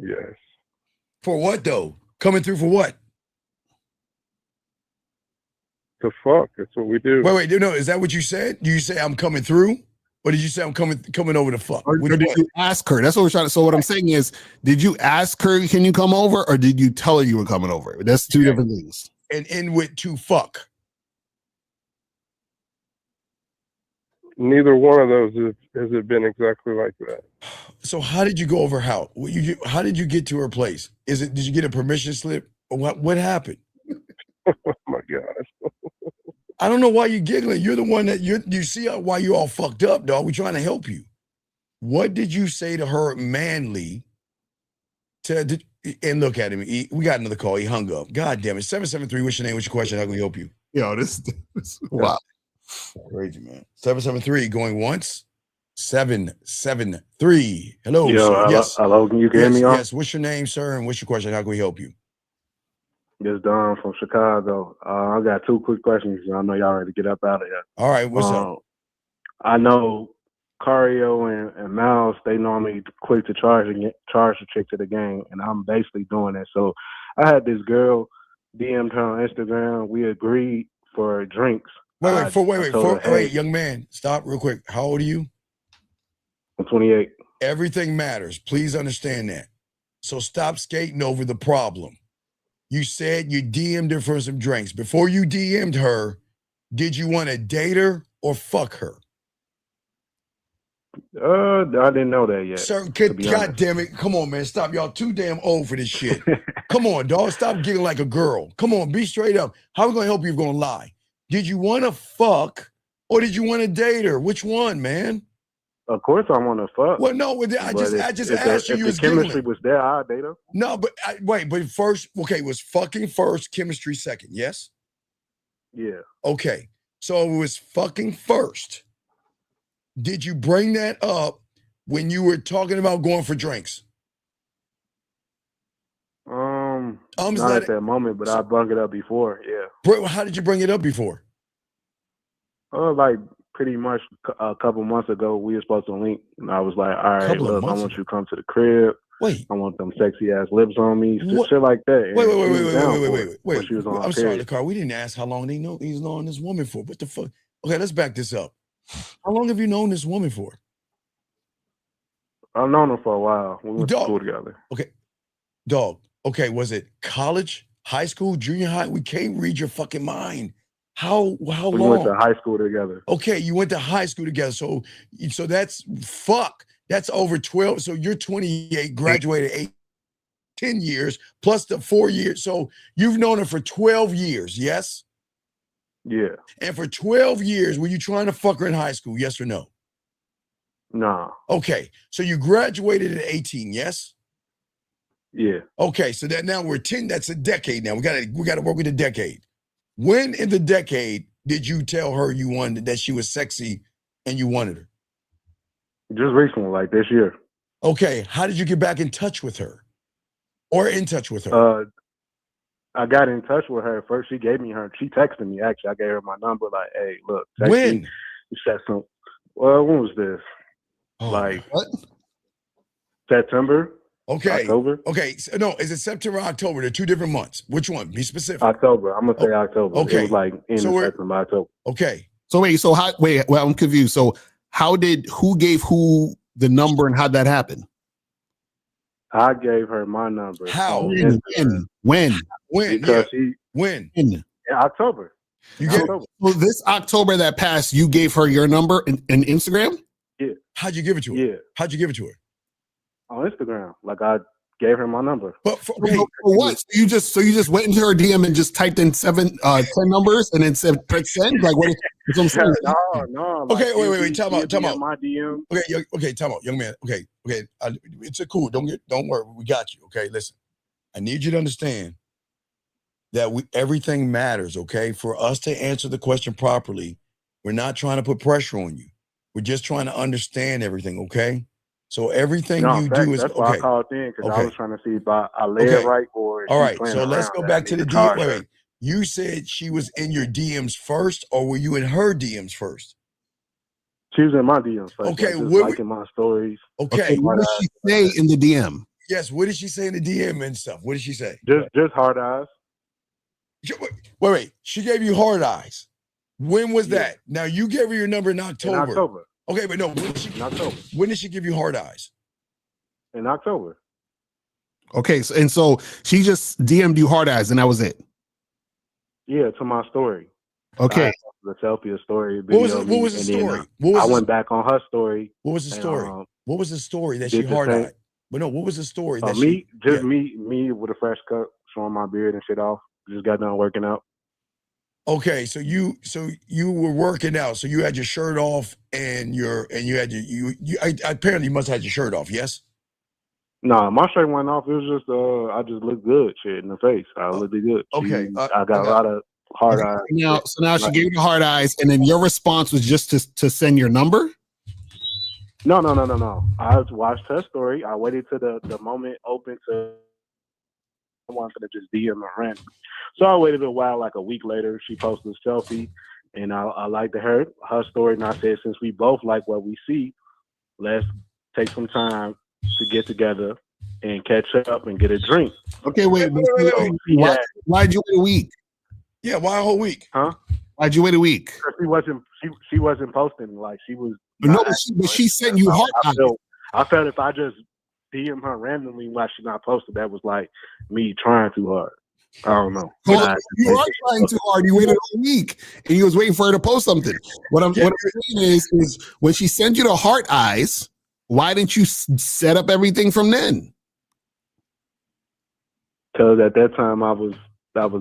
Yes. For what though? Coming through for what? The fuck? That's what we do. Wait, no, is that what you said? Do you say I'm coming through? Or did you say I'm coming over to fuck? Or did you ask her? That's what we're trying to. So what I'm saying is, did you ask her, can you come over? Or did you tell her you were coming over? That's two different things. And end with to fuck. Neither one of those has it been exactly like that. So how did you go over how? How did you get to her place? Did you get a permission slip? Or what happened? Oh my God. I don't know why you're giggling. You're the one that you see why you all fucked up, dog. We're trying to help you. What did you say to her manly and look at him. We got another call. He hung up. God damn it. 773, what's your name? What's your question? How can we help you? Yo, this wow. Crazy, man. 773 going once. 773. Hello. Yo, sir. Yes. hello. Can you hear me? Yes. What's your name, sir? And what's your question? How can we help you? It's Don from Chicago. I got two quick questions. I know y'all ready to get up out of here. All right. What's up? I know Cario and Miles, they normally quick to charge the chick to the game, and I'm basically doing that. So I had this girl DM'd her on Instagram. We agreed for drinks. Wait, young man, stop real quick. How old are you? I'm 28. Everything matters. Please understand that. So stop skating over the problem. You said you DM'd her for some drinks. Before you DM'd her, did you want to date her or fuck her? I didn't know that yet. Sir, God damn it. Come on, man. Stop. Y'all too damn old for this shit. Come on, dog. Stop giggling like a girl. Come on, be straight up. How are we going to help you if you're going to lie? Did you want to fuck or did you want to date her? Which one, man? Of course I want to fuck. Well, no, I just asked you. If the chemistry was there, I'd date her. No, but but first, okay, was fucking first, chemistry second, yes? Yeah. Okay, so it was fucking first. Did you bring that up when you were talking about going for drinks? Not at that moment, but I brought it up before. Yeah. Bro, how did you bring it up before? Like pretty much a couple months ago, we were supposed to link, and I was like, "All right, look, I want you to come to the crib. Wait, I want them sexy ass lips on me, shit like that." Wait. I'm sorry, the car. We didn't ask how long he's known this woman for. What the fuck? Okay, let's back this up. How long have you known this woman for? I've known her for a while. We went to school together. Okay, dog. Okay, was it college, high school, junior high? We can't read your fucking mind. How long? We went to high school together. Okay, you went to high school together. So that's fuck. That's over 12. So you're 28, graduated 10 years plus the 4 years. So you've known her for 12 years, yes? Yeah. And for 12 years, were you trying to fuck her in high school? Yes or no? Nah. Okay. So you graduated at 18, yes? Yeah. Okay. So that now we're 10. That's a decade now. We gotta work with a decade. When in the decade did you tell her you wanted that she was sexy and you wanted her? Just recently, like this year. Okay. How did you get back in touch with her? Or in touch with her? I got in touch with her first. She gave me her. She texted me actually. I gave her my number. Like, hey, look, text When? me. She said some. Well, when was this? Oh, like What? September. okay. October. Okay. So, no, is it September or October? They're 2 different months. Which one? Be specific. October. I'm gonna say October. okay. It was like in So we're- September, October. Okay. So wait, so how? Wait, well, I'm confused. So who gave who the number and how'd that happen? I gave her my number. How? on When? Instagram When? When? Because Yeah. When? in October. You get? October. So this October that passed, you gave her your number and Instagram? How'd you give it to her? Yeah, How'd you give it to her? on Instagram. Like I gave her my number. But for, Okay. For what? So you just went into her DM and just typed in 10 numbers and then said press send? Like what? That's what I'm saying. No. Okay, like, wait. Time out. My DM. Okay, time out, young man. Okay. It's a cool. Don't worry. We got you. Okay, listen. I need you to understand that everything matters. Okay, for us to answer the question properly, we're not trying to put pressure on you. We're just trying to understand everything. Okay, so everything No, you fact, do is that's why okay. I called in because I Okay. was trying to see if I lay Okay. it right or. If All she's right, playing so let's around go that back I to need the charge DM. her. Wait. You said she was in your DMs first, or were you in her DMs first? She was in my DMs. First, Okay, like, just where liking my stories. Okay. What did she say in the DM? Yes. What did she say in the DM and stuff? What did she say? Just hard eyes. Wait. She gave you hard eyes. When was Yeah. that? Now you gave her your number in October. In October. Okay, but no. In October. When did she give you hard eyes? In October. Okay, so she just DM'd you hard eyes and that was it. Yeah, to my story. Okay. The selfie story. What was video what was the and then, story? What was I the, went back on her story. what was the and, story? What was the story that she did the hard same- eyed? But no, what was the story that me, she? just yeah. me with a fresh cut, showing my beard and shit off. Just got done working out. Okay, so you were working out, so you had your shirt off and you had your apparently you must have had your shirt off. Yes. Nah, my shirt went off. It was just I just looked good, shit in the face. I looked good. Okay, I got a lot of hard eyes. Now she gave you the hard eyes, and then your response was just to send your number. No. I watched her story. I waited till the moment open to. I wanted to just DM her random. So I waited a while, like a week later, she posted a selfie, and I liked her story, and I said, since we both like what we see, let's take some time to get together and catch up and get a drink. Okay, wait. Yeah. Why'd you wait a week? Yeah, why a whole week? Huh? Why'd you wait a week? She wasn't posting like she was. No, but she sent you hard eyes. I felt if I just DM her randomly while she's not posted, that was like me trying too hard. I don't know. You are trying too hard. You waited a week and you was waiting for her to post something. What I'm saying is when she sent you the heart eyes, why didn't you set up everything from then? Because at that time I was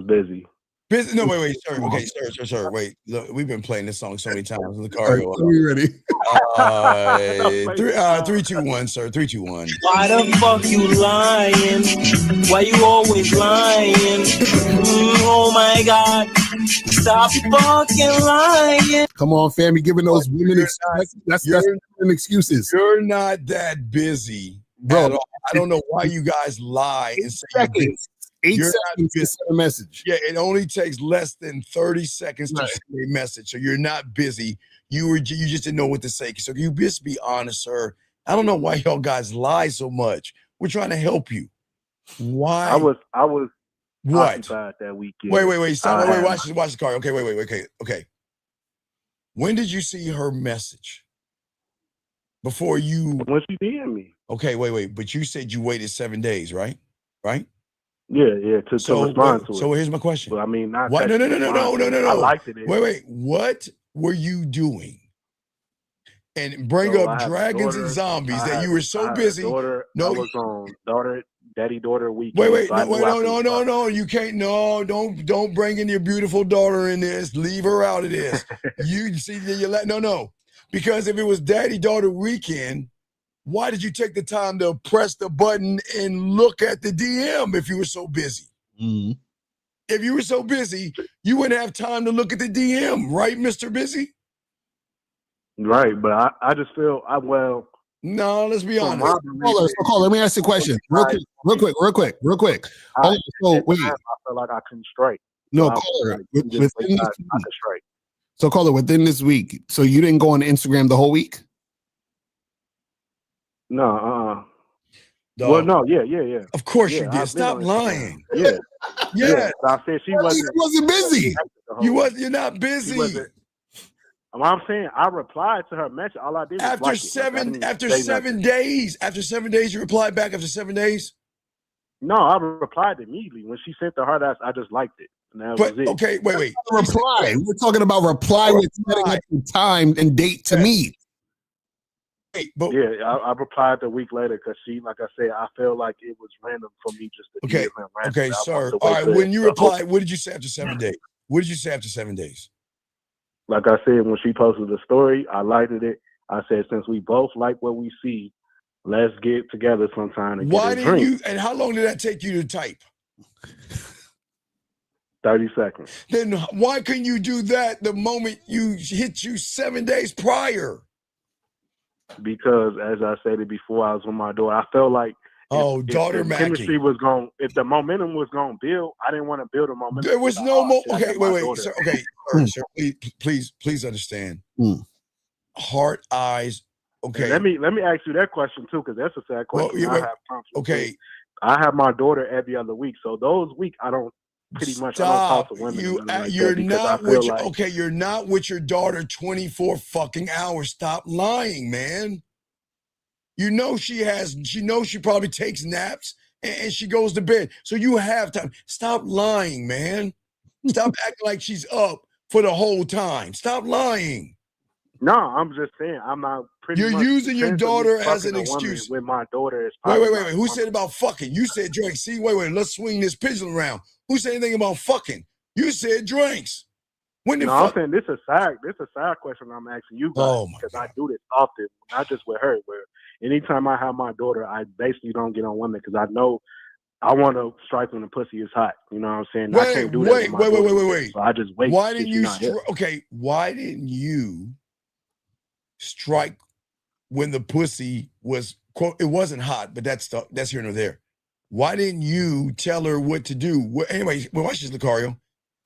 busy. Busy? No, wait, sir. Okay, sir. Wait, look, we've been playing this song so many times in the car. Are you ready? 3, 2, 1, sir. 3, 2, 1. Why the fuck you lying? Why you always lying? Oh my god. Stop fucking lying. Come on, fam. You're giving those women that's excuses. You're not that busy, bro. At all. I don't know why you guys lie and say you're busy. 8 You're seconds to send a message. Yeah, it only takes less than 30 seconds to send a message. So you're not busy. You just didn't know what to say. So you just be honest, sir. I don't know why y'all guys lie so much. We're trying to help you. Why? I was what? occupied that weekend. Wait. Stop. Wait. Watch the car. Okay. Wait. Okay. When did you see her message? Before you? When she DM'd me. Okay. Wait. But you said you waited 7 days, right? Right? Yeah. To respond to it. So here's my question. But I mean, not what? No. I liked it. Wait. What were you doing? And bring up dragons and zombies that you were so busy. I was on daddy-daughter weekend. Wait. No. You can't. No, don't bring in your beautiful daughter in this. Leave her out of this. You see, no. Because if it was daddy-daughter weekend, why did you take the time to press the button and look at the DM if you were so busy? Mm-hmm. If you were so busy, you wouldn't have time to look at the DM, right, Mr. Busy? Right, but I just feel No, let's be So honest. my belief Caller, is, let me ask you a question. Real quick. I, So at wait, the time, I felt like I couldn't strike. no, So I was caller, like, you just within wait this till I week. could strike. So caller, within this week, so you didn't go on Instagram the whole week? No, Dog. well, no, yeah. Of course Yeah, you did. I've been Stop on Instagram. lying. Yeah. Yes. I said she wasn't. wasn't busy. The whole You week. you're not She busy. wasn't. What I'm saying, I replied to her message. All I did was After like it. Like, I didn't after say 7 nothing. days, you replied back after 7 days. No, I replied immediately when she sent the hard ass. I just liked it, and that But was it. okay, wait. Reply. We're talking about reply with setting up the time and date to meet. Wait, but Yeah, I replied a week later because she, like I said, I felt like it was random for me just to okay, DM her randomly. okay, I sir. wanted to All wait right, till when you the whole- replied, what did you say after 7 days? What did you say after 7 days? Like I said, when she posted the story, I liked it. I said, since we both like what we see, let's get together sometime and Why get a didn't drink. you? And how long did that take you to type? 30 seconds. Then why couldn't you do that the moment you hit you 7 days prior? Because as I said it before, I was with my daughter. I felt like if daughter the chemistry Mackie. was going, if the momentum was going to build, I didn't want to build a momentum. There was Like, no oh, more. shit, I Okay, got my wait, daughter. sir. Okay, sir, please understand. Heart, eyes. Okay. Let me ask you that question too, because that's a sad question. Well, yeah, I wait. have conflict Okay. too. I have my daughter every other week, so those weeks I don't pretty much I don't talk to women. or nothing like You're that because not I feel with like okay. You're not with your daughter 24 fucking hours. Stop lying, man. You know she knows she probably takes naps and she goes to bed. So you have time. Stop lying, man. Stop acting like she's up for the whole time. Stop lying. no, I'm just saying I'm not pretty. You're much using your chance of me daughter as fucking an a woman excuse. with my daughter is Wait. probably not Who said about fucking? You said drinks. See, wait. Let's swing this pigeon around. Who said anything about fucking? You said drinks. When did No, I'm fuck? saying this is a side question I'm asking you guys Oh, my because I do this often, not just with her. Where anytime I have my daughter, I basically don't get on women because I know I want to strike when the pussy is hot. You know what I'm saying? I can't do that. With my daughter. Wait. So I just wait. Why till didn't she you? not here. Why didn't you strike when the pussy was quote? It wasn't hot, but that's here nor there. Why didn't you tell her what to do? Anyway, watch this, Lucario.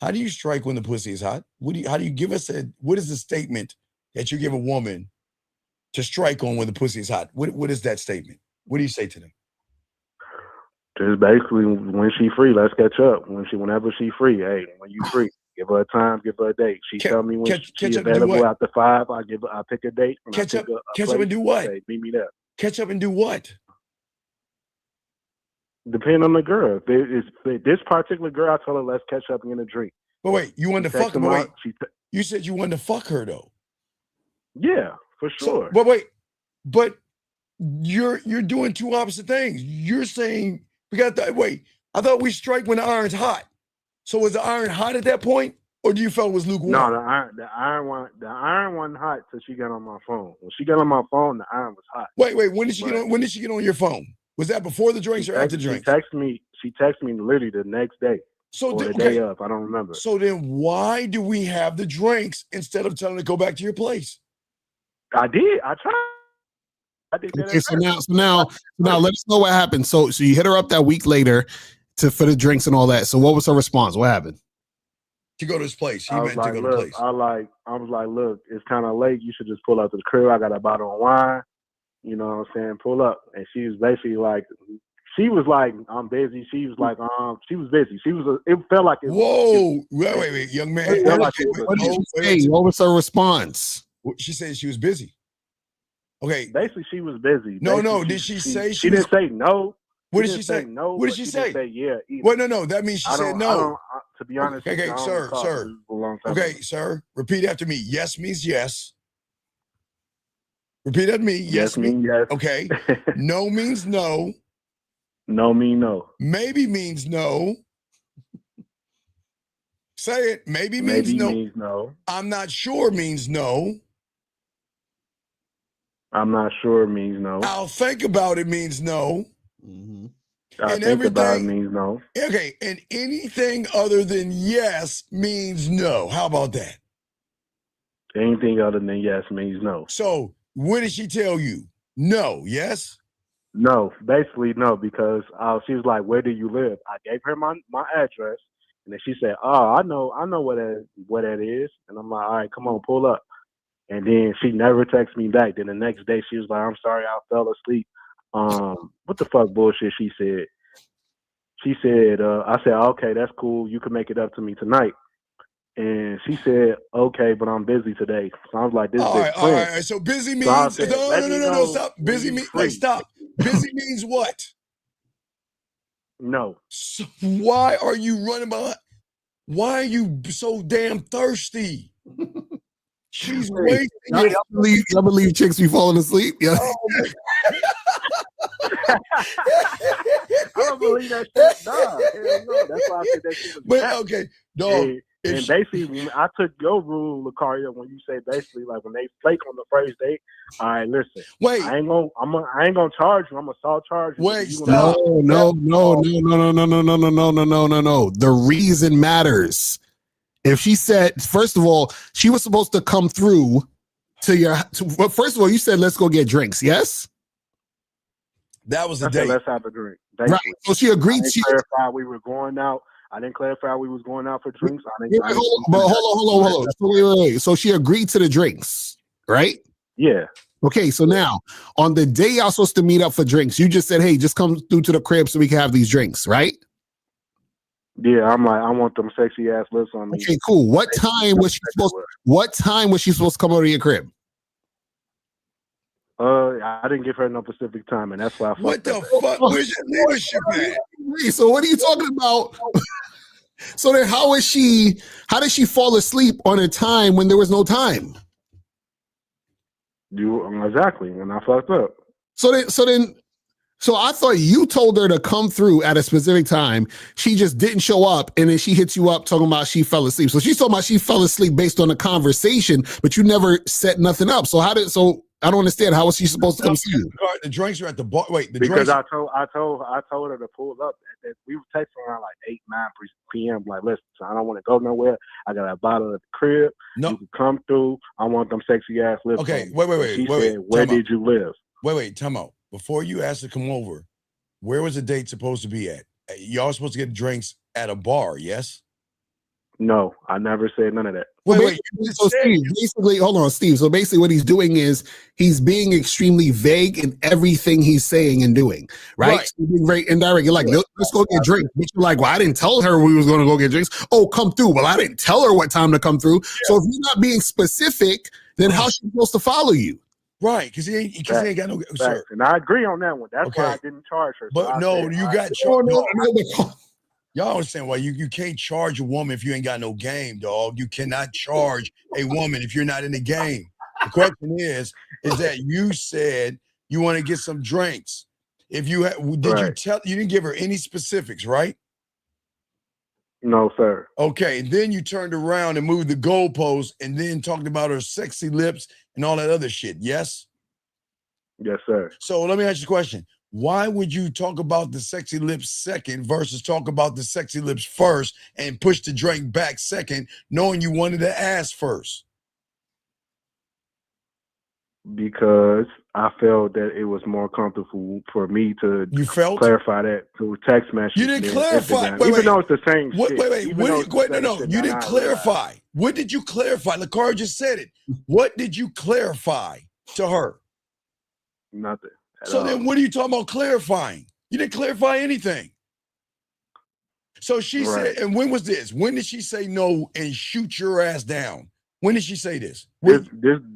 How do you strike when the pussy is hot? How do you give us what is the statement that you give a woman to strike on when the pussy is hot? What is that statement? What do you say to them? Just basically when she free, let's catch up. Whenever she free, hey, when you free, give her a time, give her a date. She tell me when she's available after 5. I pick a date. And Catch up place, and do what? Say, meet me there. Catch up and do what? Depending on the girl. If this particular girl, I tell her let's catch up and get a drink. But wait, you wanted to fuck her? Wait, you said you wanted to fuck her though. Yeah, for sure. So, but you're doing two opposite things. You're saying we got that. Wait, I thought we strike when the iron's hot. So was the iron hot at that point, or do you feel it was lukewarm? No, the iron wasn't hot till she got on my phone. When she got on my phone, the iron was hot. Wait, when did she get on? When did she get on your phone? Was that before the drinks or after the drinks? She texted me literally the next day. So or the day of, I don't remember. So then why do we have the drinks instead of telling her to go back to your place? I did. I tried. I did that. Okay, so now let us know what happened. So you hit her up that week later for the drinks and all that. So what was her response? What happened? To go to his place. I was like, look, it's kind of late. You should just pull up to the crib. I got a bottle of wine. You know what I'm saying? Pull up. And she was basically like, I'm busy. She was like, she was busy. It felt like it. Whoa. Wait, young man. What did she say? What was her response? She said she was busy. Okay. Basically, she was busy. No. Did she say she didn't say no? What did she say? No. What did she say? Say yeah. Well, no. That means she said no. To be honest. Okay, sir. Okay, sir. Repeat after me. Yes means yes. Repeat after me. Yes means yes. Okay. No means no. No means no. Maybe means no. Say it. Maybe means no. I'm not sure means no. I'm not sure means no. I'll think about it means no. Mm-hmm. I think about it means no. Okay, and anything other than yes means no. How about that? Anything other than yes means no. So, what did she tell you? No. Yes. No, basically no, because she was like, "Where do you live?" I gave her my address, and then she said, "Oh, I know what that is." And I'm like, "All right, come on, pull up." And then she never texted me back. Then the next day she was like, "I'm sorry, I fell asleep." What the fuck bullshit she said? She said, I said, "Okay, that's cool. You can make it up to me tonight." And she said, "Okay, but I'm busy today." So I was like, "This All bitch right. All playing." right. So busy means So I said, "Let me no. know Stop. when Busy you means free." stop. Busy means what? No. So why are you running behind? Why are you so damn thirsty? She's wasting your. Y'all believe chicks be falling asleep? Yeah. I don't believe that shit. Nah, hell no. That's why I said that shit was But cap. okay, dog. And basically, when I took your rule, Lucario, when you say basically like when they flake on the first date, all right, listen. Wait. I ain't gonna charge you. I'm gonna assault charge you. Wait, You stop. No. The reason matters. If she said, first of all, she was supposed to come through well, first of all, you said let's go get drinks. Yes. That was the I said, date. let's have a drink. Right. So she agreed. I didn't clarify we were going out. I didn't clarify we was going out for drinks. Hold on. So wait. So she agreed to the drinks, right? Yeah. Okay. So now on the day y'all supposed to meet up for drinks, you just said, "Hey, just come through to the crib so we can have these drinks," right? Yeah. I'm like, I want them sexy ass lips on me. Okay, cool. What time was she supposed to come over to your crib? I didn't give her no specific time, and that's why I fucked What the up. fuck? Where's your leadership at? So what are you talking about? So then how did she fall asleep on a time when there was no time? Exactly, and I fucked up. So I thought you told her to come through at a specific time. She just didn't show up, and then she hits you up talking about she fell asleep. So she's talking about she fell asleep based on the conversation, but you never set nothing up. So I don't understand. How was she supposed to come see you? The drinks are at the bar. Wait, because I told her to pull up. We were texting around like 8-9 p.m. Like, listen, I don't want to go nowhere. I got a bottle at the crib. No, you can come through. I want them sexy ass lips. Okay, wait. She said, "Where did you live?" Wait, time out. Before you asked to come over, where was the date supposed to be at? Y'all supposed to get drinks at a bar, yes? No, I never said none of that. Wait. So Steve, basically, hold on, Steve. So basically what he's doing is he's being extremely vague in everything he's saying and doing, right? So he's being very indirect. You're like, let's go get drinks. But you're like, well, I didn't tell her we was going to go get drinks. Oh, come through. Well, I didn't tell her what time to come through. Yeah. So if you're not being specific, then how's she supposed to follow you? Right, because he ain't got no. Sir. And I agree on that one. That's why I didn't charge her. But so no, you got charged. Y'all understand why you can't charge a woman if you ain't got no game, dog. You cannot charge a woman if you're not in the game. The question is that you said you want to get some drinks. If you you didn't give her any specifics, right? No, sir. Okay, and then you turned around and moved the goalpost and then talked about her sexy lips and all that other shit, yes? Yes, sir. So let me ask you a question. Why would you talk about the sexy lips second versus talk about the sexy lips first and push the drink back second, knowing you wanted to ask first? Because I felt that it was more comfortable for me to clarify that through text message. You didn't clarify. Even though it's the same shit. You didn't clarify. What did you clarify? Lucario just said it. What did you clarify to her? Nothing. So then what are you talking about clarifying? You didn't clarify anything. So she said, and when was this? When did she say no and shoot your ass down? When did she say this? This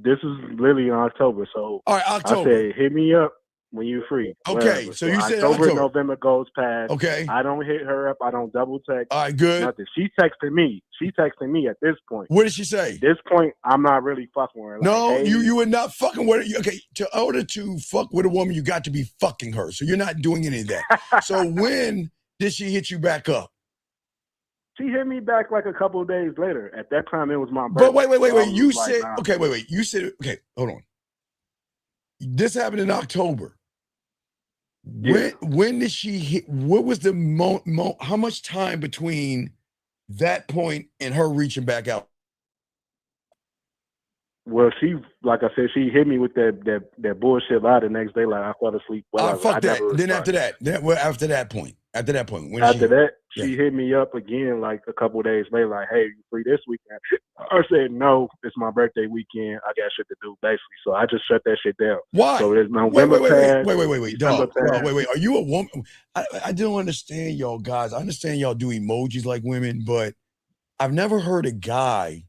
is literally in October. So all right, October. I said, hit me up when you're free. Okay, whatever. so you said October, November goes past. Okay. I don't hit her up. I don't double text. All right, good. Nothing. She texted me. At this point. What did she say? At this point, I'm not really fucking with her. Like, no, hey, you were not fucking with her. Okay, in order to fuck with a woman, you got to be fucking her. So you're not doing any of that. So when did she hit you back up? She hit me back like a couple of days later. At that time, it was my birthday. But wait. So You said, wait. You said, okay, hold on. This happened in October. Yeah. When did she hit? What was the how much time between that point and her reaching back out? Well, she, like I said, she hit me with that bullshit lie the next day. Like I fell asleep. Well, Fuck that. never Then after responded. after that point, when After that, Yeah. she hit me up again like a couple of days later, like, "Hey, you free this weekend?" I said, "No, it's my birthday weekend. I got shit to do, basically." So I just shut that shit down. Why? So there's November wait, passed, dog. December passed. Wait. Are you a woman? I don't understand y'all guys. I understand y'all do emojis like women, but I've never heard a guy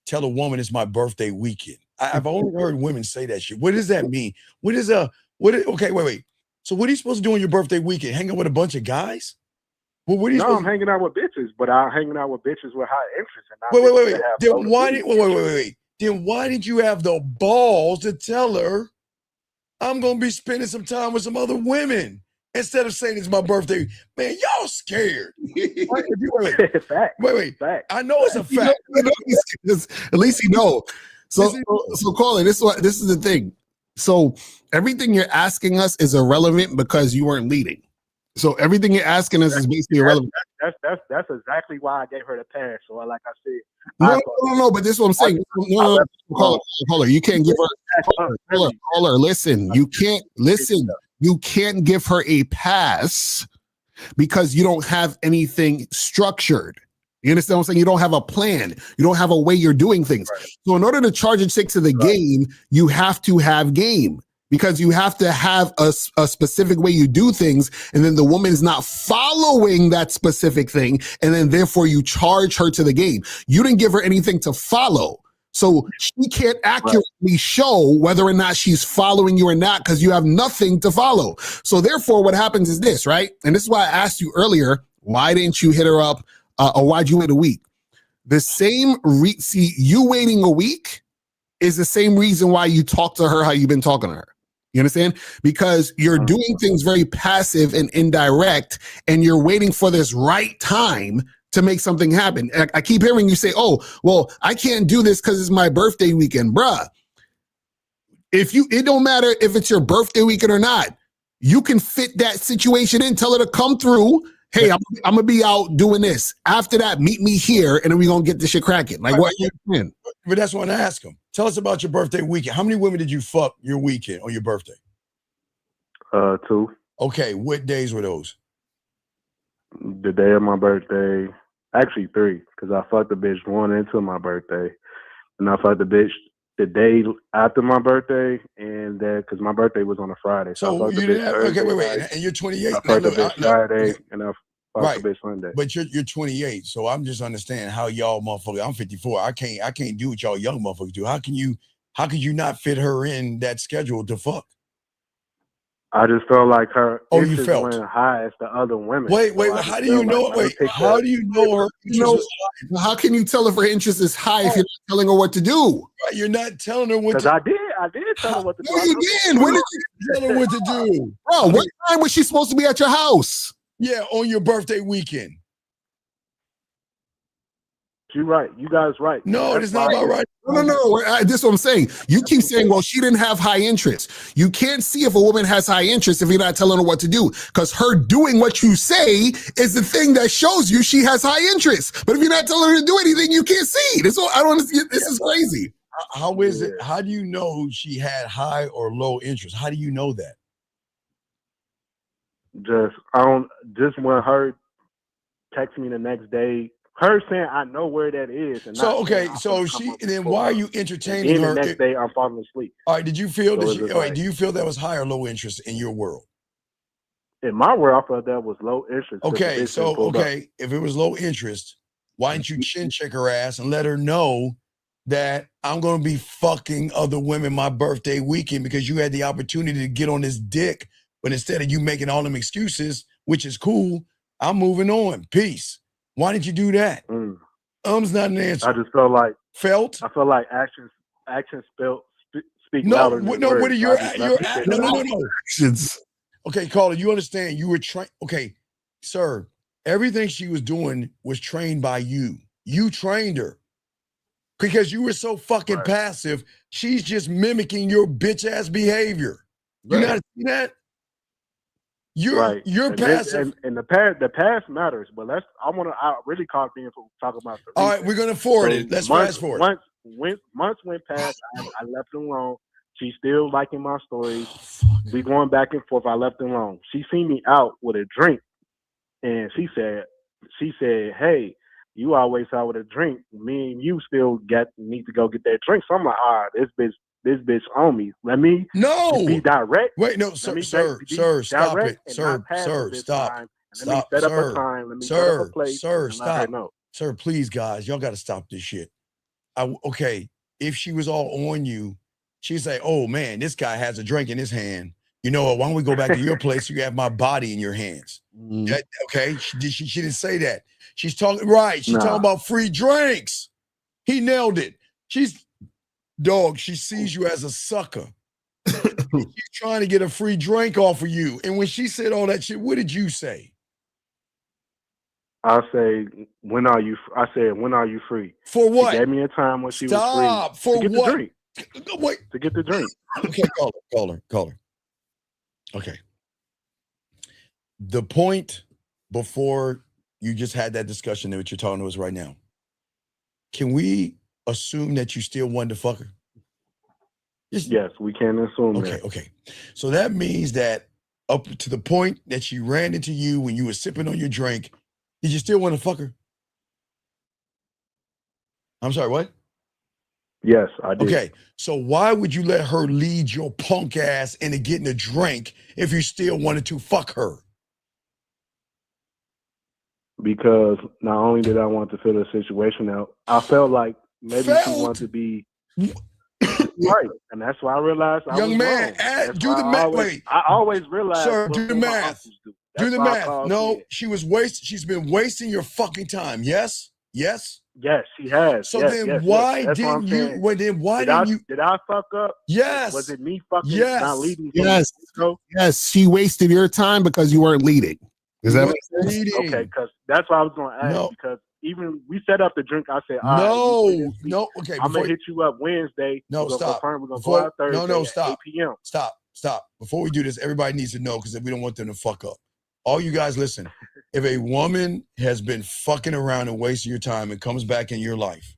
tell a woman it's my birthday weekend. I've only heard women say that shit. What does that mean? Okay, wait. So what are you supposed to do on your birthday weekend? Hang out with a bunch of guys? Well, what are you No, supposed I'm hanging out with bitches, but I'm hanging out with bitches with high interest. And not Wait. bitches that have Then low why libido. Then why did you have the balls to tell her I'm gonna be spending some time with some other women instead of saying it's my birthday? Man, y'all scared. Wait. Fact. I know it's a fact. At least you know. So Carly, this is the thing. So everything you're asking us is irrelevant because you weren't leading. So everything you're asking us is basically irrelevant. That's exactly why I gave her the pass. So like I said, no. But this is what I'm saying. No. Caller, you can't give her. Caller, listen. You can't listen. You can't give her a pass because you don't have anything structured. You understand what I'm saying? You don't have a plan. You don't have a way you're doing things. Right. So in order to charge a chick to the game, you have to have game. Because you have to have a specific way you do things, and then the woman is not following that specific thing, and then therefore you charge her to the game. You didn't give her anything to follow. So she can't accurately show whether or not she's following you or not because you have nothing to follow. So therefore what happens is this, right? And this is why I asked you earlier, why didn't you hit her up or why'd you wait a week? The same you waiting a week is the same reason why you talk to her how you've been talking to her. You understand? Because you're doing things very passive and indirect, and you're waiting for this right time to make something happen. I keep hearing you say, "Oh, well, I can't do this because it's my birthday weekend." Bruh, it don't matter if it's your birthday weekend or not. You can fit that situation in, tell her to come through. Hey, I'm going to be out doing this. After that, meet me here, and then we're going to get this shit cracking. Like, what you saying? But that's what I ask him. Tell us about your birthday weekend. How many women did you fuck your weekend on your birthday? 2. Okay, what days were those? The day of my birthday. Actually, 3, because I fucked the bitch 1 into my birthday. And I fucked the bitch the day after my birthday, and that because my birthday was on a Friday. So you didn't have, okay, wait, and you're 28. I fucked the bitch Saturday, and I fucked the bitch Sunday. But you're 28, so I'm just understanding how y'all motherfuckers. I'm 54. I can't do what y'all young motherfuckers do. How can you not fit her in that schedule to fuck? I just felt like her interest went high as the other women. Wait, how do you know? How do you know her interest is high? How can you tell if her interest is high if you're not telling her what to do? Right, you're not telling her what to do. Because I did tell her what to do. No, you did. When did you tell her what to do? Bro, what time was she supposed to be at your house? Yeah, on your birthday weekend. You're right. You guys right. No, it's not about right. No. This is what I'm saying. You keep saying, well, she didn't have high interest. You can't see if a woman has high interest if you're not telling her what to do. Because her doing what you say is the thing that shows you she has high interest. But if you're not telling her to do anything, you can't see. This is crazy. How is it? How do you know she had high or low interest? How do you know that? Just when her text me the next day. Her saying, "I know where that is." And so okay, so then why are you entertaining her? The next day, I'm falling asleep. All right, did you feel that? Do you feel that was high or low interest in your world? In my world, I felt that was low interest. Okay, if it was low interest, why didn't you chin check her ass and let her know that I'm going to be fucking other women my birthday weekend because you had the opportunity to get on this dick, but instead of you making all them excuses, which is cool, I'm moving on. Peace. Why didn't you do that? Not an answer. I just felt like I felt like actions speak louder than words. What are your actions? Okay, caller, you understand? You were trained. Okay, sir. Everything she was doing was trained by you. You trained her because you were so fucking passive. She's just mimicking your bitch ass behavior. You not see that? You're passive. And the past matters, but I really caught being talking about the all right, we're gonna forward it. Let's fast forward. months went past. I left it alone. She's still liking my stories. We going back and forth. I left it alone. She seen me out with a drink, and she said, "Hey, you always out with a drink. Me and you still need to go get that drink." So I'm like, "All right, this bitch on me. Let me be direct. Wait, no, sir, stop it, sir, stop. Let me set up a time. Let me set up a place. Stop. Sir, please, guys, y'all got to stop this shit. Okay, if she was all on you, she'd say, "Oh man, this guy has a drink in his hand. You know what? Why don't we go back to your place? You have my body in your hands." Okay, she didn't say that. She's talking right. She's talking about free drinks. He nailed it. She sees you as a sucker. She's trying to get a free drink off of you. And when she said all that shit, what did you say? I say, when are you free? For what? She gave me a time when she was free. For to get what? The drink. Wait. To get the drink. Okay, call her. Okay. The point before you just had that discussion that you're talking to us right now, can we assume that you still wanted to fuck her? Yes, we can assume that. Okay. So that means that up to the point that she ran into you when you were sipping on your drink, did you still want to fuck her? I'm sorry, what? Yes, I did. Okay, so why would you let her lead your punk ass into getting a drink if you still wanted to fuck her? Because not only did I want to fill the situation out, I felt like maybe she wanted to be right, and that's why I realized I was wrong. Do the math. Wait, I always realize. Sir, do the math. Do the math. No, it. She's been wasting your fucking time. Yes. Yes, she has. So why didn't you? Well, then why didn't you? Did I fuck up? Yes. Was it me fucking not leading? Yes. She wasted your time because you weren't leading. Does that make sense? Okay, because that's what I was going to ask. Because even we set up the drink. I said, no. Okay, I'm gonna hit you up Wednesday. No, stop. We're gonna go out Thursday. No, stop. 8 p.m. Stop. Before we do this, everybody needs to know because we don't want them to fuck up. All you guys listen. If a woman has been fucking around and wasting your time and comes back in your life,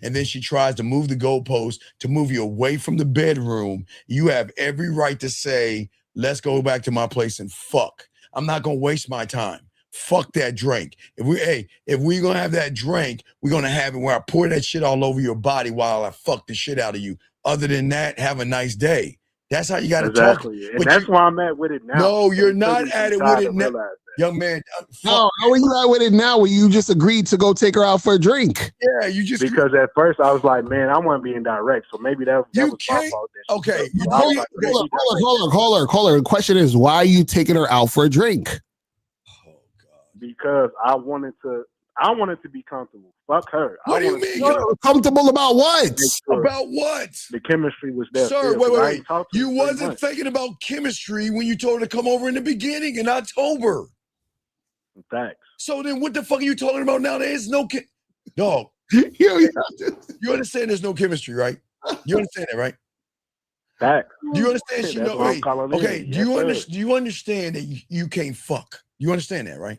and then she tries to move the goalpost to move you away from the bedroom, you have every right to say, "Let's go back to my place and fuck. I'm not gonna waste my time. Fuck that drink. If we're gonna have that drink, we're gonna have it where I pour that shit all over your body while I fuck the shit out of you. Other than that, have a nice day." That's how you got to talk. And that's where I'm at with it now. No, you're not at it with it now. Young man. How are you at with it now when you just agreed to go take her out for a drink? Yeah, you just. Because at first I was like, man, I want to be indirect. So maybe that was my fault. Okay. Call her. The question is, why are you taking her out for a drink? Oh, God. Because I wanted to be comfortable. Fuck her. What do you mean? Comfortable about what? Sure about what? The chemistry was there. Sir, wait. You wasn't thinking about chemistry when you told her to come over in the beginning in October. Facts. So then what the fuck are you talking about now? There is no dog. You understand there's no chemistry, right? You understand that, right? Facts. Do you understand she know? Okay, do you understand that you can't fuck? You understand that, right?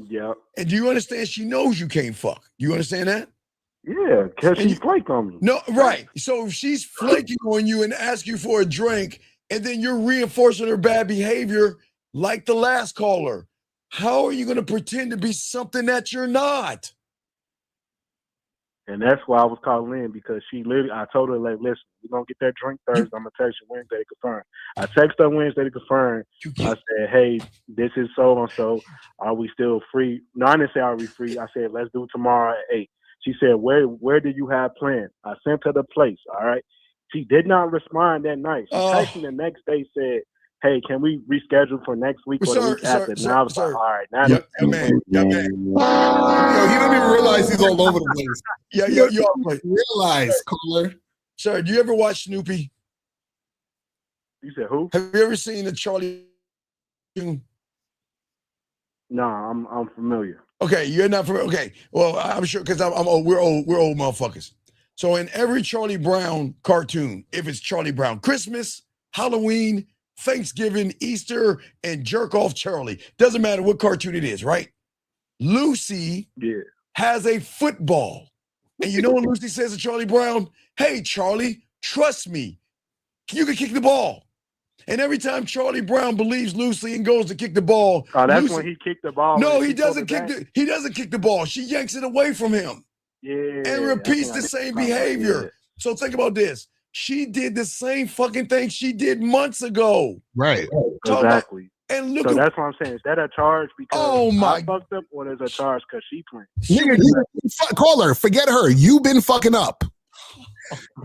Yeah. And do you understand she knows you can't fuck? You understand that? Yeah, because she flaked on me. No, right. So if she's flaking on you and asks you for a drink, and then you're reinforcing her bad behavior like the last caller, how are you going to pretend to be something that you're not? And that's why I was calling in, because I told her, like, listen, we're going to get that drink Thursday. I'm going to text you Wednesday to confirm. I texted her Wednesday to confirm. I said, hey, this is so-and-so. Are we still free? No, I didn't say are we free. I said, let's do tomorrow at 8. She said, where did you have planned? I sent her the place, all right? She did not respond that night. She texted me the next day, said, hey, can we reschedule for next week or the week after? Now I was like, all right. Now man. Yo, he don't even realize he's all over the place. Yo. Realize, caller. Sir, do you ever watch Snoopy? You said who? Have you ever seen the Charlie? No, I'm familiar. Okay, you're not familiar. Okay, well, I'm sure because I'm old. We're old motherfuckers. So in every Charlie Brown cartoon, if it's Charlie Brown Christmas, Halloween, Thanksgiving, Easter, and Jerk Off Charlie, doesn't matter what cartoon it is, right? Lucy has a football. And you know what Lucy says to Charlie Brown? Hey, Charlie, trust me. You can kick the ball. And every time Charlie Brown believes Lucy and goes to kick the ball, that's Lucy, when he kicked the ball. no, he doesn't kick he doesn't kick the ball. She yanks it away from him. Yeah. And repeats the same behavior. Yeah. So think about this. She did the same fucking thing she did months ago. Right. Exactly. And look So at that's what I'm saying. Is that a charge because I fucked up, or there's a charge because she playing? Call her. Forget her. You've been fucking up.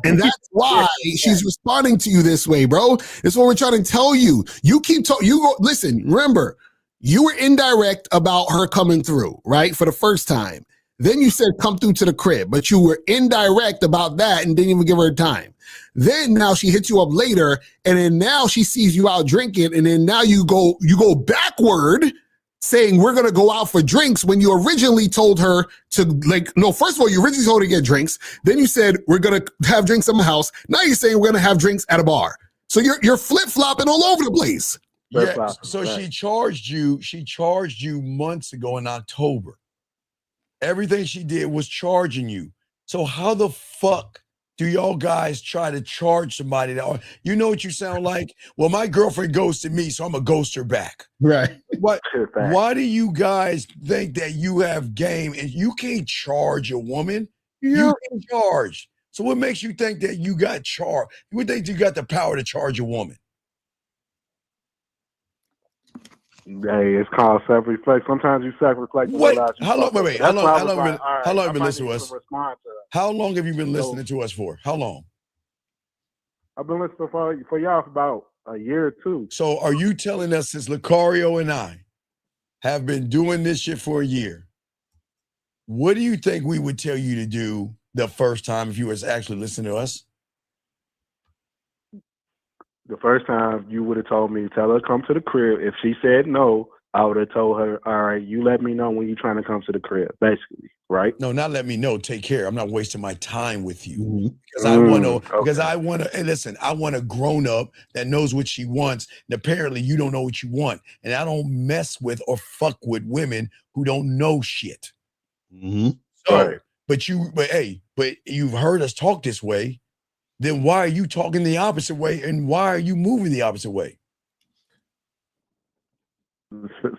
And that's why she's responding to you this way, bro. It's what we're trying to tell you. You keep talking. You go. Listen. Remember, you were indirect about her coming through, right, for the first time. Then you said come through to the crib, but you were indirect about that and didn't even give her time. Then now she hits you up later, and then now she sees you out drinking, and then now you go backward, saying we're gonna go out for drinks when you originally told her to first of all, you originally told her to get drinks. Then you said we're gonna have drinks at my house. Now you're saying we're gonna have drinks at a bar. So you're flip-flopping all over the place. Yeah. So she charged you months ago in October. Everything she did was charging you. So how the fuck do y'all guys try to charge somebody that, you know what you sound like? Well, my girlfriend ghosted me, so I'm gonna ghost her back. Right. Why do you guys think that you have game and you can't charge a woman? You can charge. So what makes you think that you got charged? You would think you got the power to charge a woman. Hey, it's called self-reflect. Sometimes you self-reflect. Wait, how long? Wait. How long have you been listening to us? How long have you been listening to us for? How long? I've been listening for y'all for about a year or two. So, are you telling us since Lucario and I have been doing this shit for a year? What do you think we would tell you to do the first time if you was actually listening to us? The first time you would have told me, tell her to come to the crib. If she said no, I would have told her, all right, you let me know when you're trying to come to the crib, basically, right? No, not let me know. Take care. I'm not wasting my time with you. Mm-hmm. Because I want to, hey, listen, I want a grown up that knows what she wants. And apparently you don't know what you want. And I don't mess with or fuck with women who don't know shit. Mm-hmm. So, but you've heard us talk this way. Then why are you talking the opposite way? And why are you moving the opposite way?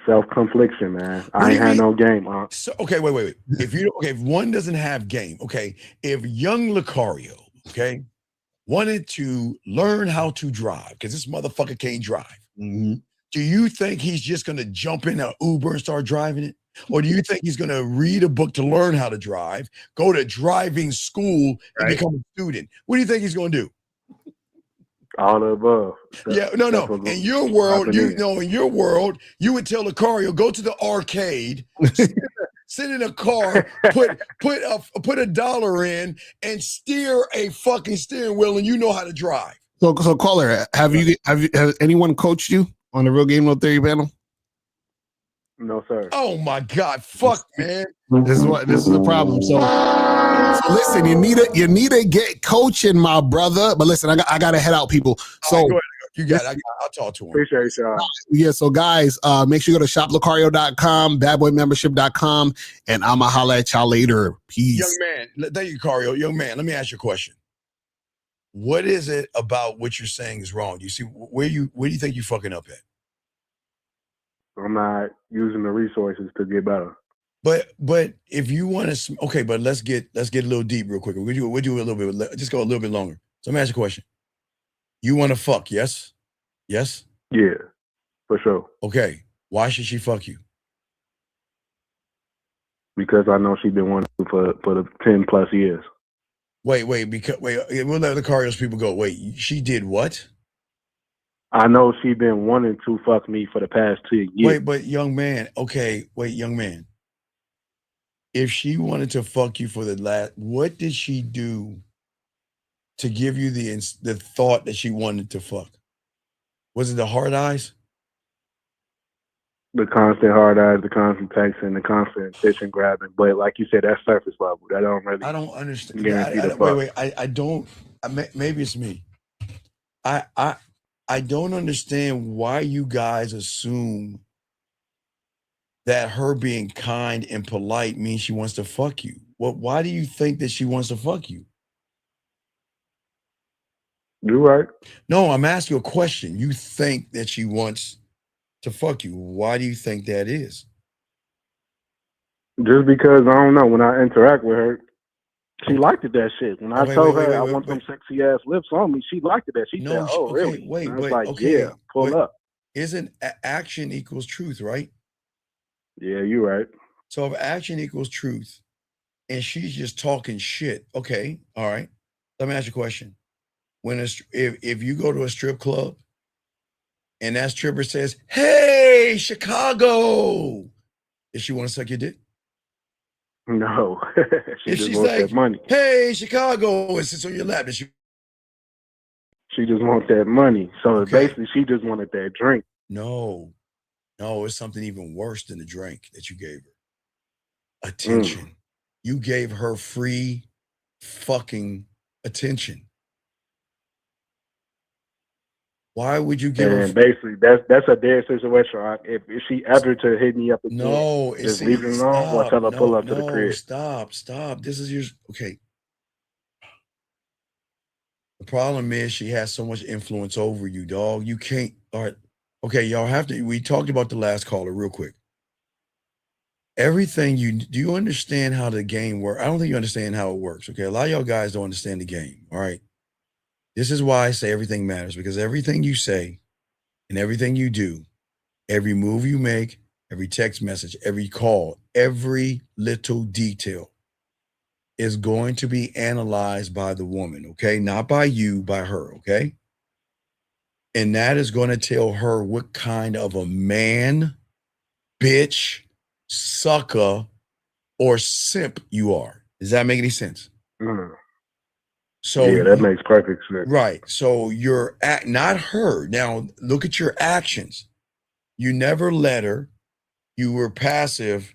Self-confliction, man. I ain't had no game. So, okay, wait. If one doesn't have game, okay, if young Lucario, okay, wanted to learn how to drive, because this motherfucker can't drive, do you think he's just going to jump in an Uber and start driving it? Or do you think he's going to read a book to learn how to drive, go to driving school, and become a student? What do you think he's going to do? All the above. No. In your world, you would tell Lucario, go to the arcade, sit in a car, put a dollar in, and steer a fucking steering wheel, and you know how to drive. So caller, has anyone coached you on the Real Game No Theory panel? No, sir. Oh my God, fuck, man. This is the problem. So listen, you need to get coaching, my brother. But listen, I gotta head out, people. So right, go ahead. You got it. I'll talk to him. Appreciate y'all. Yeah, so guys, make sure you go to shoplucario.com, badboymembership.com, and I'ma holla at y'all later. Peace. Young man, thank you, Cario. Young man, let me ask you a question. What is it about what you're saying is wrong? You see, where do you think you fucking up at? I'm not using the resources to get better. But if you want to, okay, but let's get a little deep real quick. We'll do a little bit. Just go a little bit longer. So let me ask you a question. You want to fuck? Yes. Yes. Yeah, for sure. Okay. Why should she fuck you? Because I know she's been wanting to for the 10 plus years. Wait. We'll let the Carlos people go. Wait, she did what? I know she's been wanting to fuck me for the past 2 years. Wait, but young man, young man. If she wanted to fuck you for the last, what did she do to give you the thought that she wanted to fuck? Was it the hard eyes? The constant hard eyes, the constant texting, the constant fishing grabbing. But like you said, that's surface level. I don't understand. Wait. I don't. Maybe it's me. I don't understand why you guys assume that her being kind and polite means she wants to fuck you. why do you think that she wants to fuck you? You're right. No, I'm asking you a question. You think that she wants to fuck you. Why do you think that is? Just because I don't know, when I interact with her, she liked it that shit. When I told her I want some sexy ass lips on me, she liked it that. She said, "Oh, really?" Wait, and I was like, "Yeah, pull up." Isn't action equals truth, right? Yeah, you're right. So if action equals truth, and she's just talking shit, okay, all right. Let me ask you a question. When if you go to a strip club, and that stripper says, "Hey, Chicago," does she want to suck your dick? No, if just she's wants like, that money. "Hey, Chicago," and sits on your lap, does she just wants that money. So basically, she just wanted that drink. No, it's something even worse than the drink that you gave her. Attention. You gave her free fucking attention. Why would you give her? Basically, that's a dead situation. If she ever to hit me up again, just leave it alone or tell her pull up to the crib. Stop. This is your okay. The problem is she has so much influence over you, dog. You can't. All right. Okay, y'all have to. We talked about the last caller real quick. Everything do you understand how the game works? I don't think you understand how it works. Okay, a lot of y'all guys don't understand the game. All right. This is why I say everything matters, because everything you say and everything you do, every move you make, every text message, every call, every little detail is going to be analyzed by the woman, okay? Not by you, by her, okay? And that is going to tell her what kind of a man, bitch, sucker, or simp you are. Does that make any sense? So yeah, that makes perfect sense. Right. So you're not her. Now look at your actions. You never let her. You were passive,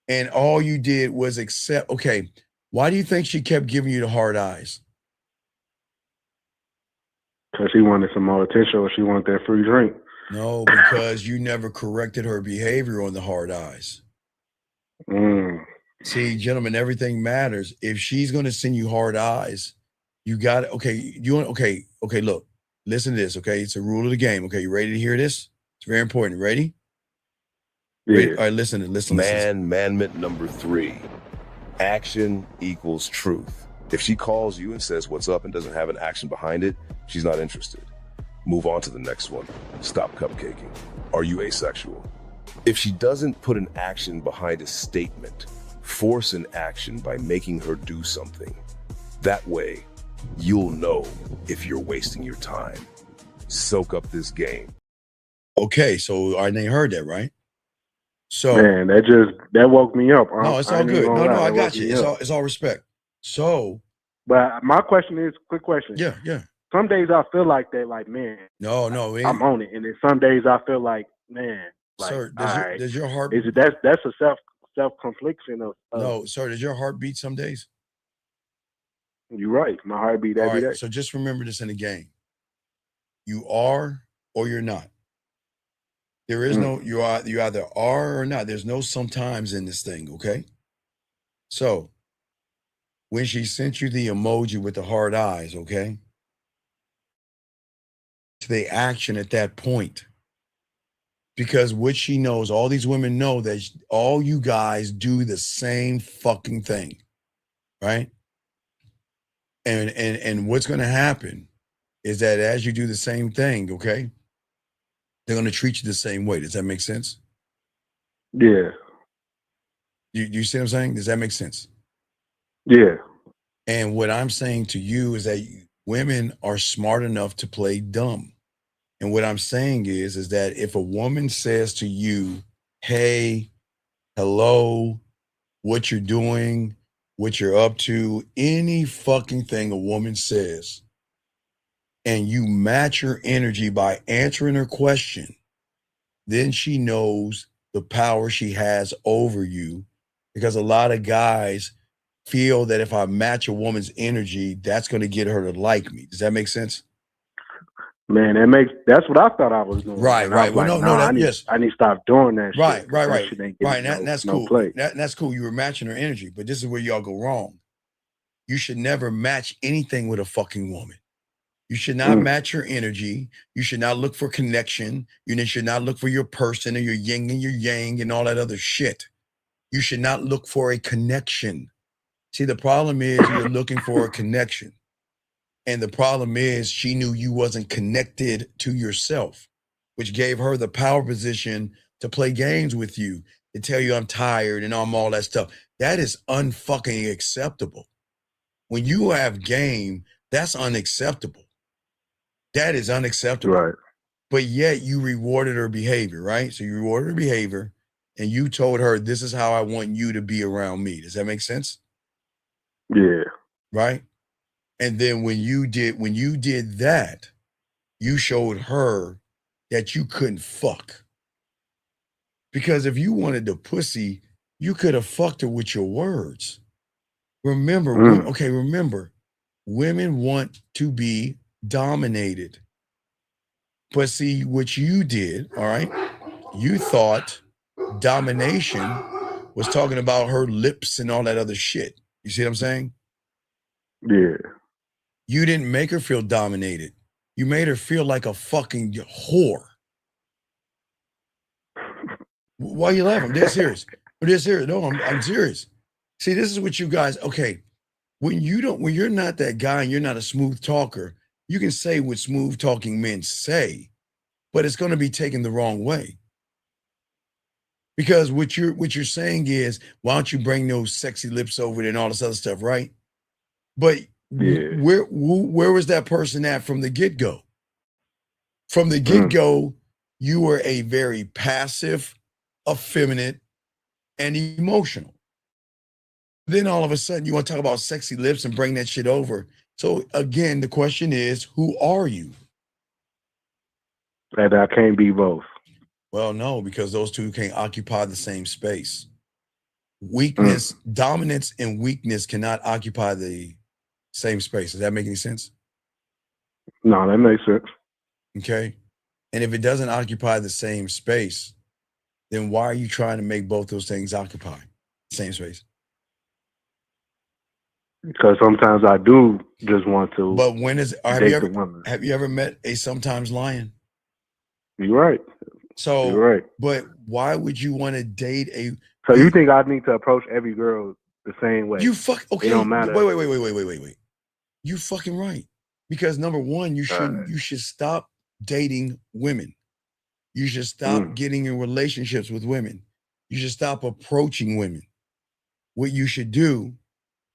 and all you did was accept. Okay, why do you think she kept giving you the hard eyes? Because she wanted some more attention, or she wanted that free drink. No, because you never corrected her behavior on the hard eyes. See, gentlemen, everything matters. If she's going to send you hard eyes, you got it. Okay, look, listen to this, okay? It's a rule of the game, okay? You ready to hear this? It's very important. Ready? Yeah. Ready? All right, listen. Manment number 3. Action equals truth. If she calls you and says what's up and doesn't have an action behind it, she's not interested. Move on to the next one. Stop cupcaking. Are you asexual? If she doesn't put an action behind a statement, force an action by making her do something. That way, you'll know if you're wasting your time. Soak up this game. Okay, so I heard that, right? So man, that woke me up. No, it's all good. No, I got you. It's all respect. So, but my question is, quick question. Yeah. Some days I feel like that, like, man. No, I'm on it, and then some days I feel like, man. Like, sir, does your heart? That's a self confliction of. No, sir. Does your heart beat some days? You're right. My heart beat every day. So just remember this in the game. You are or you're not. There is no you either are or not. There's no sometimes in this thing, okay? So when she sent you the emoji with the hard eyes, okay? To the action at that point. Because what she knows, all these women know that all you guys do the same fucking thing, right? And what's going to happen is that as you do the same thing, okay, they're going to treat you the same way. Does that make sense? Yeah. You see what I'm saying? Does that make sense? Yeah. And what I'm saying to you is that women are smart enough to play dumb. And what I'm saying is that if a woman says to you, hey, hello, what you're doing, what you're up to, any fucking thing a woman says, and you match her energy by answering her question, then she knows the power she has over you. Because a lot of guys feel that if I match a woman's energy, that's going to get her to like me. Does that make sense? Man, that's what I thought I was doing. Right, And right. I was Well, like, no, I need yes. to stop doing that Right, shit. right, That right. shit ain't Right, giving that's no cool. play. That's cool. You were matching her energy, but this is where y'all go wrong. You should never match anything with a fucking woman. You should not match your energy. You should not look for connection. You should not look for your person or your yin and your yang and all that other shit. You should not look for a connection. See, the problem is you're looking for a connection. And the problem is she knew you wasn't connected to yourself, which gave her the power position to play games with you, to tell you I'm tired and I'm all that stuff. That is unfucking acceptable. When you have game, that's unacceptable. That is unacceptable. Right. But yet you rewarded her behavior, right? So you rewarded her behavior and you told her, this is how I want you to be around me. Does that make sense? Yeah. Right? And then when you did that, you showed her that you couldn't fuck. Because if you wanted the pussy, you could have fucked her with your words. Remember, remember, women want to be dominated. But see, what you did, all right, you thought domination was talking about her lips and all that other shit. You see what I'm saying? Yeah. You didn't make her feel dominated. You made her feel like a fucking whore. Why are you laughing? I'm dead serious. I'm dead serious. No, I'm serious. See, this is what you guys, okay, when you're not that guy and you're not a smooth talker, you can say what smooth talking men say, but it's going to be taken the wrong way. Because what you're saying is, why don't you bring those sexy lips over there and all this other stuff, right? But where was that person at from the get-go? From the get-go, you were a very passive, effeminate, and emotional. Then all of a sudden you want to talk about sexy lips and bring that shit over. So again, the question is, who are you? That I can't be both. Well, no, because those two can't occupy the same space. Weakness, dominance and weakness cannot occupy the same space. Does that make any sense? No, that makes sense. Okay. And if it doesn't occupy the same space, then why are you trying to make both those things occupy the same space? Because sometimes I do just want to. But when is have you ever met a sometimes lion? You're right. So you're right. But why would you want to date a? So you think I need to approach every girl the same way? You fuck okay. It don't matter. Wait. You fucking right. Because number one, you should stop dating women. You should stop getting in relationships with women. You should stop approaching women. What you should do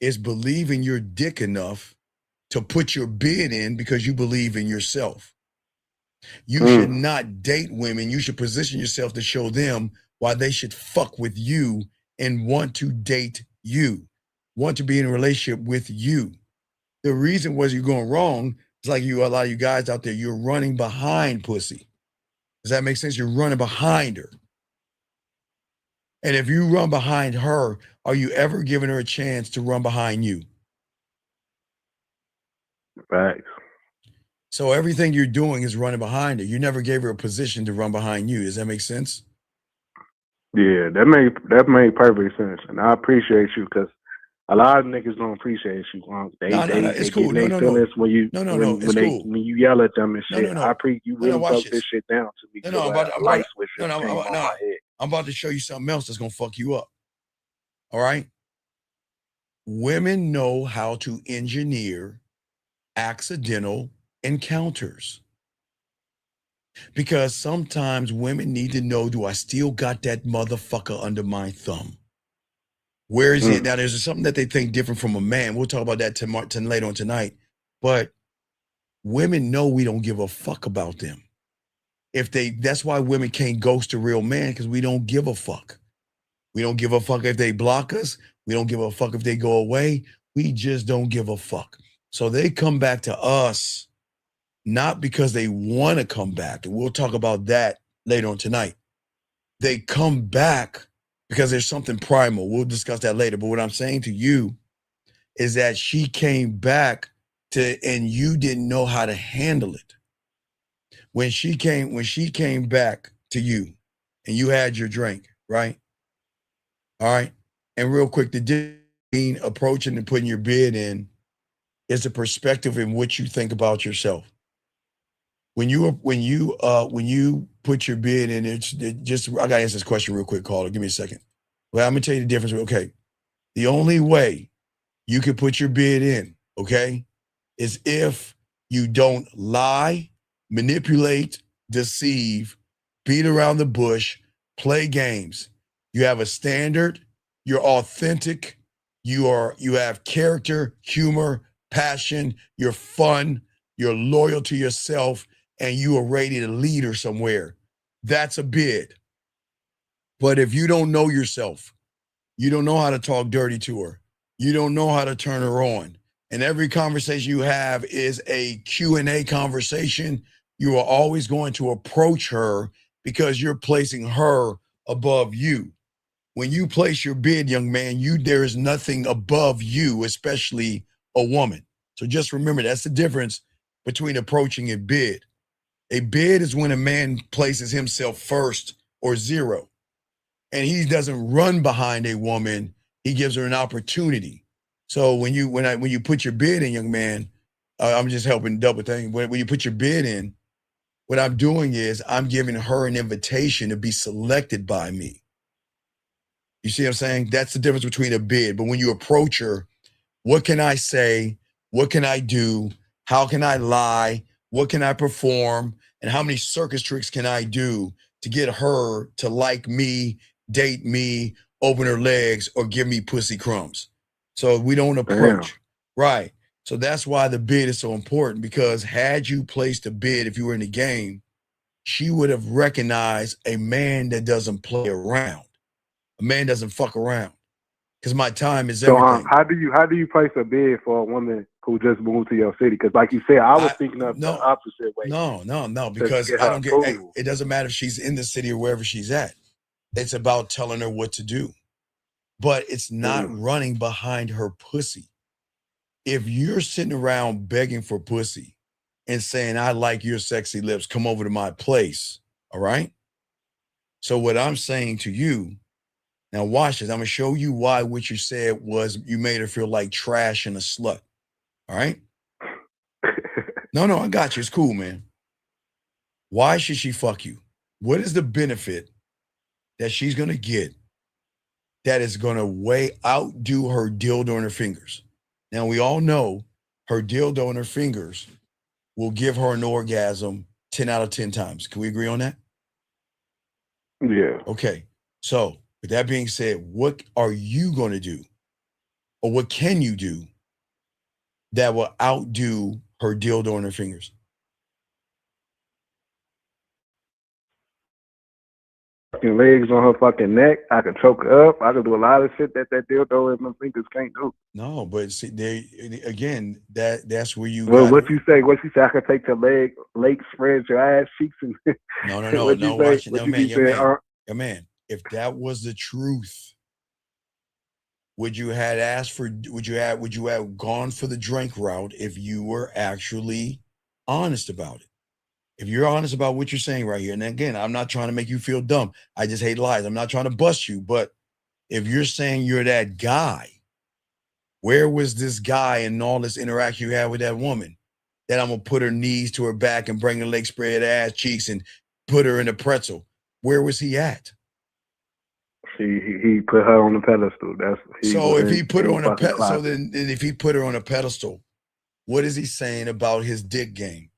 is believe in your dick enough to put your bid in because you believe in yourself. You should not date women. You should position yourself to show them why they should fuck with you and want to date you, want to be in a relationship with you. The reason was you're going wrong is like a lot of you guys out there, you're running behind pussy. Does that make sense? You're running behind her. And if you run behind her, are you ever giving her a chance to run behind you? Right. So everything you're doing is running behind her. You never gave her a position to run behind you. Does that make sense? Yeah, that made perfect sense. And I appreciate you because a lot of niggas don't appreciate you. It's cool. When you yell at them and shit. You really broke this shit down to me. I'm about to show you something else that's gonna fuck you up. All right. Women know how to engineer accidental encounters. Because sometimes women need to know, do I still got that motherfucker under my thumb? Where is it? Now, there's something that they think different from a man. We'll talk about that later on tonight. But women know we don't give a fuck about them. That's why women can't ghost a real man, because we don't give a fuck. We don't give a fuck if they block us. We don't give a fuck if they go away. We just don't give a fuck. So they come back to us, not because they want to come back. And we'll talk about that later on tonight. They come back because there's something primal. We'll discuss that later. But what I'm saying to you is that she came back and you didn't know how to handle it. when she came back to you and you had your drink, right? All right. And real quick, the difference between approaching and putting your bid in is the perspective in which you think about yourself. When you put your bid in, I gotta answer this question real quick, caller. Give me a second. Well, I'm gonna tell you the difference. Okay. The only way you can put your bid in, okay, is if you don't lie, manipulate, deceive, beat around the bush, play games. You have a standard, you're authentic, you have character, humor, passion, you're fun, you're loyal to yourself, and you are ready to lead her somewhere. That's a bid. But if you don't know yourself, you don't know how to talk dirty to her, you don't know how to turn her on, and every conversation you have is a Q&A conversation, you are always going to approach her because you're placing her above you. When you place your bid, young man, there is nothing above you, especially a woman. So just remember, that's the difference between approaching and bid. A bid is when a man places himself first or zero, and he doesn't run behind a woman. He gives her an opportunity. So when you put your bid in, young man, I'm just helping double thing. When you put your bid in, what I'm doing is I'm giving her an invitation to be selected by me. You see what I'm saying? That's the difference between a bid. But when you approach her, what can I say? What can I do? How can I lie? What can I perform? And how many circus tricks can I do to get her to like me, date me, open her legs, or give me pussy crumbs? So we don't approach. Damn. Right. So that's why the bid is so important, because had you placed a bid, if you were in the game, she would have recognized a man that doesn't play around. A man doesn't fuck around, because my time is So everything. how do you place a bid for a woman who just moved to your city? Because like you said, I was thinking of the opposite way. No, because get I her don't get. Hey, approval. it doesn't matter if she's in the city or wherever she's at. It's about telling her what to do, but it's not running behind her pussy. If you're sitting around begging for pussy and saying, "I like your sexy lips, come over to my place," all right? So what I'm saying to you, now watch this. I'm gonna show you why what you said was you made her feel like trash and a slut. All right? No, I got you. It's cool, man. Why should she fuck you? What is the benefit that she's gonna get that is gonna way outdo her dildo on her fingers? Now we all know her dildo on her fingers will give her an orgasm 10 out of 10 times. Can we agree on that? Yeah. Okay. So with that being said, what are you going to do, or what can you do that will outdo her dildo on her fingers? Fucking legs on her fucking neck. I could choke her up. I could do a lot of shit that dildo and my fingers can't do. No, but see, again, that's where you Well, got. what you say? I could take your legs, spread your ass cheeks, and No. Watch it. No, man. If that was the truth, would you have gone for the drink route if you were actually honest about it? If you're honest about what you're saying right here, and again, I'm not trying to make you feel dumb. I just hate lies. I'm not trying to bust you, but if you're saying you're that guy, where was this guy in all this interaction you had with that woman? That I'm gonna put her knees to her back and bring her legs spread, ass cheeks, and put her in a pretzel. Where was he at? He put her on the pedestal. So if he put her on a pedestal, so then if he put her on a pedestal, what is he saying about his dick game?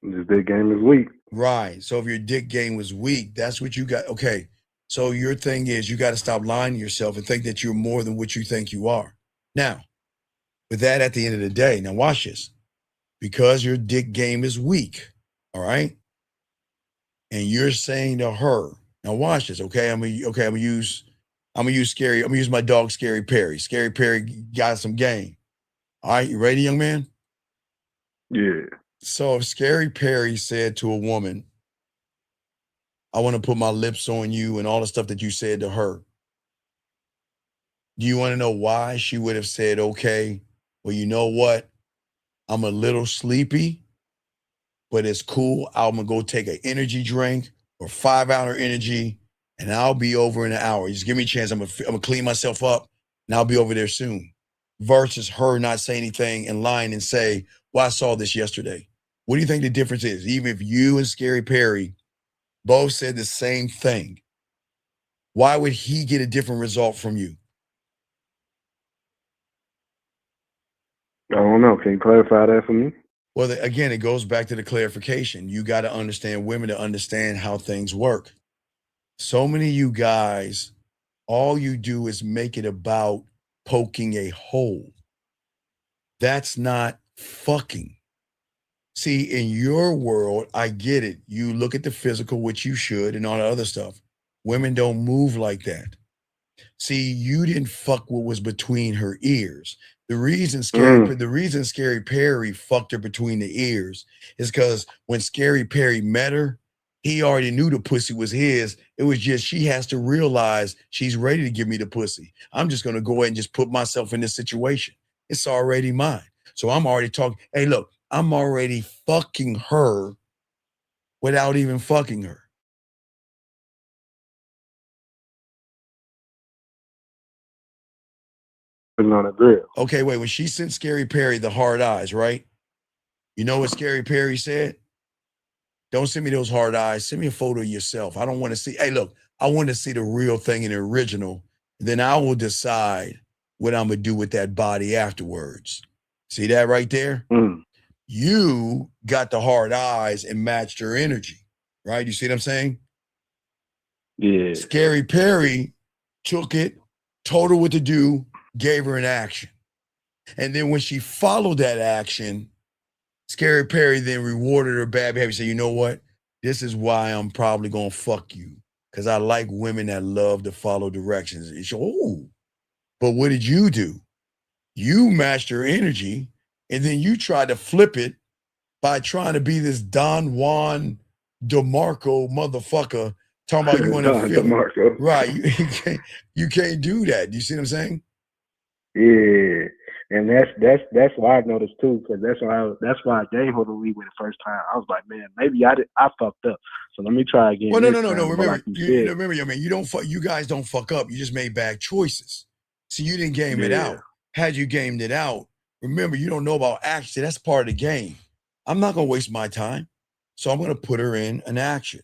His dick game is weak. Right. So if your dick game was weak, that's what you got. Okay. So your thing is you got to stop lying to yourself and think that you're more than what you think you are. Now, with that, at the end of the day, now watch this. Because your dick game is weak, all right? And you're saying to her, now watch this, okay? I'm gonna use my dog Scary Perry. Scary Perry got some game. All right, you ready, young man? Yeah. So if Scary Perry said to a woman, I want to put my lips on you and all the stuff that you said to her, do you want to know why she would have said, okay, well, you know what? I'm a little sleepy, but it's cool. I'm gonna go take an energy drink or 5-hour energy, and I'll be over in an hour. Just give me a chance. I'm gonna clean myself up, and I'll be over there soon. Versus her not say anything and lying and say, well, I saw this yesterday. What do you think the difference is? Even if you and Scary Perry both said the same thing, why would he get a different result from you? I don't know. Can you clarify that for me? Well, again, it goes back to the clarification. You got to understand women to understand how things work. So many of you guys, all you do is make it about poking a hole. That's not fucking. See, in your world, I get it. You look at the physical, which you should, and all the other stuff. Women don't move like that. See, you didn't fuck what was between her ears. The reason Scary Perry fucked her between the ears is because when Scary Perry met her, he already knew the pussy was his. It was just she has to realize she's ready to give me the pussy. I'm just going to go ahead and just put myself in this situation. It's already mine. So I'm already talking. Hey, look, I'm already fucking her without even fucking her. On a grill. Okay, wait. When she sent Scary Perry the hard eyes, right? You know what Scary Perry said? Don't send me those hard eyes. Send me a photo of yourself. I don't want to see. Hey, look, I want to see the real thing in the original. Then I will decide what I'm going to do with that body afterwards. See that right there? You got the hard eyes and matched her energy, right? You see what I'm saying? Yeah. Scary Perry took it, told her what to do, gave her an action. And then when she followed that action, Scary Perry then rewarded her bad behavior. Said, you know what? This is why I'm probably going to fuck you. Because I like women that love to follow directions. And she, oh, but what did you do? You matched her energy, and then you tried to flip it by trying to be this Don Juan DeMarco motherfucker talking about you want to feel DeMarco. Right. You can't do that. You see what I'm saying? Yeah, and that's why I noticed too, because that's why I gave her the lead with the first time. I was like, man, maybe I fucked up, so let me try again. Well, no. Remember, Like remember, I mean, you guys don't fuck up. You just made bad choices. See, you didn't game it out. Had you gamed it out, remember, you don't know about action. That's part of the game. I'm not gonna waste my time, so I'm gonna put her in an action.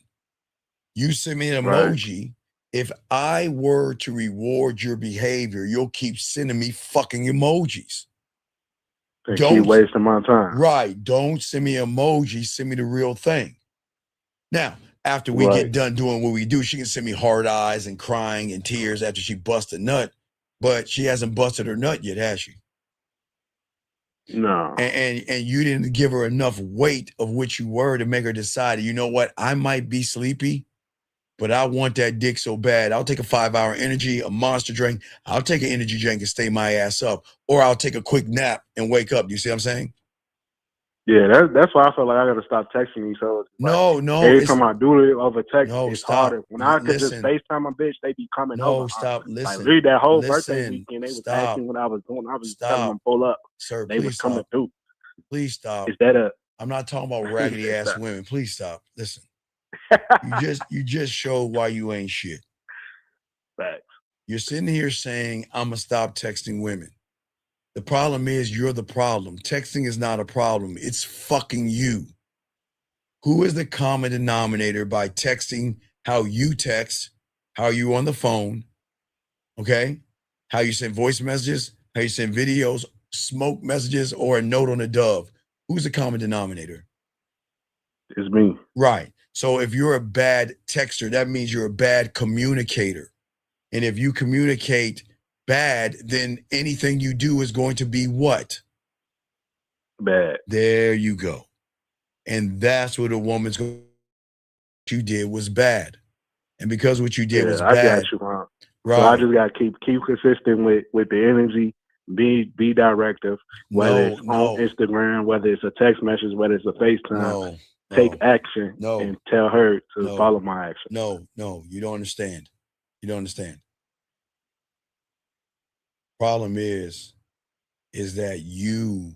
You send me an emoji. Right. If I were to reward your behavior, you'll keep sending me fucking emojis. Don't keep wasting my time. Right. Don't send me emojis. Send me the real thing. Now, after we get done doing what we do, she can send me hard eyes and crying and tears after she busts a nut, but she hasn't busted her nut yet, has she? No. And you didn't give her enough weight of what you were to make her decide, you know what, I might be sleepy, but I want that dick so bad. I'll take a 5-hour energy, a monster drink. I'll take an energy drink and stay my ass up. Or I'll take a quick nap and wake up. Do you see what I'm saying? Yeah, that's why I feel like I got to stop texting these hoes. No. Every time I do it over text, it's stop. harder. When I could just FaceTime a bitch, they be coming over. No, stop. Listen. Like, read that whole birthday weekend. They was asking what I was doing. I was telling them pull up. Sir, they was coming through. Please stop. Is that I'm not talking about raggedy ass women. Please stop. Listen. You just showed why you ain't shit. Facts. You're sitting here saying, I'm gonna stop texting women. The problem is you're the problem. Texting is not a problem. It's fucking you. Who is the common denominator by texting how you text, how you on the phone, okay? How you send voice messages, how you send videos, smoke messages, or a note on a dove. Who's the common denominator? It's me. Right. So if you're a bad texter, that means you're a bad communicator. And if you communicate bad, then anything you do is going to be what? Bad. There you go. And that's what a woman's going to, what you did was bad. And because what you did was bad. I got you, man. Right. So I just got to keep consistent with the energy, be directive, whether it's on Instagram, whether it's a text message, whether it's a FaceTime. Take action and tell her to follow my action. No, you don't understand. You don't understand. Problem is that you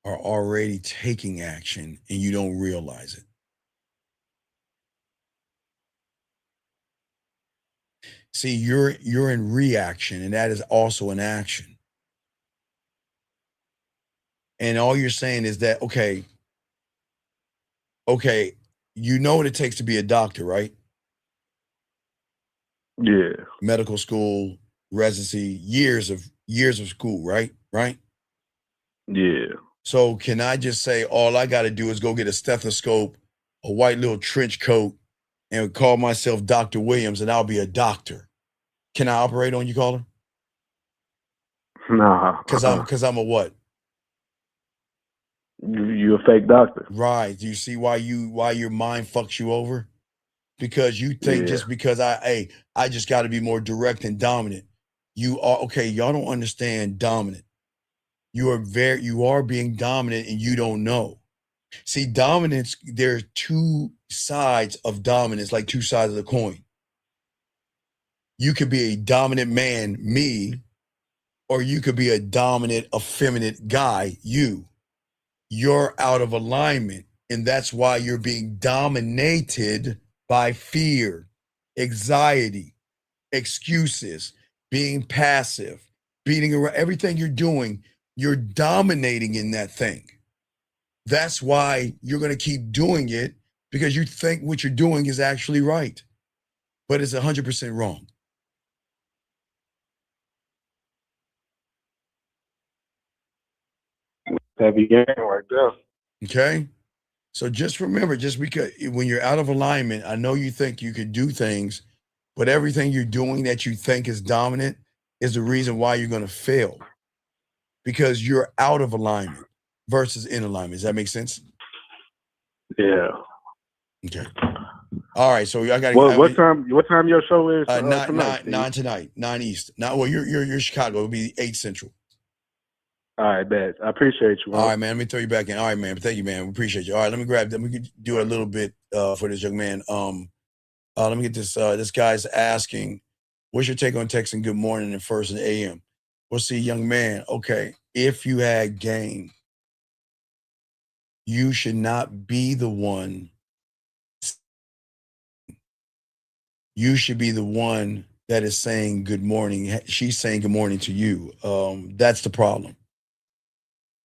are already taking action and you don't realize it. See, you're in reaction, and that is also an action. And all you're saying is that, okay, you know what it takes to be a doctor, right? Yeah. Medical school, residency, years of school, right? Right? Yeah. So can I just say all I got to do is go get a stethoscope, a white little trench coat, and call myself Dr. Williams, and I'll be a doctor? Can I operate on you, caller? Nah. Because I'm a what? You a fake doctor. Right. Do you see why your mind fucks you over? Because you think just because I just got to be more direct and dominant. You are okay. Y'all don't understand dominant. You are being dominant and you don't know. See, dominance, there are two sides of dominance, like two sides of the coin. You could be a dominant man, me, or you could be a dominant, effeminate guy, you. You're out of alignment, and that's why you're being dominated by fear, anxiety, excuses, being passive, beating around. Everything you're doing, you're dominating in that thing. That's why you're going to keep doing it, because you think what you're doing is actually right, but it's 100% wrong. Heavy game right there. Okay? So just remember, just because when you're out of alignment, I know you think you could do things, but everything you're doing that you think is dominant is the reason why you're going to fail, because you're out of alignment versus in alignment. Does that make sense? Yeah. Okay. All right. So I got to. What time your show is tonight? Nine tonight, 9 East. Now, well, you're Chicago. It'll be 8 Central. All right, bet. I appreciate you. All right, man. Let me throw you back in. All right, man. Thank you, man. We appreciate you. All right, let me do a little bit for this young man. Let me get this. This guy's asking, what's your take on texting good morning and first and AM? Well, see, young man, okay, if you had game, you should not be the one. You should be the one that is saying good morning. She's saying good morning to you. That's the problem.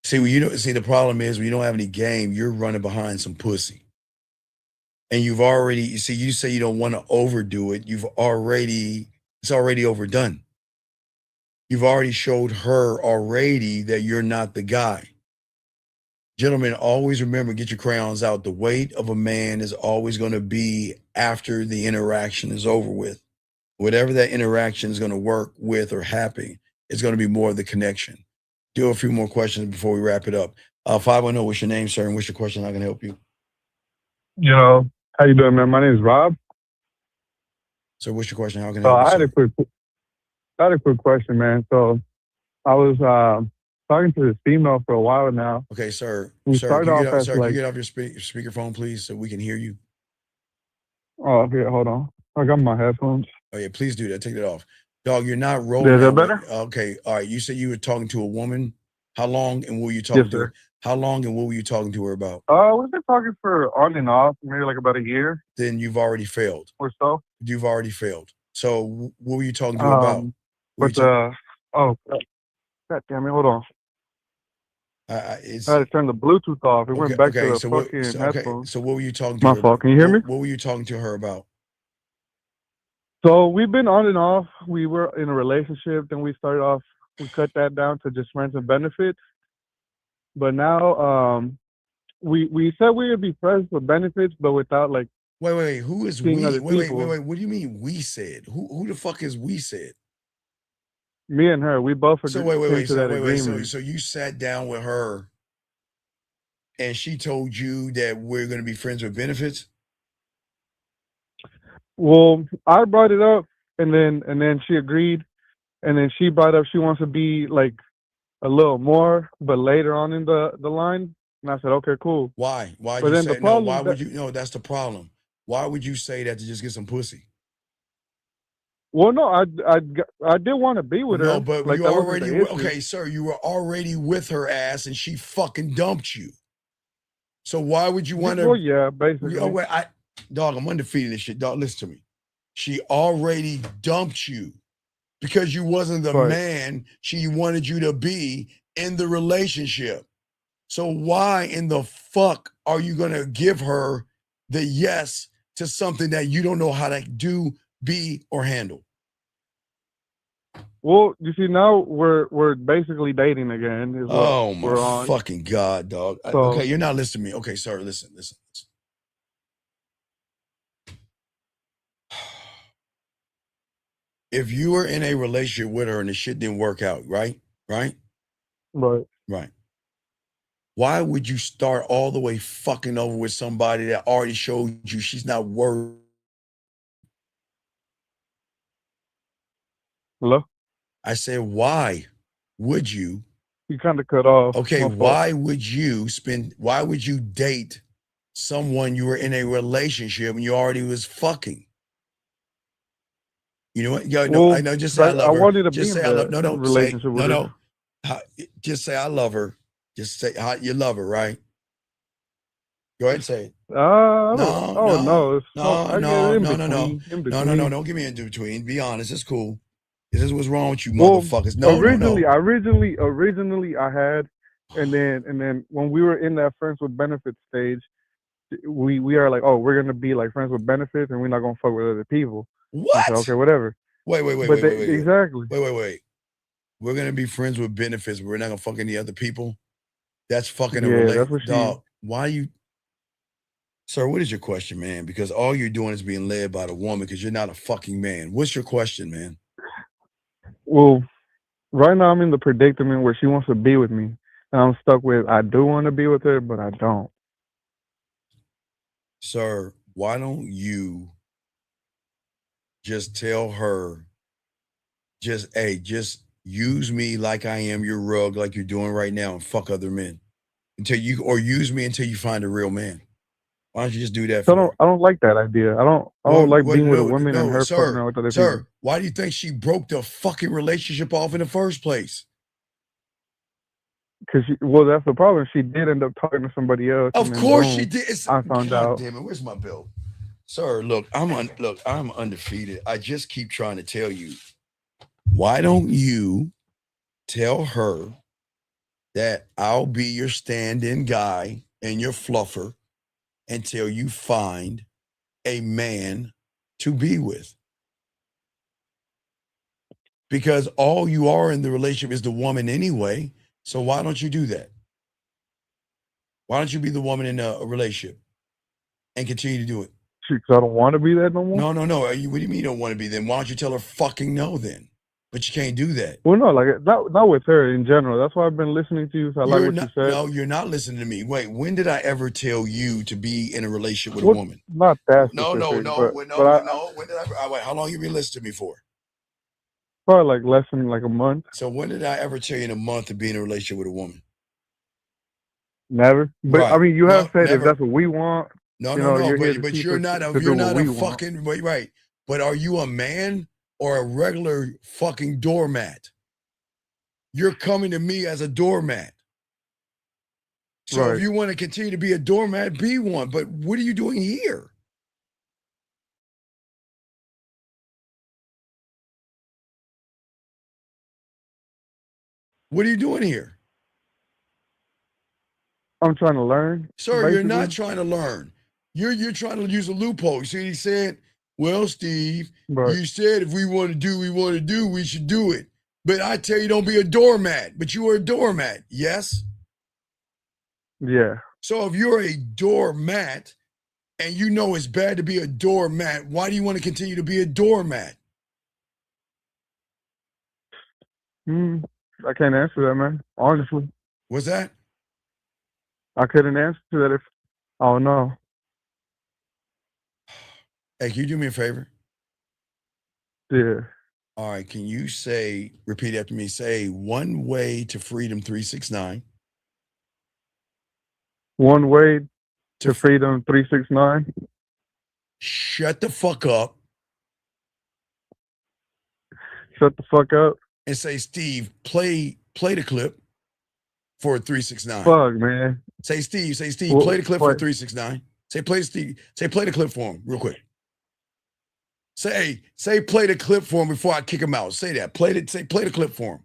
See, the problem is when you don't have any game, you're running behind some pussy. And you say you don't want to overdo it. It's already overdone. You've already showed her already that you're not the guy. Gentlemen, always remember, get your crayons out. The weight of a man is always going to be after the interaction is over with. Whatever that interaction is going to work with or happen, it's going to be more of the connection. Do a few more questions before we wrap it up. 510, what's your name, sir, and what's your question? I can help you. How you doing, man? My name is Rob. So what's your question? How can I help you? I had a quick question, man. So I was talking to this female for a while now. Okay, sir. We Sir, started can you off get off your speakerphone, please, so we can hear you? Oh, here, hold on. I got my headphones. Oh, yeah, please do that. Take that off. Dog, you're not rolling. Is that better? Okay, all right. You said you were talking to a woman. How long and what were you talking to her? How long and what were you talking to her about? We've been talking for on and off, maybe like about a year. Then you've already failed. Or so. You've already failed. So what were you talking to her about? God damn it, hold on. I had to turn the Bluetooth off. It went back to the fucking headphones. So what were you talking to her about? My fault. Can you hear me? What were you talking to her about? So we've been on and off. We were in a relationship. Then we cut that down to just friends and benefits. But now we said we would be friends with benefits, but without like. Wait. Who is we? Wait. People. What do you mean we said? Who the fuck is we said? Me and her. We both agreed to that agreement. So you sat down with her and she told you that we're going to be friends with benefits? Well, I brought it up and then she agreed, and then she brought up she wants to be like a little more, but later on in the line. And I said, okay, cool. Why? Why would you say no? Why would you? No, that's the problem. Why would you say that to just get some pussy? Well, no, I did want to be with her. No, but like, you that wasn't already the issue. okay, sir. You were already with her ass, and she fucking dumped you. So why would you want to? Well, yeah, basically. Oh, wait, dog, I'm undefeated. This shit, dog. Listen to me. She already dumped you because you wasn't the Right. man she wanted you to be in the relationship. So why in the fuck are you gonna give her the yes to something that you don't know how to do, be, or handle? Well, you see, now we're basically dating again. Is what Oh we're my on. fucking god, dog. So- Okay, you're not listening to me. Okay, sir, listen. If you were in a relationship with her and the shit didn't work out, right? Right. Right. Why would you start all the way fucking over with somebody that already showed you she's not worth? Hello? I said, why would you? You kind of cut off. Okay, My fault. why would you date someone you were in a relationship and you already was fucking? You know what? Yo, no, Well, I know. Just say I love her. wanted to Just be say in I love. that No, relationship say with no, her. no. Just say I love her. Just say how you love her, right? Go ahead and say it. I don't, No, oh no, no, it's no, I get no, in no, between. no, In no, between. no. Don't give me in between. Be honest. It's cool. This is what's wrong with you, Well, motherfuckers. No, originally no. I had, and then when we were in that friends with benefits stage, we are like, oh, we're gonna be like friends with benefits, and we're not gonna fuck with other people. I said, What? okay, whatever. Wait. But exactly. Wait. We're gonna be friends with benefits, but we're not gonna fuck any other people. That's fucking a Yeah, relate. that's what she. Dog, why you? Sir, what is your question, man? Because all you're doing is being led by the woman because you're not a fucking man. What's your question, man? Well, right now I'm in the predicament where she wants to be with me, and I'm stuck with I do want to be with her, but I don't. Sir, why don't you just tell her, just use me like I am your rug, like you're doing right now, and fuck other men or use me until you find a real man. Why don't you just do that So for her? I don't like that idea. I don't like being with a woman and her partner with other people. Sir, why do you think she broke the fucking relationship off in the first place? Because well, that's the problem. She did end up talking to somebody else. Of and then course boom, she did. I found God out. damn it, where's my bill? Sir, look, I'm undefeated. I just keep trying to tell you. Why don't you tell her that I'll be your stand-in guy and your fluffer until you find a man to be with? Because all you are in the relationship is the woman anyway. So why don't you do that? Why don't you be the woman in a relationship and continue to do it? Because I don't want to be that no more. No. What do you mean you don't want to be then? Why don't you tell her fucking no then? But you can't do that. Well, no, like not with her in general. That's why I've been listening to you. So I like what you said. No, you're not listening to me. Wait, when did I ever tell you to be in a relationship with a woman? Not that No. specific. But When did wait, how long you been listening to me for? Probably like less than like a month. So when did I ever tell you in a month to be in a relationship with a woman? Never. But Right. I mean, you have said never. if that's what we want. No. You're here to But teach you're us not to a do you're what not we a want. fucking wait, right. But are you a man or a regular fucking doormat? You're coming to me as a doormat. So Right. if you want to continue to be a doormat, be one. But what are you doing here? What are you doing here? I'm trying to learn. Sir, you're not basically. trying to learn. You're trying to use a loophole. You see what he said? Well, Steve, Right. you said if we want to do what we want to do, we should do it. But I tell you, don't be a doormat. But you are a doormat, yes? Yeah. So if you're a doormat and you know it's bad to be a doormat, why do you want to continue to be a doormat? I can't answer that, man. Honestly, What's that? I couldn't answer that if I don't know. Hey, can you do me a favor? Yeah. All right, can you repeat after me, say one way to freedom 369. One way to freedom 369. Shut the fuck up. Shut the fuck up. And say, Steve, play the clip for 369. Fuck, man. Say, Steve, Well, play the clip for what? 369. Say, play the clip for him real quick. Say, play the clip for him before I kick him out. Say that. Play the clip for him.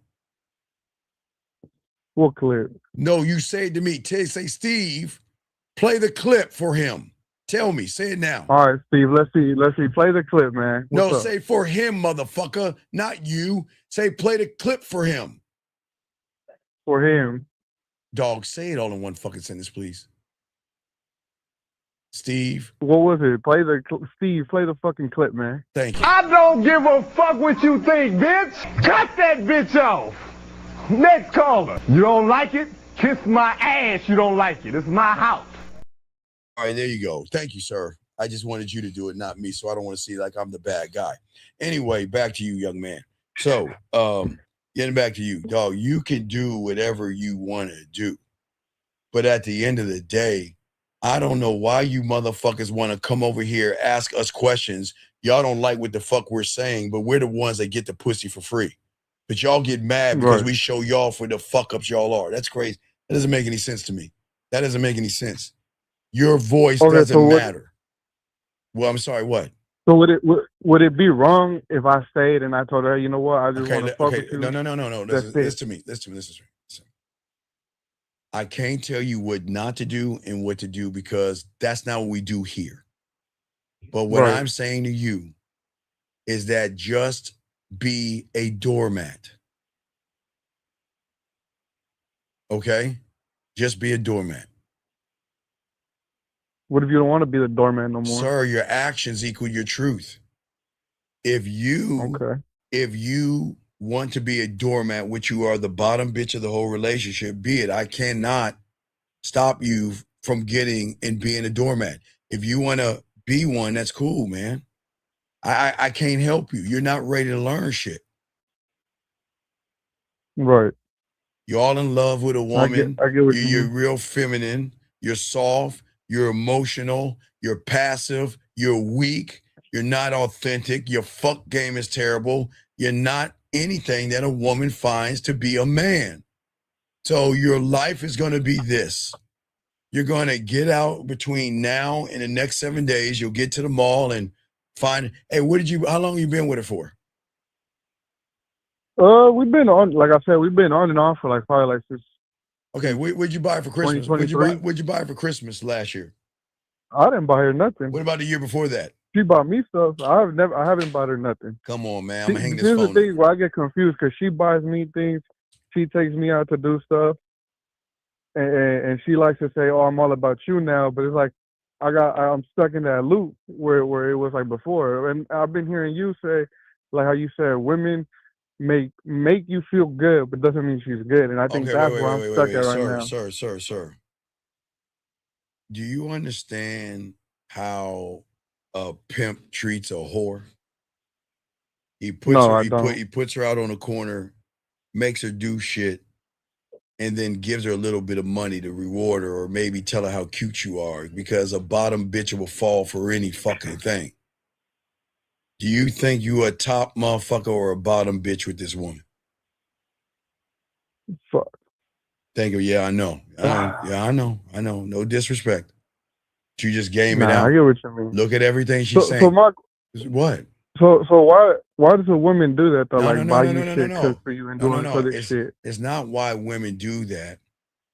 What clip? No, you say it to me. Say, Steve, play the clip for him. Tell me. Say it now. All right, Steve. Let's see. Play the clip, man. What's No, up? say for him, motherfucker, not you. Say play the clip for him. For him. Dog, say it all in one fucking sentence, please. Steve. What was it? Steve, play the fucking clip, man. Thank you. I don't give a fuck what you think, bitch. Cut that bitch off. Next caller. You don't like it? Kiss my ass. You don't like it. It's my house. All right, there you go. Thank you, sir. I just wanted you to do it, not me, so I don't want to see like I'm the bad guy. Anyway, back to you, young man. So, getting back to you, dog, you can do whatever you want to do. But at the end of the day, I don't know why you motherfuckers want to come over here, ask us questions. Y'all don't like what the fuck we're saying, but we're the ones that get the pussy for free. But y'all get mad because we show y'all for the fuck ups y'all are. That's crazy. That doesn't make any sense to me. That doesn't make any sense. Your voice doesn't matter. Well, I'm sorry, what? So would it be wrong if I stayed and I told her, you know what, I just want to fuck with you? No. Listen to me. I can't tell you what not to do and what to do because that's not what we do here. But what I'm saying to you is that just be a doormat. Okay? Just be a doormat. What if you don't want to be the doorman no more? Sir, your actions equal your truth. If you want to be a doormat, which you are the bottom bitch of the whole relationship, be it. I cannot stop you from getting and being a doormat. If you want to be one, that's cool, man. I can't help you. You're not ready to learn shit. Right. You're all in love with a woman. I get what You're real feminine. You're soft. You're emotional. You're passive. You're weak. You're not authentic. Your fuck game is terrible. You're not anything that a woman finds to be a man. So your life is going to be this. You're going to get out between now and the next 7 days. You'll get to the mall and find, hey, how long you been with her for? We've been on, like I said, we've been on and off for like probably like this. Okay, what'd you buy for Christmas? What'd you buy for Christmas last year? I didn't buy her nothing. What about the year before that? She bought me stuff. I haven't bought her nothing. Come on, man. I'm gonna hang this Here's phone. the thing where I get confused because she buys me things. She takes me out to do stuff, and she likes to say, "Oh, I'm all about you now." But it's like I'm stuck in that loop where it was like before. And I've been hearing you say, like how you said, women make you feel good, but doesn't mean she's good. And I think that's where I'm stuck at right now. Sir. Do you understand how a pimp treats a whore? He puts her out on a corner, makes her do shit, and then gives her a little bit of money to reward her or maybe tell her how cute you are, because a bottom bitch will fall for any fucking thing. Do you think you a top motherfucker or a bottom bitch with this woman? Fuck. Thank you. Yeah, I know. I know. No disrespect. You just game it out. I get what you mean. Look at everything she's saying. So Mark, what? So why does a woman do that though? Buy you shit, cook for you, and doing other shit. It's not why women do that.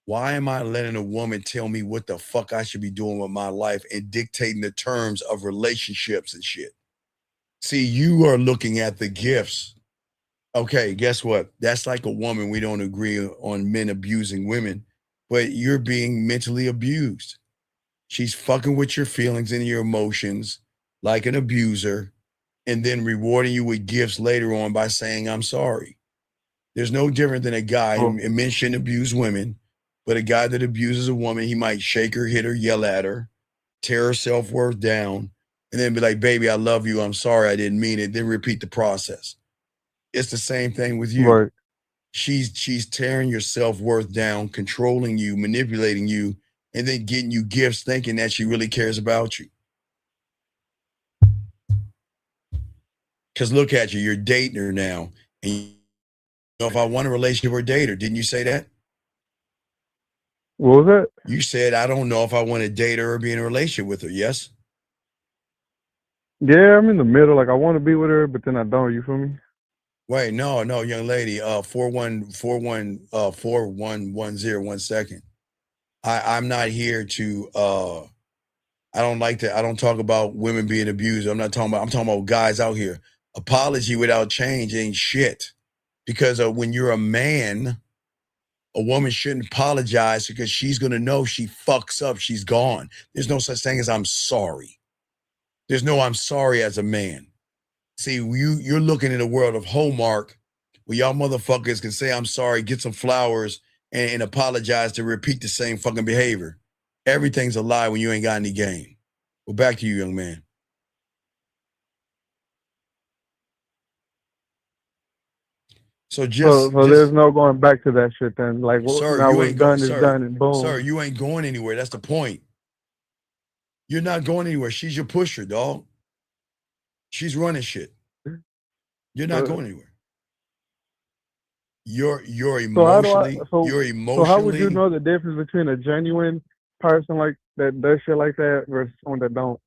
Why am I letting a woman tell me what the fuck I should be doing with my life and dictating the terms of relationships and shit? See, you are looking at the gifts. Okay, guess what? That's like a woman. We don't agree on men abusing women, but you're being mentally abused. She's fucking with your feelings and your emotions like an abuser, and then rewarding you with gifts later on by saying, I'm sorry. There's no different than a guy, and men shouldn't abuse women, but a guy that abuses a woman, he might shake her, hit her, yell at her, tear her self-worth down, and then be like, baby, I love you. I'm sorry. I didn't mean it. Then repeat the process. It's the same thing with you. Right. She's tearing your self-worth down, controlling you, manipulating you, and then getting you gifts thinking that she really cares about you. Because look at you, you're dating her now. And you know if I want a relationship or date her. Didn't you say that? What was that? You said, I don't know if I want to date her or be in a relationship with her. Yes? Yeah, I'm in the middle. Like I want to be with her, but then I don't. You feel me? Wait, no, young lady. 4110, 1 second. I'm not here to I don't like to, I don't talk about women being abused. I'm talking about guys out here. Apology without change ain't shit. Because when you're a man, a woman shouldn't apologize because she's gonna know she fucks up, she's gone. There's no such thing as I'm sorry. There's no I'm sorry as a man. See, you're looking in a world of Hallmark where y'all motherfuckers can say I'm sorry, get some flowers, and apologize to repeat the same fucking behavior. Everything's a lie when you ain't got any game. Well, back to you, young man. So there's no going back to that shit then. Like sir, now you what's ain't done go, is sir, done and boom. Sir, you ain't going anywhere. That's the point. You're not going anywhere. She's your pusher, dog. She's running shit. You're not going anywhere. You're emotionally. So how would you know the difference between a genuine person like that does shit like that versus someone that don't?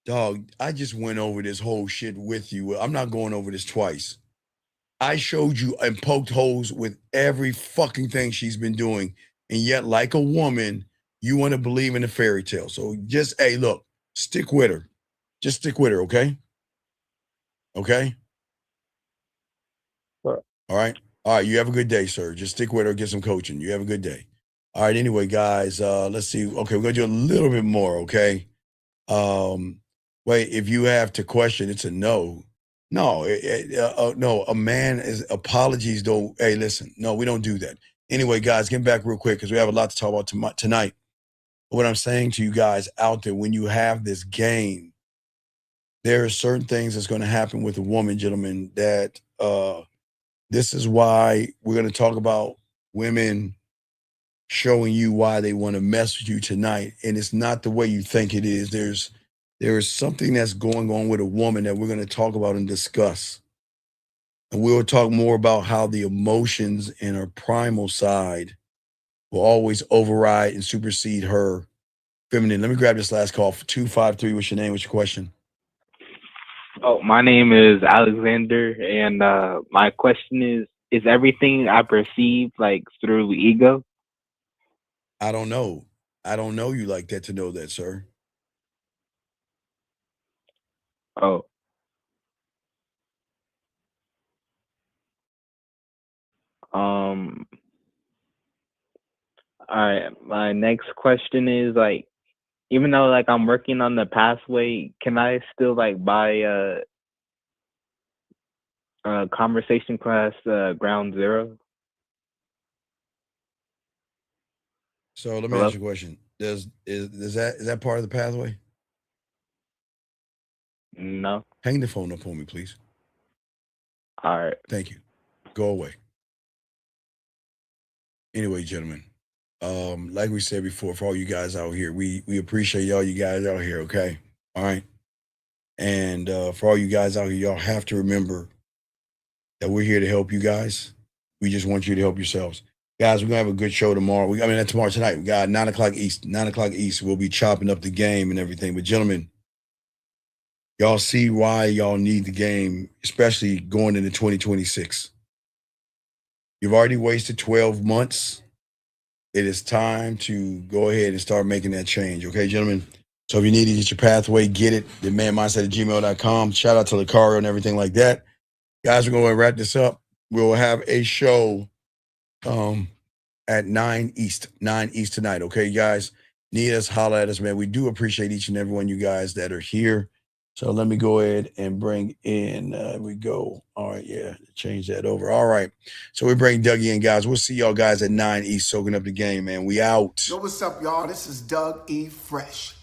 Dog, I just went over this whole shit with you. I'm not going over this twice. I showed you and poked holes with every fucking thing she's been doing. And yet, like a woman, you want to believe in a fairy tale. So just, hey, look, stick with her. Just stick with her, okay? Okay? Sure. All right? All right, you have a good day, sir. Just stick with her, get some coaching. You have a good day. All right, anyway, guys, let's see. Okay, we're going to do a little bit more, okay? Wait, if you have to question, it's a no. No, no, a man is apologies don't, hey, listen, no, we don't do that. Anyway, guys, get back real quick because we have a lot to talk about tonight. What I'm saying to you guys out there, when you have this game, there are certain things that's going to happen with a woman, gentlemen, that this is why we're going to talk about women showing you why they want to mess with you tonight. And it's not the way you think it is. There is something that's going on with a woman that we're going to talk about and discuss. And we'll talk more about how the emotions in her primal side will always override and supersede her feminine. Let me grab this last call for 253. What's your name? What's your question? Oh, my name is Alexander, and my question is everything I perceive like through ego? I don't know. I don't know you like that to know that, sir. Oh. All right. My next question is like, even though like I'm working on the pathway, can I still like buy a conversation class Ground Zero? So let me ask you a question. Is that part of the pathway? No. Hang the phone up on me, please. All right. Thank you. Go away. Anyway, gentlemen, like we said before, for all you guys out here, we appreciate y'all, you guys out here, okay? All right. And for all you guys out here, y'all have to remember that we're here to help you guys. We just want you to help yourselves. Guys, we're gonna have a good show tomorrow. Tonight. We got 9 o'clock East. 9 o'clock East. We'll be chopping up the game and everything. But gentlemen, y'all see why y'all need the game, especially going into 2026. You've already wasted 12 months. It is time to go ahead and start making that change. Okay, gentlemen? So if you need to get your pathway, get it. TheManMindset@gmail.com. Shout out to Lucario and everything like that. Guys, we're going to wrap this up. We'll have a show at 9 East tonight. Okay, guys? Need us, holler at us, man. We do appreciate each and every one of you guys that are here. So let me go ahead and bring in, we go. All right, yeah, change that over. All right. So we bring Dougie in, guys. We'll see y'all guys at 9 East soaking up the game, man. We out. Yo, what's up, y'all? This is Doug E. Fresh.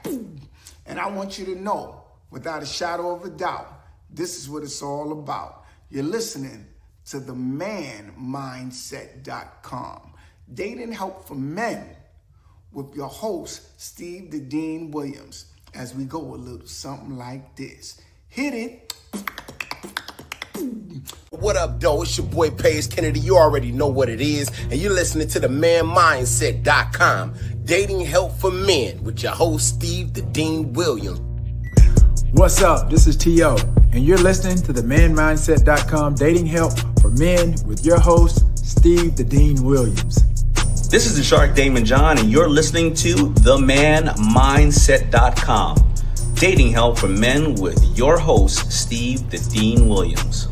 And I want you to know, without a shadow of a doubt, this is what it's all about. You're listening to themanmindset.com. Dating help for men with your host, Steve the Dean Williams. as we go a little something like this. Hit it. What up, though? It's your boy Paige Kennedy. You already know what it is, and you're listening to the manmindset.com, dating help for men, with your host Steve the Dean Williams. What's up? This is T.O., and you're listening to the manmindset.com, dating help for men, with your host Steve the Dean Williams. This is the Shark Damon John, and you're listening to themanmindset.com, dating help for men, with your host Steve the Dean Williams.